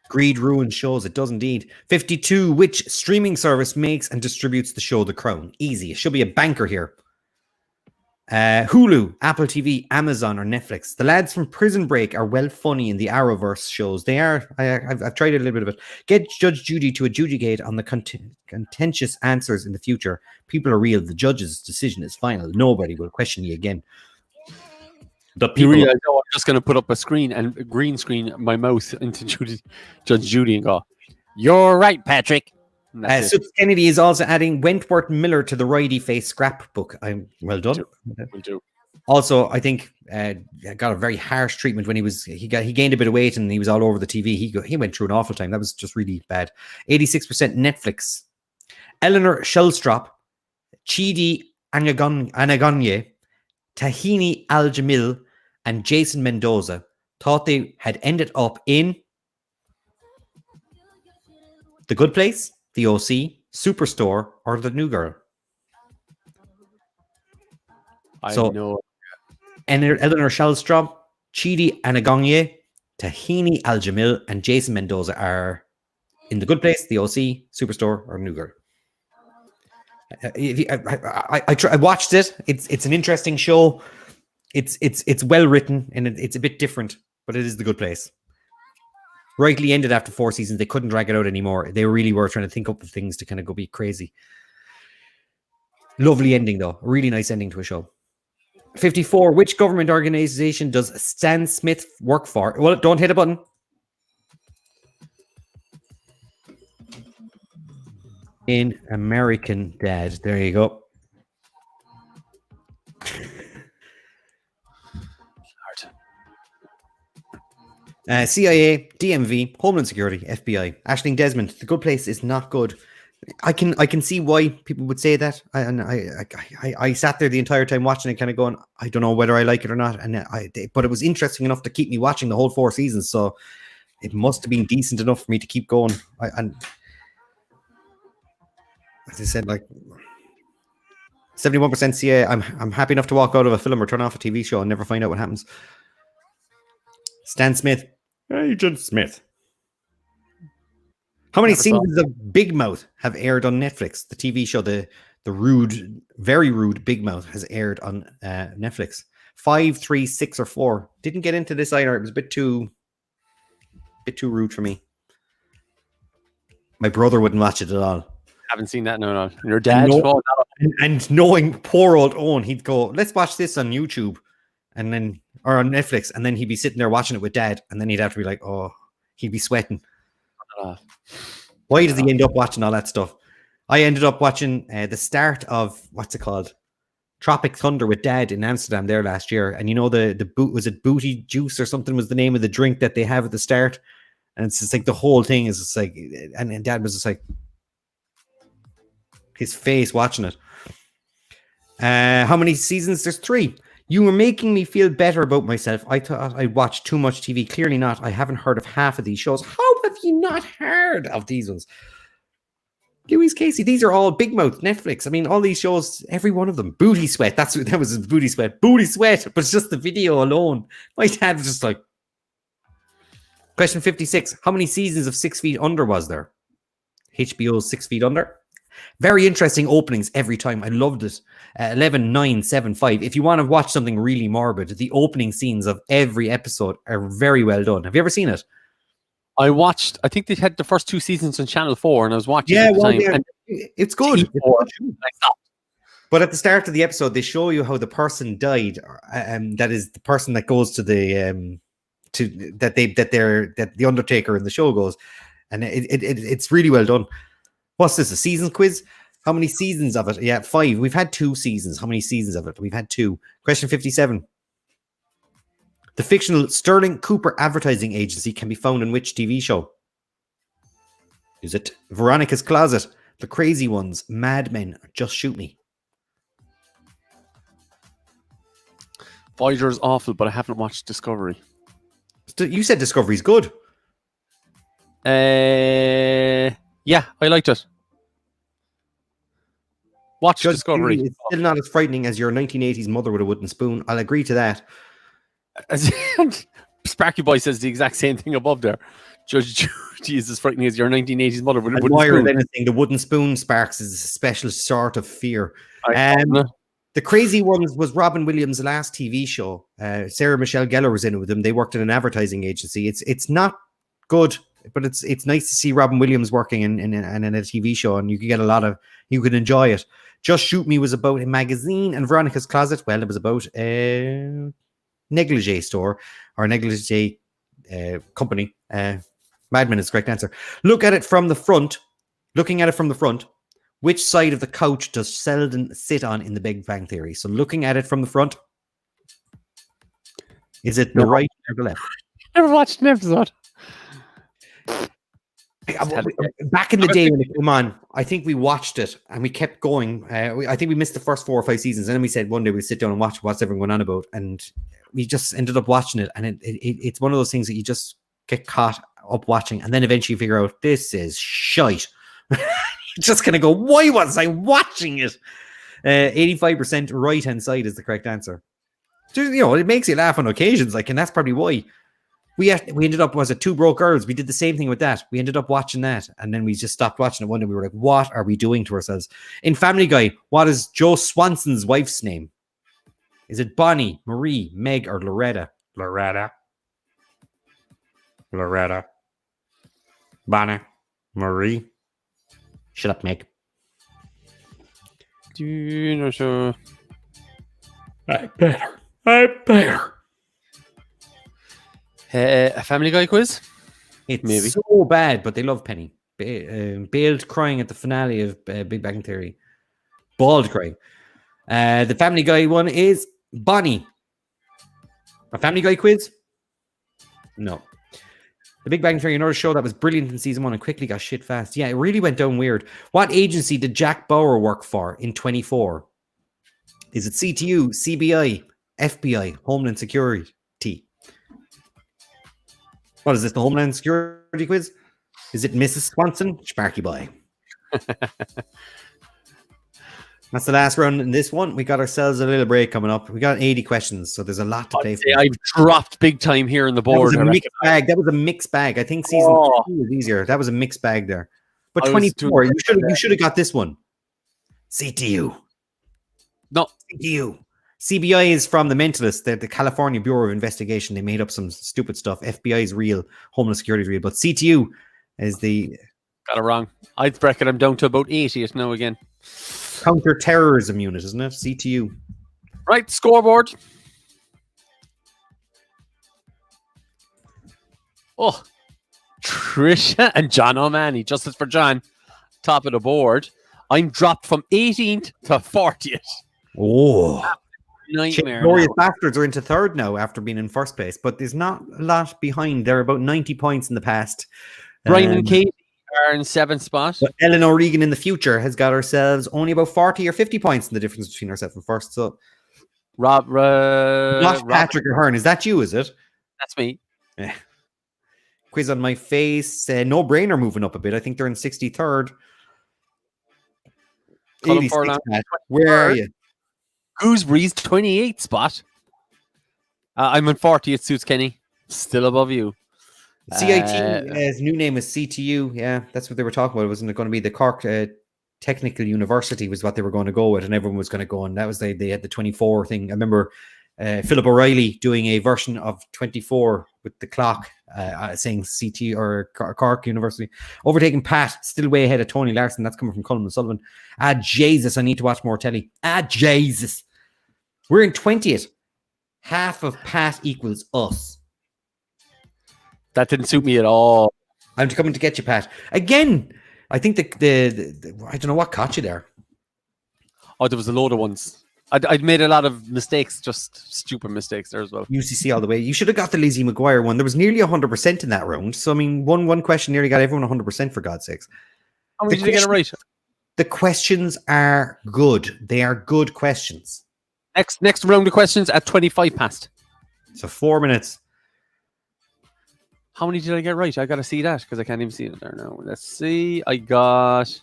Greed ruins shows. It does indeed. 52. Which streaming service makes and distributes the show The Crown? Easy. It should be a banker here. Hulu, Apple TV, Amazon, or Netflix. The lads from Prison Break are well funny in the Arrowverse shows. They are. I've tried a little bit of it. Get Judge Judy to adjudicate on the contentious answers in the future. People are real. The judge's decision is final. Nobody will question you again. The people. You realize, I'm just going to put up a screen and green screen my mouth into Judge Judy and go, "You're right, Patrick." Suits Kennedy is also adding Wentworth Miller to the Ridey Face scrapbook. I'm well done. Will do. Also, I think got a very harsh treatment when he gained a bit of weight and he was all over the TV. He went through an awful time. That was just really bad. 86% Netflix. Eleanor Shellstrop, Chidi Anagonye, Tahini Al-Jamil, and Jason Mendoza thought they had ended up in The Good Place, The OC, Superstore, or The New Girl. I know. Eleanor Shellstrop, Chidi Anagonye, Tahini Al-Jamil, and Jason Mendoza are in The Good Place, The OC, Superstore, or New Girl. I watched it. It's an interesting show. It's well written and it's a bit different, but it is The Good Place. Rightly ended after 4 seasons. They couldn't drag it out anymore. They really were trying to think up of things to kind of go be crazy. Lovely ending though. A really nice ending to a show. 54. Which government organization does Stan Smith work for? Well, don't hit a button. In American Dad. There you go. CIA, DMV, Homeland Security, FBI. Aisling Desmond, The Good Place is not good. I can see why people would say that. I sat there the entire time watching it, kind of going, I don't know whether I like it or not. But it was interesting enough to keep me watching the whole 4 seasons. So it must have been decent enough for me to keep going. And as I said, like 71% CIA. I'm happy enough to walk out of a film or turn off a TV show and never find out what happens. Stan Smith. Agent Smith. How many seasons of Big Mouth have aired on Netflix? The TV show, the rude, very rude Big Mouth has aired on Netflix. 5, 3, 6, or 4. Didn't get into this either. It was a bit too rude for me. My brother wouldn't watch it at all. Haven't seen that. No. Your dad. And knowing poor old Owen, he'd go, let's watch this on YouTube. And then, or on Netflix, and then he'd be sitting there watching it with Dad, and then he'd have to be like, oh, he'd be sweating. Why does he end up watching all that stuff? I ended up watching the start of, what's it called? Tropic Thunder with Dad in Amsterdam there last year. And you know, was it Booty Juice or something was the name of the drink that they have at the start? And it's just like the whole thing is just like, and Dad was just like, his face watching it. How many seasons? There's 3. You were making me feel better about myself. I thought I watched too much TV. Clearly not. I haven't heard of half of these shows. How have you not heard of these ones? Louise Casey. These are all Big Mouth, Netflix. I mean, all these shows, every one of them. Booty Sweat. That was Booty Sweat. Booty Sweat. But it's just the video alone. My dad was just like. Question 56. How many seasons of 6 Feet Under was there? HBO's 6 Feet Under. Very interesting openings every time. I loved it. 11, 9, 7, 5. If you want to watch something really morbid, the opening scenes of every episode are very well done. Have you ever seen it? I think they had the first 2 seasons on Channel 4, and I was watching at the well, time. yeah, And it's good. T4, I stopped. But at the start of the episode, they show you how the person died. That is the person that goes to the that the Undertaker in the show goes, and it's really well done. What's this? A season quiz? How many seasons of it? Yeah, 5. We've had 2 seasons. How many seasons of it? We've had 2. Question 57. The fictional Sterling Cooper advertising agency can be found in which TV show? Is it Veronica's Closet, The Crazy Ones, Mad Men, or Just Shoot Me? Voyager is awful, but I haven't watched Discovery. You said Discovery's good. Yeah, I liked it. Watch Judge Discovery. Judy is still not as frightening as your 1980s mother with a wooden spoon. I'll agree to that. Sparky Boy says the exact same thing above there. Judge Judy is as frightening as your 1980s mother with a wooden Admire spoon. anything. The wooden spoon sparks is a special sort of fear. I The Crazy Ones was Robin Williams' last TV show. Sarah Michelle Gellar was in it with him. They worked in an advertising agency. It's not good, but it's nice to see Robin Williams working in a TV show, and you can enjoy it. Just Shoot Me was about a magazine, and Veronica's Closet, well, it was about a negligee store or negligee company. Mad Men is the correct answer. Looking at it from the front, which side of the couch does Sheldon sit on in The Big Bang Theory? So looking at it from the front, is it the right or the left? never watched an episode. Back in the day when it came on, I think we watched it and we kept going. I think we missed the first 4 or 5 seasons, and then we said one day we'd sit down and watch what's everyone going on about, and we just ended up watching it. And it's one of those things that you just get caught up watching, and then eventually you figure out this is shite. Just gonna go, why was I watching it? 85% right hand side is the correct answer. Just, it makes you laugh on occasions, and that's probably why. We ended up, was it 2 Broke Girls? We did the same thing with that. We ended up watching that, and then we just stopped watching it one day. We were like, what are we doing to ourselves? In Family Guy, what is Joe Swanson's wife's name? Is it Bonnie, Marie, Meg, or Loretta? Loretta. Bonnie. Marie. Shut up, Meg. Do you know so? I better. A Family Guy quiz? It's Maybe. so bad, but they love Penny. Bailed crying at the finale of Big Bang Theory. Bald crying. The Family Guy one is Bonnie. A Family Guy quiz? No. The Big Bang Theory, another show that was brilliant in season 1 and quickly got shit fast. Yeah, it really went down weird. What agency did Jack Bauer work for in 24? Is it CTU, CBI, FBI, Homeland Security? What is this, the Homeland Security quiz? Is it Mrs. Swanson? Sparky Boy. That's the last round in this one. We got ourselves a little break coming up. We got 80 questions, so there's a lot to play for. I've dropped big time here on the board. That was a mixed bag. I think season 2 was easier. That was a mixed bag there. But 24, you should have got this one. CTU. No. CTU. CBI is from The Mentalist, the California Bureau of Investigation. They made up some stupid stuff. FBI is real. Homeland Security is real. But CTU is the... Got it wrong. I'd bracket I'm down to about 80 now again. Counter-terrorism unit, isn't it? CTU. Right, scoreboard. Oh, Trisha and John O'Mahony. Justice for John. Top of the board. I'm dropped from 18th to 40th. Oh. Nightmare. Glorious Bastards are into 3rd now after being in 1st place, but there's not a lot behind. They're about 90 points in the past. Brian and Katie are in 7th spot. But Eleanor Regan in the future has got ourselves only about 40 or 50 points in the difference between herself and 1st. So, Not Patrick Ahern. Is that you, is it? That's me. Yeah. Quiz on my face. No brainer moving up a bit. I think they're in 63rd. Where are you? Gooseberry's 28th spot. I'm in 40th, Suits Kenny. Still above you. CIT, his new name is CTU. Yeah, that's what they were talking about. Wasn't it going to be the Cork Technical University was what they were going to go with, and everyone was going to go. And that was they had the 24 thing. I remember Philip O'Reilly doing a version of 24 with the clock, saying CT or Cork University, overtaking Pat, still way ahead of Tony Larson. That's coming from Colm and Sullivan. Jesus, I need to watch more telly. Jesus. We're in 20th. Half of Pat equals us. That didn't suit me at all. I'm coming to get you, Pat. Again, I think the I don't know what caught you there. Oh, there was a load of ones. I'd made a lot of mistakes, just stupid mistakes there as well. UCC all the way. You should have got the Lizzie McGuire one. There was nearly 100% in that round. So, I mean, one question nearly got everyone 100%, for God's sakes. How many did you get it right? The questions are good. They are good questions. Next round of questions at 25 past. So 4 minutes. How many did I get right? I got to see that because I can't even see it there now. Let's see. I got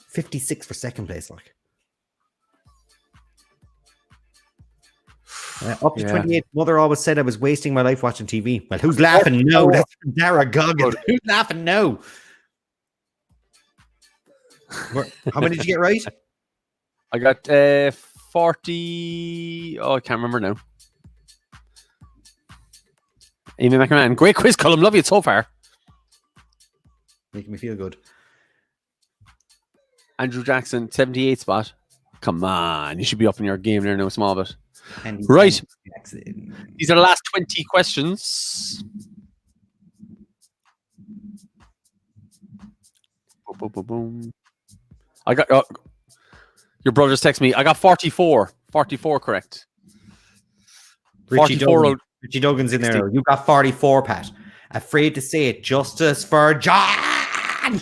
56 for second place, like. Up to 28. Mother always said I was wasting my life watching TV. Well, who's laughing? No, that's from Dara Goggins. Who's laughing? No. How many did you get right? I got 40. Oh, I can't remember now. Amy McMahon. Great quiz, Colm. Love you so far. Making me feel good. Andrew Jackson, 78 spot. Come on. You should be up in your game there now, small bit. And right. These are the last 20 questions. Boom, boom, boom, boom. I got... your brother just texted me. I got 44. 44 correct. Richie Duggan's in there. You got 44, Pat. Afraid to say it. Justice for John.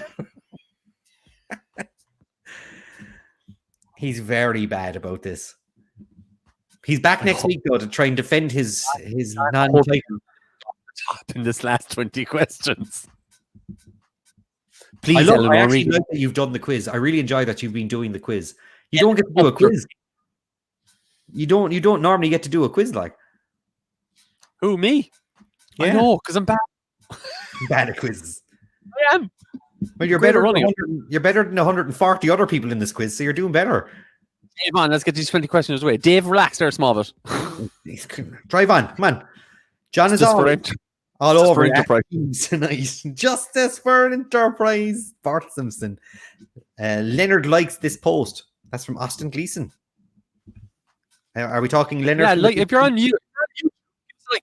He's very bad about this. He's back next week, though, to try and defend his non-title. Top in this last 20 questions. Please, I actually like that you've done the quiz. I really enjoy that you've been doing the quiz. You don't get to do a quiz. You don't normally get to do a quiz like. Who, me? Yeah. I know, because I'm bad. Bad at quizzes. I am. Well, you're better running. You're better than 140 other people in this quiz, so you're doing better. Dave, on, let's get these 20 questions away. Dave, relax there, small bit. Drive on, come on. John is all over Enterprise tonight. Justice for Enterprise. Bart Simpson. Leonard likes this post. That's from Austin Gleason. Are we talking Leonard? Yeah, like if you're on YouTube, it's like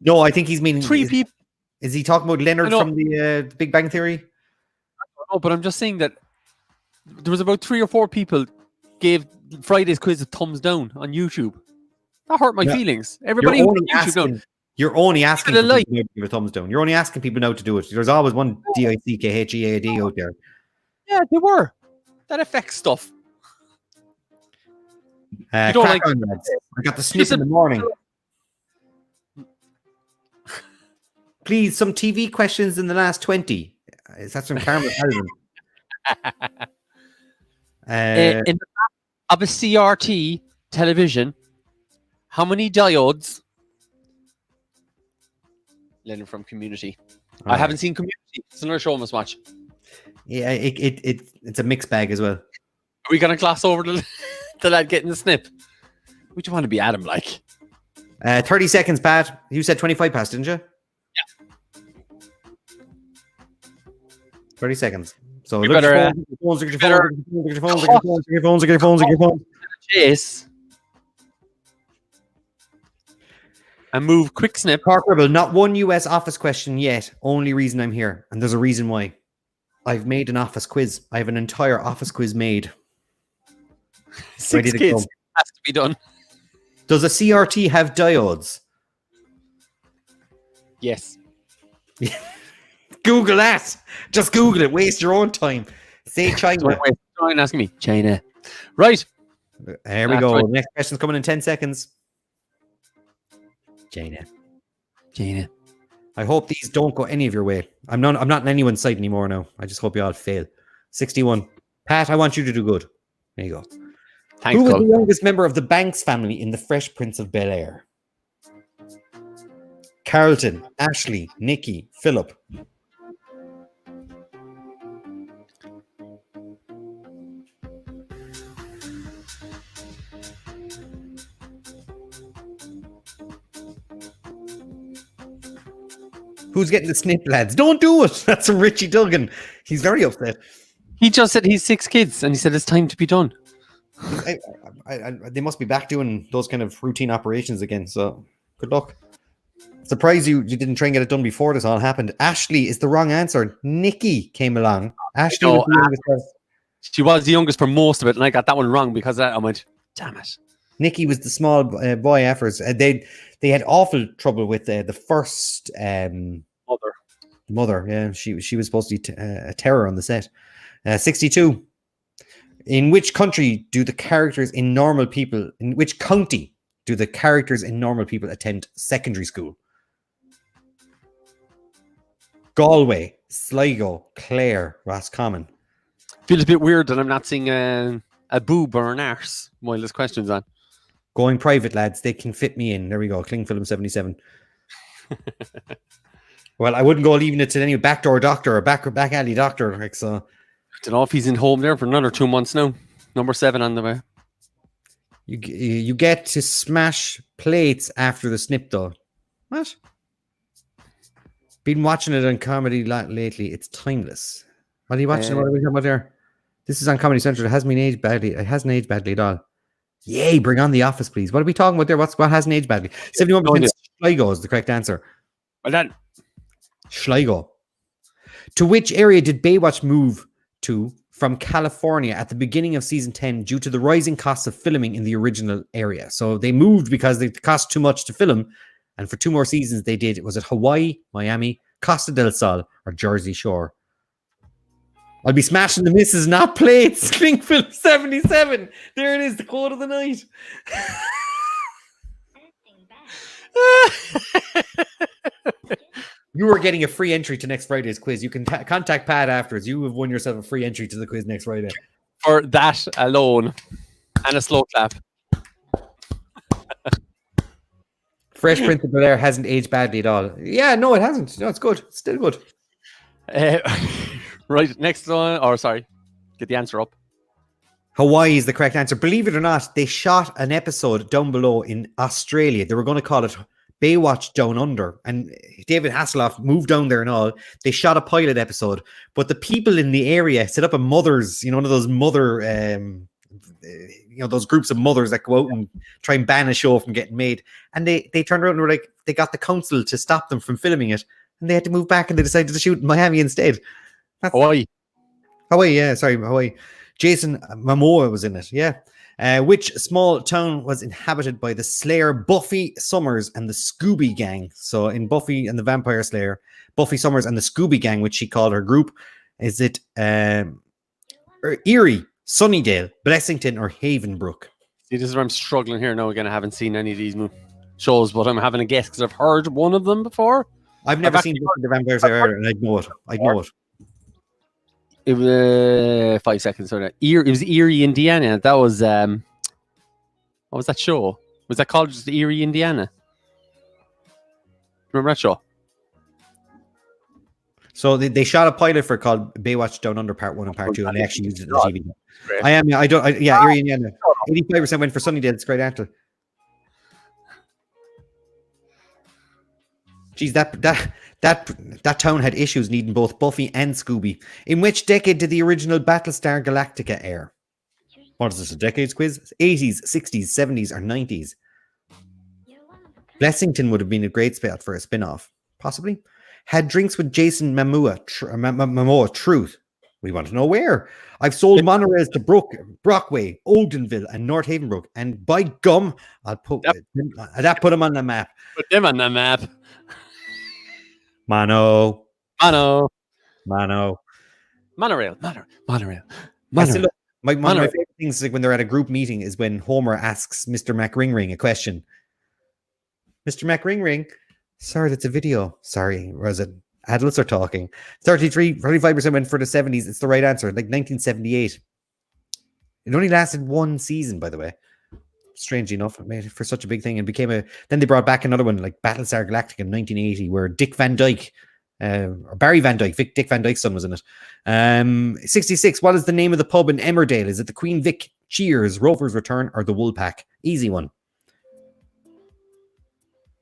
no, I think he's meaning 3 people. Is he talking about Leonard from the Big Bang Theory? I don't know, but I'm just saying that there was about 3 or 4 people gave Friday's quiz a thumbs down on YouTube. That hurt my feelings. Everybody who YouTube you're only asking people to give a thumbs down. You're only asking people now to do it. There's always one DICKHEAD out there. Yeah, they were. That affects stuff. You don't like on, lads. I got the snip in the morning. Please, some TV questions in the last 20. Is that from Carmen? In the back of a CRT television, how many diodes? Leonard from Community. I haven't seen Community. It's another show I must watch. Yeah, it's a mixed bag as well. Are we going to gloss over to that getting the snip? We just want to be Adam like. 30 seconds, Pat. You said 25 past, didn't you? Yeah. 30 seconds. So look at your phones. Chase. And move quick snip. Cork Rebel, not one US office question yet. Only reason I'm here. And there's a reason why. I've made an office quiz. I have an entire office quiz made. 6 kids. Has to be done. Does a CRT have diodes? Yes. Google that. Just Google it. Waste your own time. Say China. Don't asking me. China. Right. Here we go. Right. Next question's coming in 10 seconds. China. I hope these don't go any of your way. I'm not on anyone's side anymore now. I just hope you all fail. 61. Pat, I want you to do good. There you go. Thanks, Who was the youngest member of the Banks family in The Fresh Prince of Bel-Air? Carlton, Ashley, Nikki, Philip. Who's getting the snip, lads? Don't do it. That's from Richie Duggan. He's very upset. He just said he's 6 kids, and he said it's time to be done. They must be back doing those kind of routine operations again. So good luck. Surprised you didn't try and get it done before this all happened. Ashley is the wrong answer. Nikki came along. Ashley was the youngest. She was the youngest for most of it, and I got that one wrong because of that. I went, damn it. Nikki was the small boy efforts. They had awful trouble with the first mother. Yeah, she was supposed to be a terror on the set. 62. In which country do the characters in Normal People? In which county do the characters in Normal People attend secondary school? Galway, Sligo, Clare, Roscommon. Feels a bit weird that I'm not seeing a boob or an arse while this question's on. Going private, lads. They can fit me in. There we go. Klingfilm 77. Well, I wouldn't go leaving it to any backdoor doctor or back alley doctor. Like, so. I don't know if he's in home there for another 2 months now. Number 7 on the way. You get to smash plates after the snip, though. What? Been watching it on comedy lately. It's timeless. What are you watching? What are we talking about there? This is on Comedy Central. It hasn't been aged badly. It hasn't aged badly at all. Yay, bring on The Office, please. What are we talking about there? What hasn't aged badly? 71% Sligo is the correct answer. Well done. Sligo. To which area did Baywatch move to from California at the beginning of season 10 due to the rising costs of filming in the original area? So they moved because it cost too much to film. And for 2 more seasons they did. Was it Hawaii, Miami, Costa del Sol, or Jersey Shore? I'll be smashing the misses, not plates. Klingfilm 77. There it is, the quote of the night. You are getting a free entry to next Friday's quiz. You can contact Pat afterwards. You have won yourself a free entry to the quiz next Friday. For that alone. And a slow clap. Fresh Prince of Bel-Air hasn't aged badly at all. Yeah, no, it hasn't. No, it's good. It's still good. Right, next one. Or sorry, get the answer up. Hawaii is the correct answer. Believe it or not, they shot an episode down below in Australia. They were going to call it Baywatch Down Under. And David Hasselhoff moved down there and all. They shot a pilot episode. But the people in the area set up a mothers, one of those those groups of mothers that go out and try and ban a show from getting made. And they turned around and were like, they got the council to stop them from filming it. And they had to move back and they decided to shoot in Miami instead. Hawaii, yeah, sorry, Hawaii. Jason Momoa was in it, yeah. Which small town was inhabited by the Slayer Buffy Summers and the Scooby Gang? So in Buffy and the Vampire Slayer, Buffy Summers and the Scooby Gang, which she called her group, is it Erie, Sunnydale, Blessington, or Havenbrook? See, this is where I'm struggling here now. Again, I haven't seen any of these shows, but I'm having a guess because I've heard one of them before. I've never seen Buffy the Vampire Slayer, and I'd know it. It was 5 seconds. Sorry, it was Erie, Indiana. That was what was that show? Was that called just Erie, Indiana? Remember that show? So they shot a pilot for called Baywatch Down Under Part 1 and Part 2, and they actually used it on TV. Great. Erie, Indiana. 85% went for Sunnydale. It's great answer. Geez, that town had issues needing both Buffy and Scooby. In which decade did the original Battlestar Galactica air? What is this, a decades quiz? 80s, 60s, 70s, or 90s? Blessington would have been a great spot for a spin-off. Possibly. Had drinks with Jason Momoa. Truth. We want to know where. I've sold monorails to Brockway, Ogdenville, and North Havenbrook. And by gum, I'll put them on the map. Put them on the map. Monorail. My favorite things like when they're at a group meeting is when Homer asks Mr. McRingring a question. Mr. McRingring, sir, that's a video. Sorry, was it adults are talking? 35% went for the 70s. It's the right answer. Like 1978. It only lasted 1 season, by the way. Strangely enough, for such a big thing, and became then they brought back another one like Battlestar Galactica in 1980, where Dick Van Dyke, or Barry Van Dyke, Dick Van Dyke's son was in it. 66. What is the name of the pub in Emmerdale? Is it the Queen Vic, Cheers, Rover's Return, or the Woolpack? Easy one.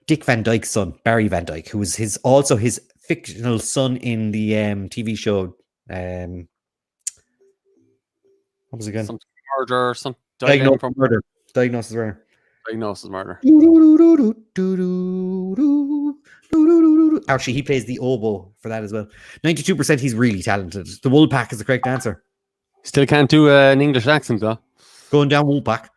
Dick Van Dyke's son, Barry Van Dyke, who was also his fictional son in the TV show. What was it again? Some murder, some Diagnosis from murder. Diagnosis murder. diagnosis murder. Actually, he plays the oboe for that as well. 92%. He's really talented. The Woolpack is the correct answer. Still can't do an English accent though. Going down Woolpack.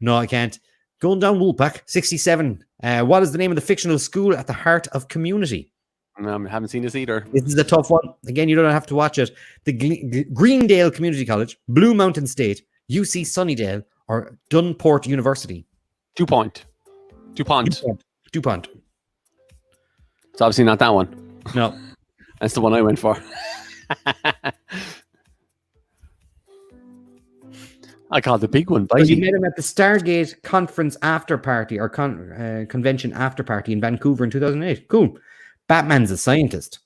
No, I can't. Going down Woolpack. 67. What is the name of the fictional school at the heart of Community? I haven't seen this either. This is a tough one. Again, you don't have to watch it. The Greendale Community College, Blue Mountain State, UC Sunnydale, or Dunport University. DuPont. DuPont. It's obviously not that one. No. That's the one I went for. I called the big one. So you met him at the Stargate Conference After Party or Convention After Party in Vancouver in 2008. Cool. Batman's a scientist.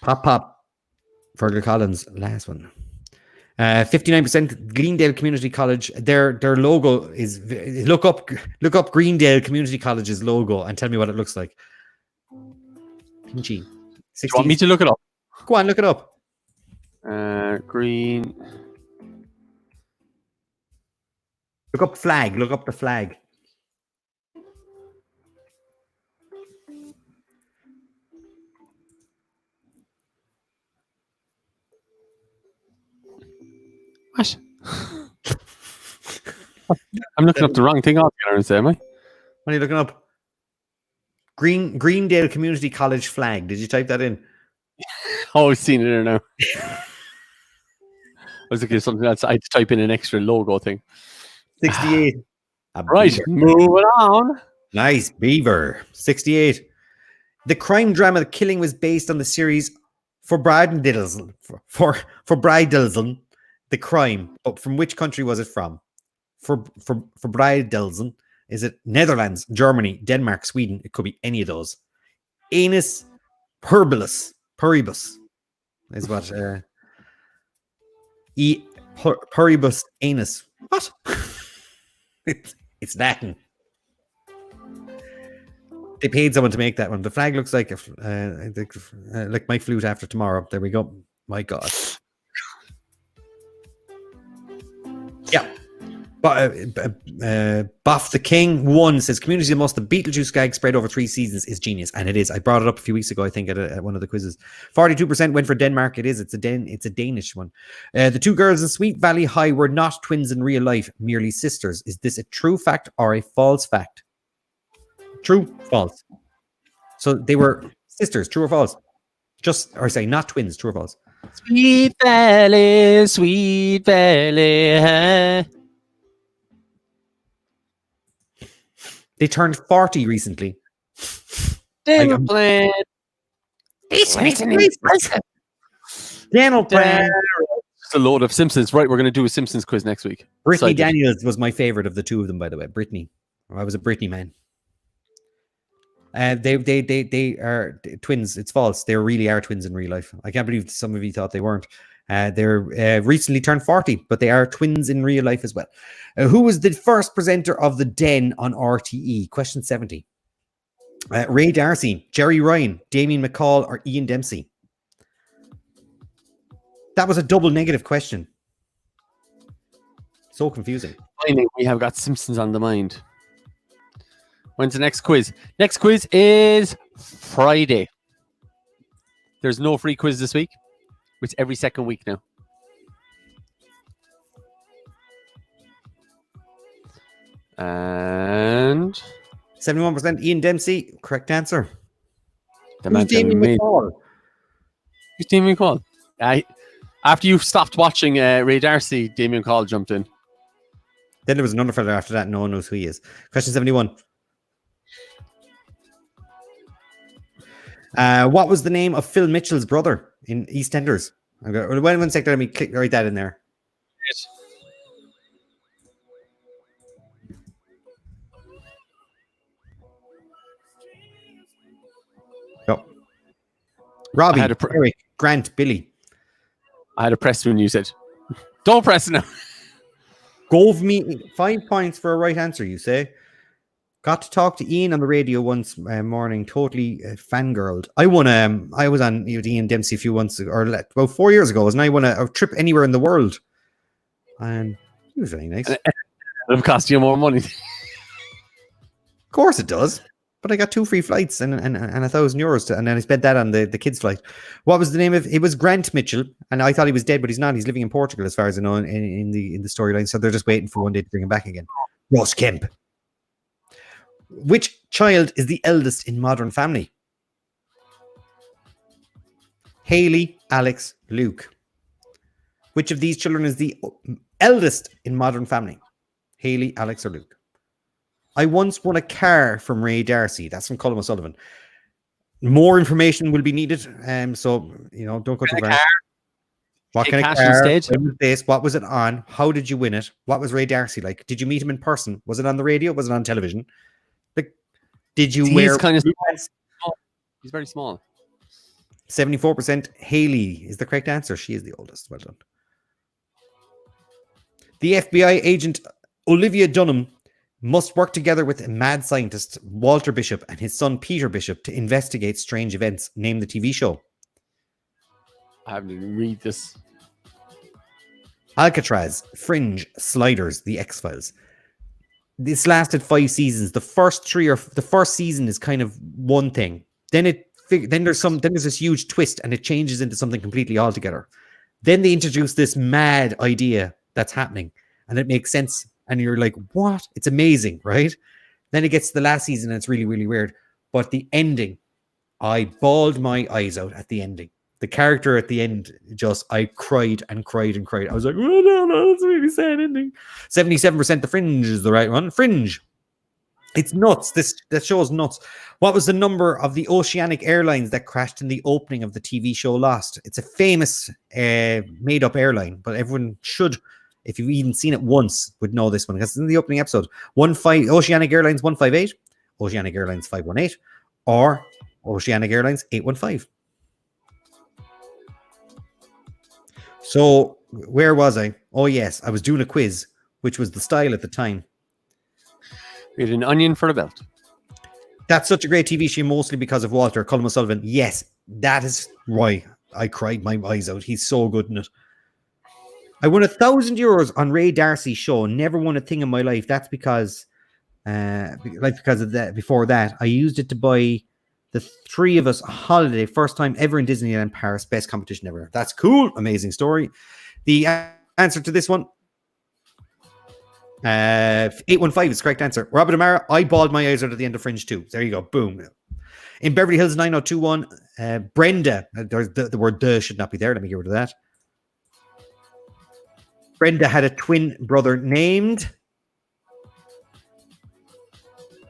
Pop. Fergal Collins, last one. 59% Greendale Community College. Their logo is look up Greendale Community College's logo and tell me what it looks like. Pinchy. Do you want me to look it up? Go on, look it up. Green. Look up flag. Look up the flag. What? I'm looking up the wrong thing altogether, am I? What are you looking up? Greendale Community College flag. Did you type that in? Oh, I've seen it there now. I was looking at something else. I had to type in an extra logo thing. 68. Right, Beaver. moving on. Nice, Beaver. 68. The crime drama The Killing was based on the series For Bridalson, The Crime. But from which country was it from? For Bridalson. Is it Netherlands, Germany, Denmark, Sweden? It could be any of those. Anus Puribus is what Puribus anus. What? It's Latin. They paid someone to make that one. The flag looks like like my flute after tomorrow. There we go. My God. Yeah. Buff the King 1 says Community the most the Beetlejuice gag spread over 3 seasons is genius, and it is. I brought it up a few weeks ago, I think, at one of the quizzes. 42% went for Denmark. It is. It's a Danish one. The 2 girls in Sweet Valley High were not twins in real life, merely sisters. Is this a true fact or a false fact? True, false. So they were sisters. True or false? Not twins. True or false? Sweet Valley, Sweet Valley. Huh? They turned 40 recently. They were playing. Daniel Brand. It's a load of Simpsons. Right, we're going to do a Simpsons quiz next week. Brittany Daniels was my favorite of the 2 of them, by the way. Brittany. I was a Brittany man. They are twins. It's false. They really are twins in real life. I can't believe some of you thought they weren't. They're recently turned 40, but they are twins in real life as well. Who was the first presenter of The Den on RTE? Question 70. Ray Darcy, Jerry Ryan, Damien McCall, or Ian Dempsey? That was a double negative question. So confusing. Finally, we have got Simpsons on the mind. When's the next quiz? Next quiz is Friday. There's no free quiz this week. It's every second week now. And 71% Ian Dempsey. Correct answer. Who's Damien McCall? Who's Damien McCall? After you stopped watching Ray Darcy, Damien McCall jumped in. Then there was another fella after that. No one knows who he is. Question 71. What was the name of Phil Mitchell's brother in EastEnders? One second, let me write that in there. Yes. Yep. Robbie, Eric, Grant, Billy. I had a press when you said, don't press now. Gove me 5 points for a right answer, you say. Got to talk to Ian on the radio once morning, totally fangirled. I won I was on with Ian Dempsey a few months ago, or about 4 years ago, and I won a trip anywhere in the world. And it was very nice. It'll cost you more money. Of course it does. But I got 2 free flights and €1,000 and then I spent that on the kids' flight. What was the name of it? Was Grant Mitchell, and I thought he was dead, but he's not. He's living in Portugal, as far as I know, in the storyline. So they're just waiting for one day to bring him back again. Ross Kemp. Which child is the eldest in Modern Family? Haley, Alex, Luke. Which of these children is the eldest in Modern Family? Haley, Alex, or Luke? I once won a car from Ray Darcy. That's from Colm O'Sullivan. More information will be needed. So, don't go too far. What kind of car? What was it on? How did you win it? What was Ray Darcy like? Did you meet him in person? Was it on the radio? Was it on television? Did you wear... He's kind of small. He's very small. 74%. Haley is the correct answer. She is the oldest. Well done. The FBI agent Olivia Dunham must work together with a mad scientist, Walter Bishop, and his son, Peter Bishop, to investigate strange events. Name the TV show. I haven't even read this. Alcatraz, Fringe, Sliders, The X-Files. This lasted 5 seasons. The first season is kind of one thing. Then there's this huge twist and it changes into something completely altogether. Then they introduce this mad idea that's happening and it makes sense. And you're like, what? It's amazing, right? Then it gets to the last season and it's really, really weird. But the ending, I bawled my eyes out at the ending. The character at the end, I cried and cried and cried. I was like, oh, no, it's a really sad ending. 77% The Fringe is the right one. Fringe. It's nuts. That show is nuts. What was the number of the Oceanic Airlines that crashed in the opening of the TV show Lost? It's a famous made-up airline, but everyone should, if you've even seen it once, would know this one because it's in the opening episode. Oceanic Airlines 158, Oceanic Airlines 518, or Oceanic Airlines 815. So, where was I? Oh, yes, I was doing a quiz, which was the style at the time. We had an onion for the belt. That's such a great TV show, mostly because of Walter Colm O'Sullivan. Yes, that is why I cried my eyes out. He's so good in it. I won €1,000 on Ray Darcy's show. Never won a thing in my life. That's because of that. Before that, I used it to buy the 3 of us a holiday, first time ever in Disneyland Paris, best competition ever. That's cool. Amazing story. The answer to this one, 815 is the correct answer. Robert Amara, I bawled my eyes out at the end of Fringe 2. There you go. Boom. In Beverly Hills 90210, Brenda, the word "the" should not be there. Let me get rid of that. Brenda had a twin brother named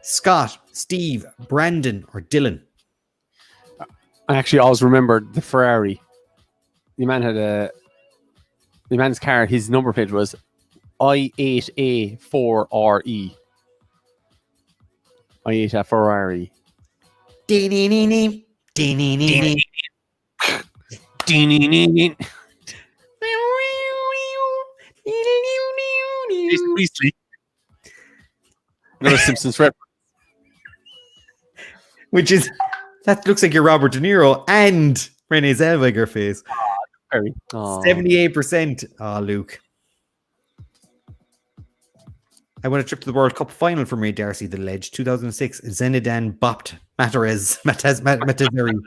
Scott, Steve, Brandon, or Dylan. I actually always remembered the Ferrari. The man's car, his number plate was I8A4RE. I8 a Ferrari. Another Simpsons reference. Which is, that looks like your Robert De Niro and Renee Zellweger face. 78%. Oh, Luke. I won a trip to the World Cup final from Ray Darcy, the ledge. 2006, Zinedine bopped Matazeri.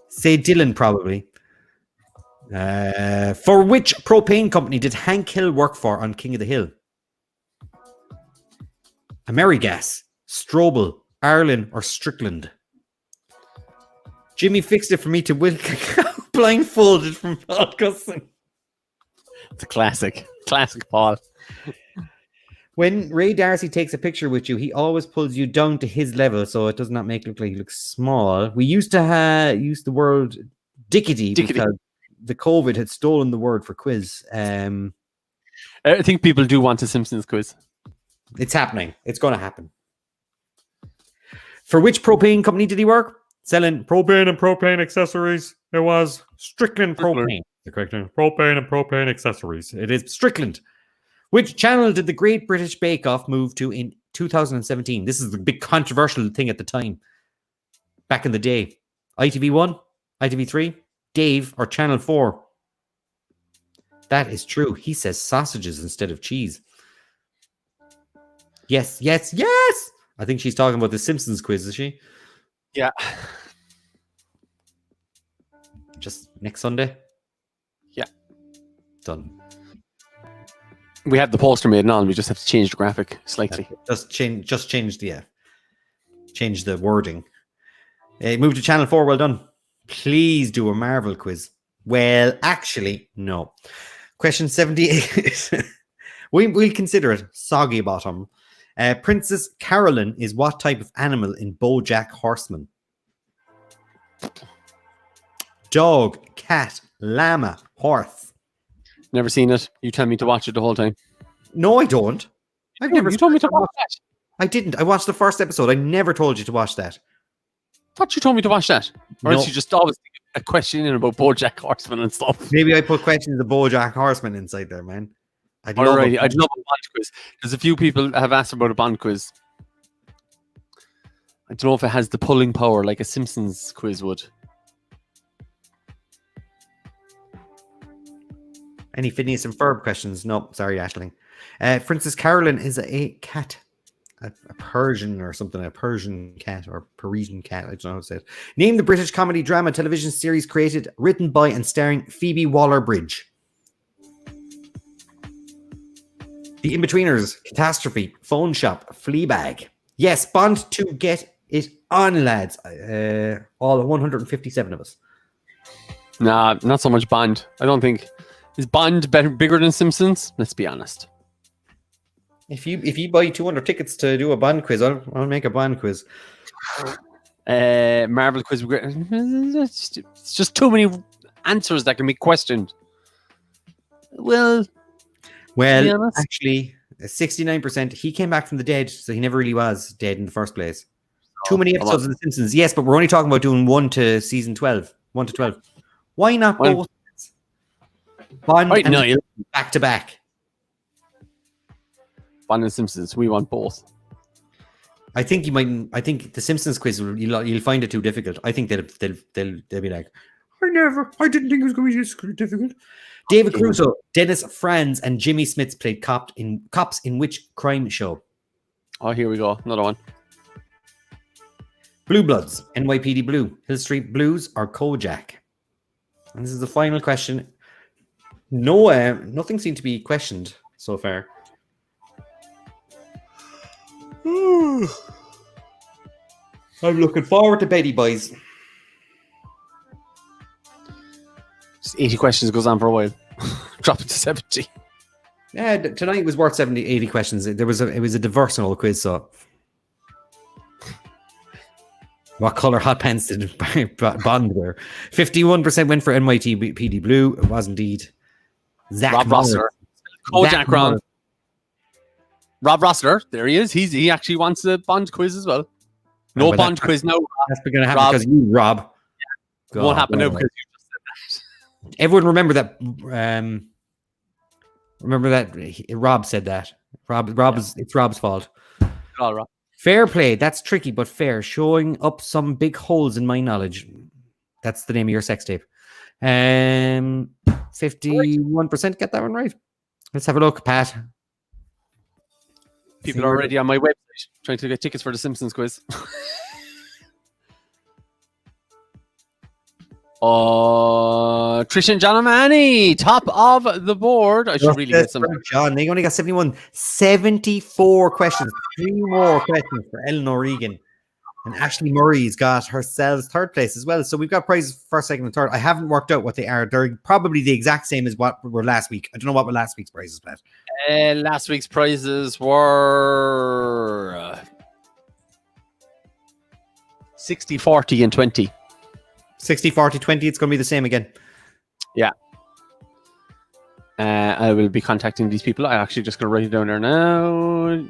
Say Dylan, probably. For which propane company did Hank Hill work for on King of the Hill? Amerigas, Strobel, Ireland, or Strickland? Jimmy fixed it for me to win blindfolded from Paul Cusson. It's a classic. Classic Paul. When Ray Darcy takes a picture with you, he always pulls you down to his level so it does not make it look like you look small. We used to use the word dickety because the COVID had stolen the word for quiz. I think people do want a Simpsons quiz. It's happening. It's going to happen. For which propane company did he work? Selling propane and propane accessories. It was Strickland Propane. The correct name. Propane and propane accessories. It is Strickland. Which channel did the Great British Bake Off move to in 2017? This is the big controversial thing at the time. Back in the day. ITV1, ITV3, Dave, or Channel 4? That is true. He says sausages instead of cheese. Yes. I think she's talking about the Simpsons quiz, is she? Yeah. Just next Sunday? Yeah. Done. We have the poster made and all. We just have to change the graphic slightly. Just change the change the wording. Move to Channel 4. Well done. Please do a Marvel quiz. Well, actually, no. Question 78. We'll consider it. Soggy bottom. Princess Carolyn is what type of animal in BoJack Horseman? Dog, cat, llama, horse. Never seen it. You tell me to watch it the whole time. No, I don't. You told me to watch that. I didn't. I watched the first episode. I never told you to watch that. I thought you told me to watch that. Or No. else you just always a question in about BoJack Horseman and stuff. Maybe I put questions of BoJack Horseman inside there, man. I'd All love right, a- I'd love a Bond quiz. There's a few people have asked about a Bond quiz. I don't know if it has the pulling power like a Simpsons quiz would. Any Phineas and Ferb questions? No, sorry, Aisling. Princess Carolyn is a cat. A Persian or something, a Persian cat or Parisian cat. I don't know how to say it. Name the British comedy drama television series created, written by and starring Phoebe Waller-Bridge. The Inbetweeners, Catastrophe, Phone Shop, Fleabag. Yes, Bond to get it on, lads. All 157 of us. Nah, not so much Bond. I don't think. Is Bond bigger than Simpsons? Let's be honest. If you buy 200 tickets to do a Bond quiz, I'll make a Bond quiz. Marvel quiz. It's just too many answers that can be questioned. Well, actually, 69%. He came back from the dead, so he never really was dead in the first place. Too many episodes of The Simpsons. Yes, but we're only talking about doing 1 to season 12. 1 to 12. Why not both? Bond and back to back. Bond and Simpsons. We want both. I think you might. I think the Simpsons quiz you'll find it too difficult. I think they'll be like, I didn't think it was going to be this difficult. David Crusoe, Dennis Franz, and Jimmy Smits played cops in which crime show? Oh, here we go. Another one. Blue Bloods, NYPD Blue, Hill Street Blues, or Kojak? And this is the final question. No, nothing seemed to be questioned so far. I'm looking forward to Betty, boys. Just 80 questions goes on for a while. Drop it to 70. Yeah, tonight was worth 80 questions. It was a diverse and all quiz. So, what color hot pants did Bond wear? 51% went for NYPD Blue. It was indeed Zach Rob Rossler. Kojak wrong. Rob Rossler, there he is. He actually wants a Bond quiz as well. No Bond quiz now. That's going to happen because you, Rob. Yeah. Won't happen now because you just said that. Everyone remember that. Rob said that. It's Rob's fault. All right. Fair play. That's tricky, but fair. Showing up some big holes in my knowledge. That's the name of your sex tape. 51% get that one right. Let's have a look, Pat. People are already on my website trying to get tickets for the Simpsons quiz. Trish and John O'Mahony, top of the board. I should really get some. John, they only got 71. 74 questions. 3 more questions for Eleanor Regan. And Ashley Murray's got herself third place as well. So we've got prizes first, second, and third. I haven't worked out what they are. They're probably the exact same as what were last week. I don't know what were last week's prizes, Pat. Last week's prizes were 60, 40, and 20. 60, 40, 20. It's going to be the same again. Yeah. I will be contacting these people. I'm actually just going to write it down there now.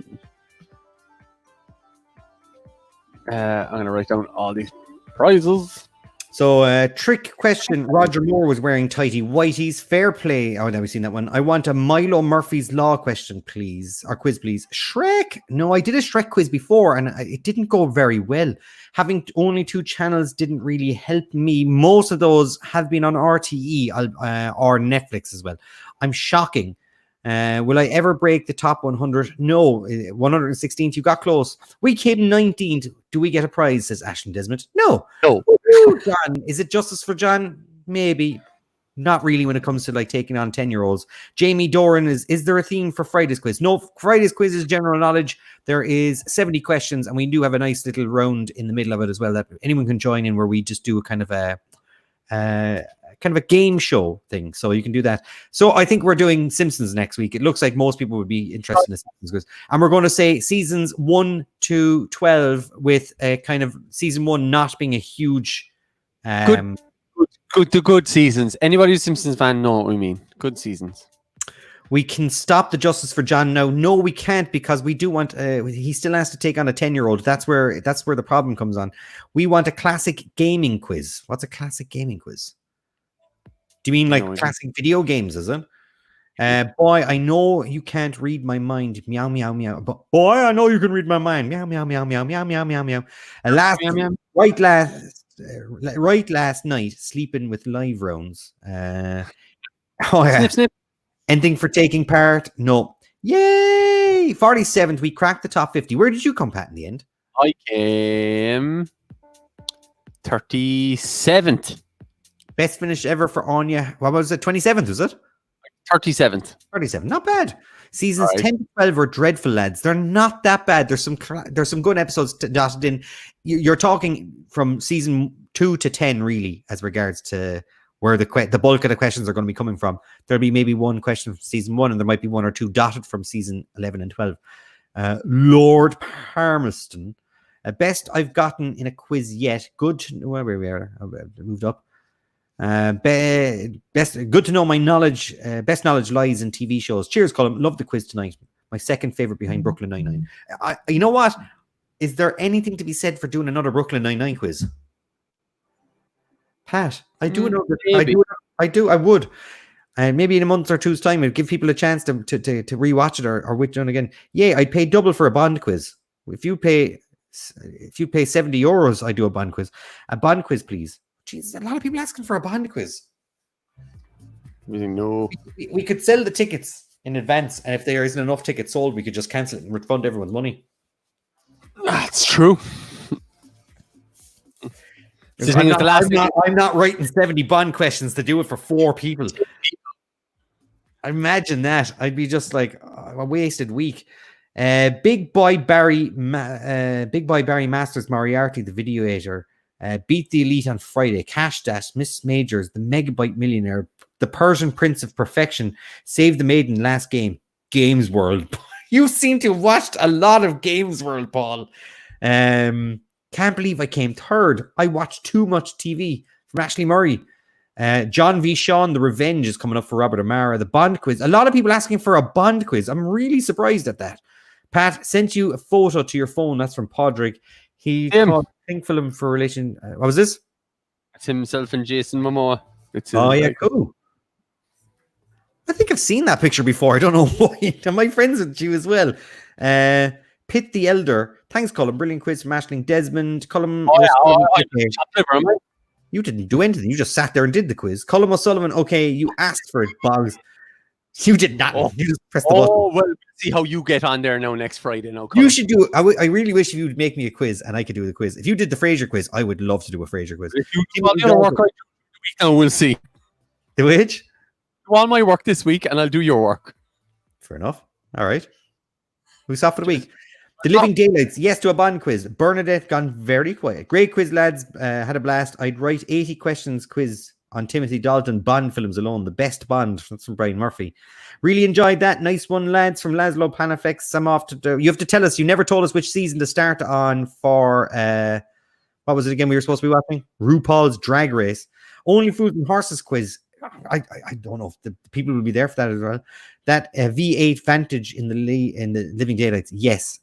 I'm going to write down all these prizes. So, trick question. Roger Moore was wearing tighty whities. Fair play. Oh, now we've seen that one. I want a Milo Murphy's Law question, please. Or quiz, please. Shrek. No, I did a Shrek quiz before, and it didn't go very well. Having only 2 channels didn't really help me. Most of those have been on RTE or Netflix as well. I'm shocking. Will I ever break the top 100? No. 116th, you got close. We came 19th. Do we get a prize, says Ashton Desmond? No. John, is it justice for John? Maybe. Not really when it comes to like taking on 10-year-olds. Jamie Doran is there a theme for Friday's quiz? No, Friday's quiz is general knowledge. There is 70 questions, and we do have a nice little round in the middle of it as well that anyone can join in, where we just do a kind of a game show thing. So you can do that. So I think we're doing Simpsons next week. It looks like most people would be interested in the Simpsons quiz. And we're going to say seasons 1 to 12, with a kind of season 1 not being a huge good seasons. Anybody who's a Simpsons fan know what we mean. Good seasons. We can stop the justice for John now. No, we can't, because we do want. He still has to take on a 10-year-old. That's where the problem comes on. We want a classic gaming quiz. What's a classic gaming quiz? Do you mean like classic video games? Is it? Boy, I know you can't read my mind. Meow meow meow. But boy, I know you can read my mind. Meow meow meow meow meow meow meow meow. Right last night, sleeping with live rounds. Oh yeah. Snip, snip. Anything for taking part? No. Yay! 47th, we cracked the top 50. Where did you come, Pat, in the end? I came 37th. Best finish ever for Anya. What was it? 27th, was it? 37th. 37. Not bad. Seasons 10 to 12 are dreadful, lads. They're not that bad. There's some good episodes dotted in. You're talking from season 2 to 10, really, as regards to where the bulk of the questions are going to be coming from. There'll be maybe one question from season 1, and there might be 1 or 2 dotted from season 11 and 12. Lord Palmerston. Best I've gotten in a quiz yet. Good to know where we are. I've moved up. Best good to know my knowledge. Best knowledge lies in TV shows. Cheers, Colm. Love the quiz tonight. My second favorite behind Brooklyn Nine-Nine. You know what? Is there anything to be said for doing another Brooklyn Nine-Nine quiz? Pat, I do another. I would. And maybe in a month or two's time, it'd give people a chance to rewatch it or which one again. Yeah, I'd pay double for a Bond quiz. If you pay €70, I do a Bond quiz. A Bond quiz, please. Jeez, a lot of people asking for a Bond quiz. No. We could sell the tickets in advance, and if there isn't enough tickets sold, we could just cancel it and refund everyone's money. That's true. I'm not writing 70 Bond questions to do it for 4 people. Imagine that. I'd be just like a wasted week. Big boy Barry Masters Moriarty, the videoator. Beat the Elite on Friday. Cash Dash, Miss Majors, the Megabyte Millionaire, the Persian Prince of Perfection, Save the Maiden last game. Games World. You seem to have watched a lot of Games World, Paul. Can't believe I came third. I watched too much TV from Ashley Murray. John V. Sean, The Revenge is coming up for Robert O'Mara. The Bond quiz. A lot of people asking for a Bond quiz. I'm really surprised at that. Pat sent you a photo to your phone. That's from Podrick. He called Think Film for relation. What was this? It's himself and Jason Momoa. Cool. I think I've seen that picture before. I don't know why. My friends with you as well. Pitt the Elder. Thanks, Colm. Brilliant quiz from Aisling Desmond. Colm. You didn't do anything. You just sat there and did the quiz. Colm O'Sullivan. Okay, you asked for it, Boggs. You did not. You just pressed the button. Well, see how you get on there now next Friday. Now, you should do. I really wish you'd make me a quiz and I could do the quiz. If you did the Frasier quiz, I would love to do a Frasier quiz. If you do all your work right this week, now we'll see. The which? Do all my work this week, and I'll do your work. Fair enough. All right. Who's off for the week? The Living Daylights. Yes to a Bond quiz. Bernadette gone very quiet. Great quiz, lads. Had a blast. I'd write 80 questions quiz on Timothy Dalton Bond films alone. The best Bond. That's from Brian Murphy. Really enjoyed that. Nice one, lads, from Laszlo Panaflex. I'm off to do. You have to tell us. You never told us which season to start on for. What was it again? We were supposed to be watching RuPaul's Drag Race. Only Fools and Horses quiz. I don't know if the people will be there for that as well. That V8 Vantage in the Living Daylights. Yes,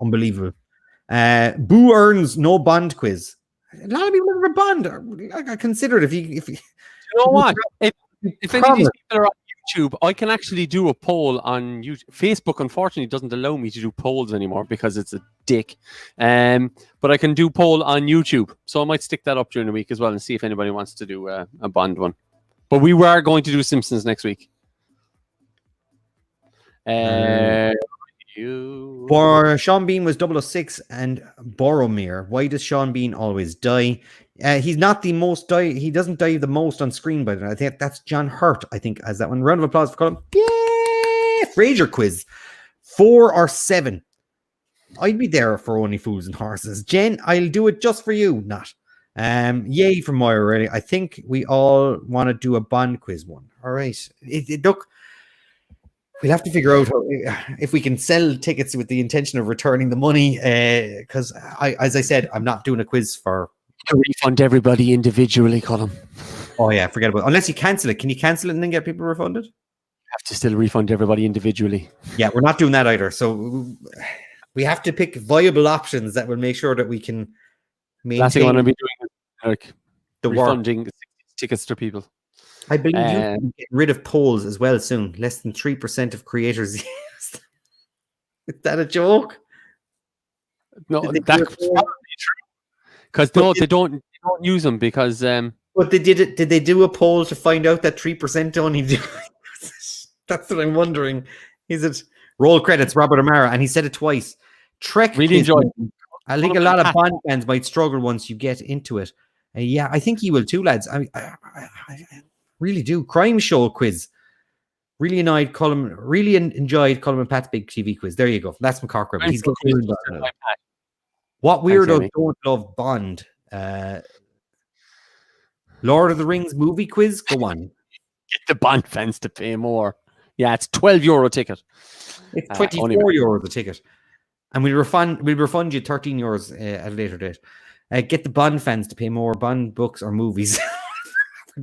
unbelievable. Boo earns no Bond quiz. A lot of people have a bond. I consider it if you You know what? If any of these people are on YouTube, I can actually do a poll on YouTube. Facebook, unfortunately, doesn't allow me to do polls anymore because it's a dick. But I can do poll on YouTube, so I might stick that up during the week as well and see if anybody wants to do a Bond one. But we were going to do Simpsons next week. For Sean Bean was 006 and Boromir. Why does Sean Bean always die? He's not the most die. He doesn't die the most on screen, but I think that's John Hurt. I think as that one. Round of applause for Colm. Yeah, Frasier quiz. 4 or 7. I'd be there for Only Fools and Horses. Jen, I'll do it just for you. Not. Yay from Moira. Really, I think we all want to do a Bond quiz one. All right. Look. We'll have to figure out if we can sell tickets with the intention of returning the money. Because as I said, I'm not doing a quiz for. To refund everybody individually, Colm. Oh yeah, forget about it. Unless you cancel it. Can you cancel it and then get people refunded? Have to still refund everybody individually. Yeah, we're not doing that either. So we have to pick viable options that will make sure that we can maintain. Last thing I want to be doing is like the refunding tickets to people. I believe you can get rid of polls as well soon. Less than 3% of creators. Is that a joke? No, that's probably true. Because no, they don't use them because. But they did it. Did they do a poll to find out that 3% only do? That's what I'm wondering. Is it roll credits? Robert Amara, and he said it twice. Trek really enjoyed. I think a lot of Bond fans might struggle once you get into it. Yeah, I think you will too, lads. I really do. Crime show quiz. Really enjoyed Colm and Pat's big TV quiz. There you go. That's McCarker. He's getting what weirdo don't love Bond? Lord of the Rings movie quiz? Go on. Get the Bond fans to pay more. Yeah, it's €12 ticket. It's €24 a ticket. And we'll refund you €13 at a later date. Get the Bond fans to pay more Bond books or movies.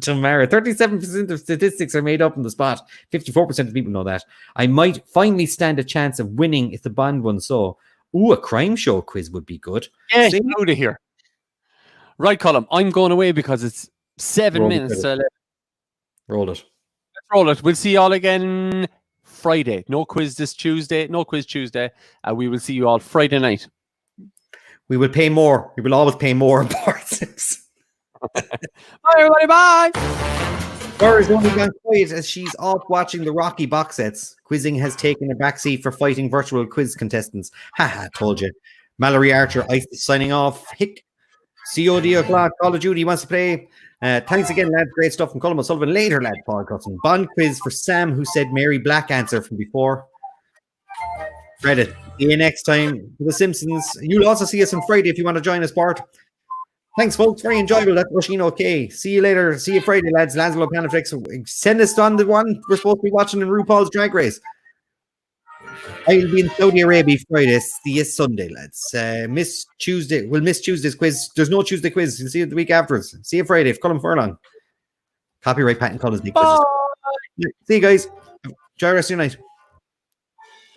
Tomorrow, 37% of statistics are made up on the spot. 54% of people know that. I might finally stand a chance of winning if the Bond won. So, a crime show quiz would be good. Yeah, out of here. Right, Colm. I'm going away because it's 7 minutes. Roll it. Let's roll it. We'll see you all again Friday. No quiz this Tuesday. No quiz Tuesday. We will see you all Friday night. We will pay more. We will always pay more in part 6. Bye, everybody. Bye. Laura's only gone quiet as she's off watching the Rocky box sets. Quizzing has taken a backseat for fighting virtual quiz contestants. Haha, told you. Mallory Archer, Ice is signing off. Hick. COD o'clock. Call of Duty wants to play. Thanks again, lads. Great stuff from Colm O'Sullivan. Later, lad. Paul Cutson. Bond quiz for Sam, who said Mary Black answer from before. Reddit. See you next time for The Simpsons. You'll also see us on Friday if you want to join us, Bart. Thanks, folks. Very enjoyable. That's Rushing okay. See you later. See you Friday, lads. Lanslow Panaflex. Send us on the one we're supposed to be watching in RuPaul's Drag Race. I'll be in Saudi Arabia Friday. See you Sunday, lads. Miss Tuesday. We'll miss Tuesday's quiz. There's no Tuesday quiz. You'll see you the week afterwards. See you Friday. Colm Furlong. Copyright patent Colin's big quizzes. See you guys. Enjoy the rest of your night.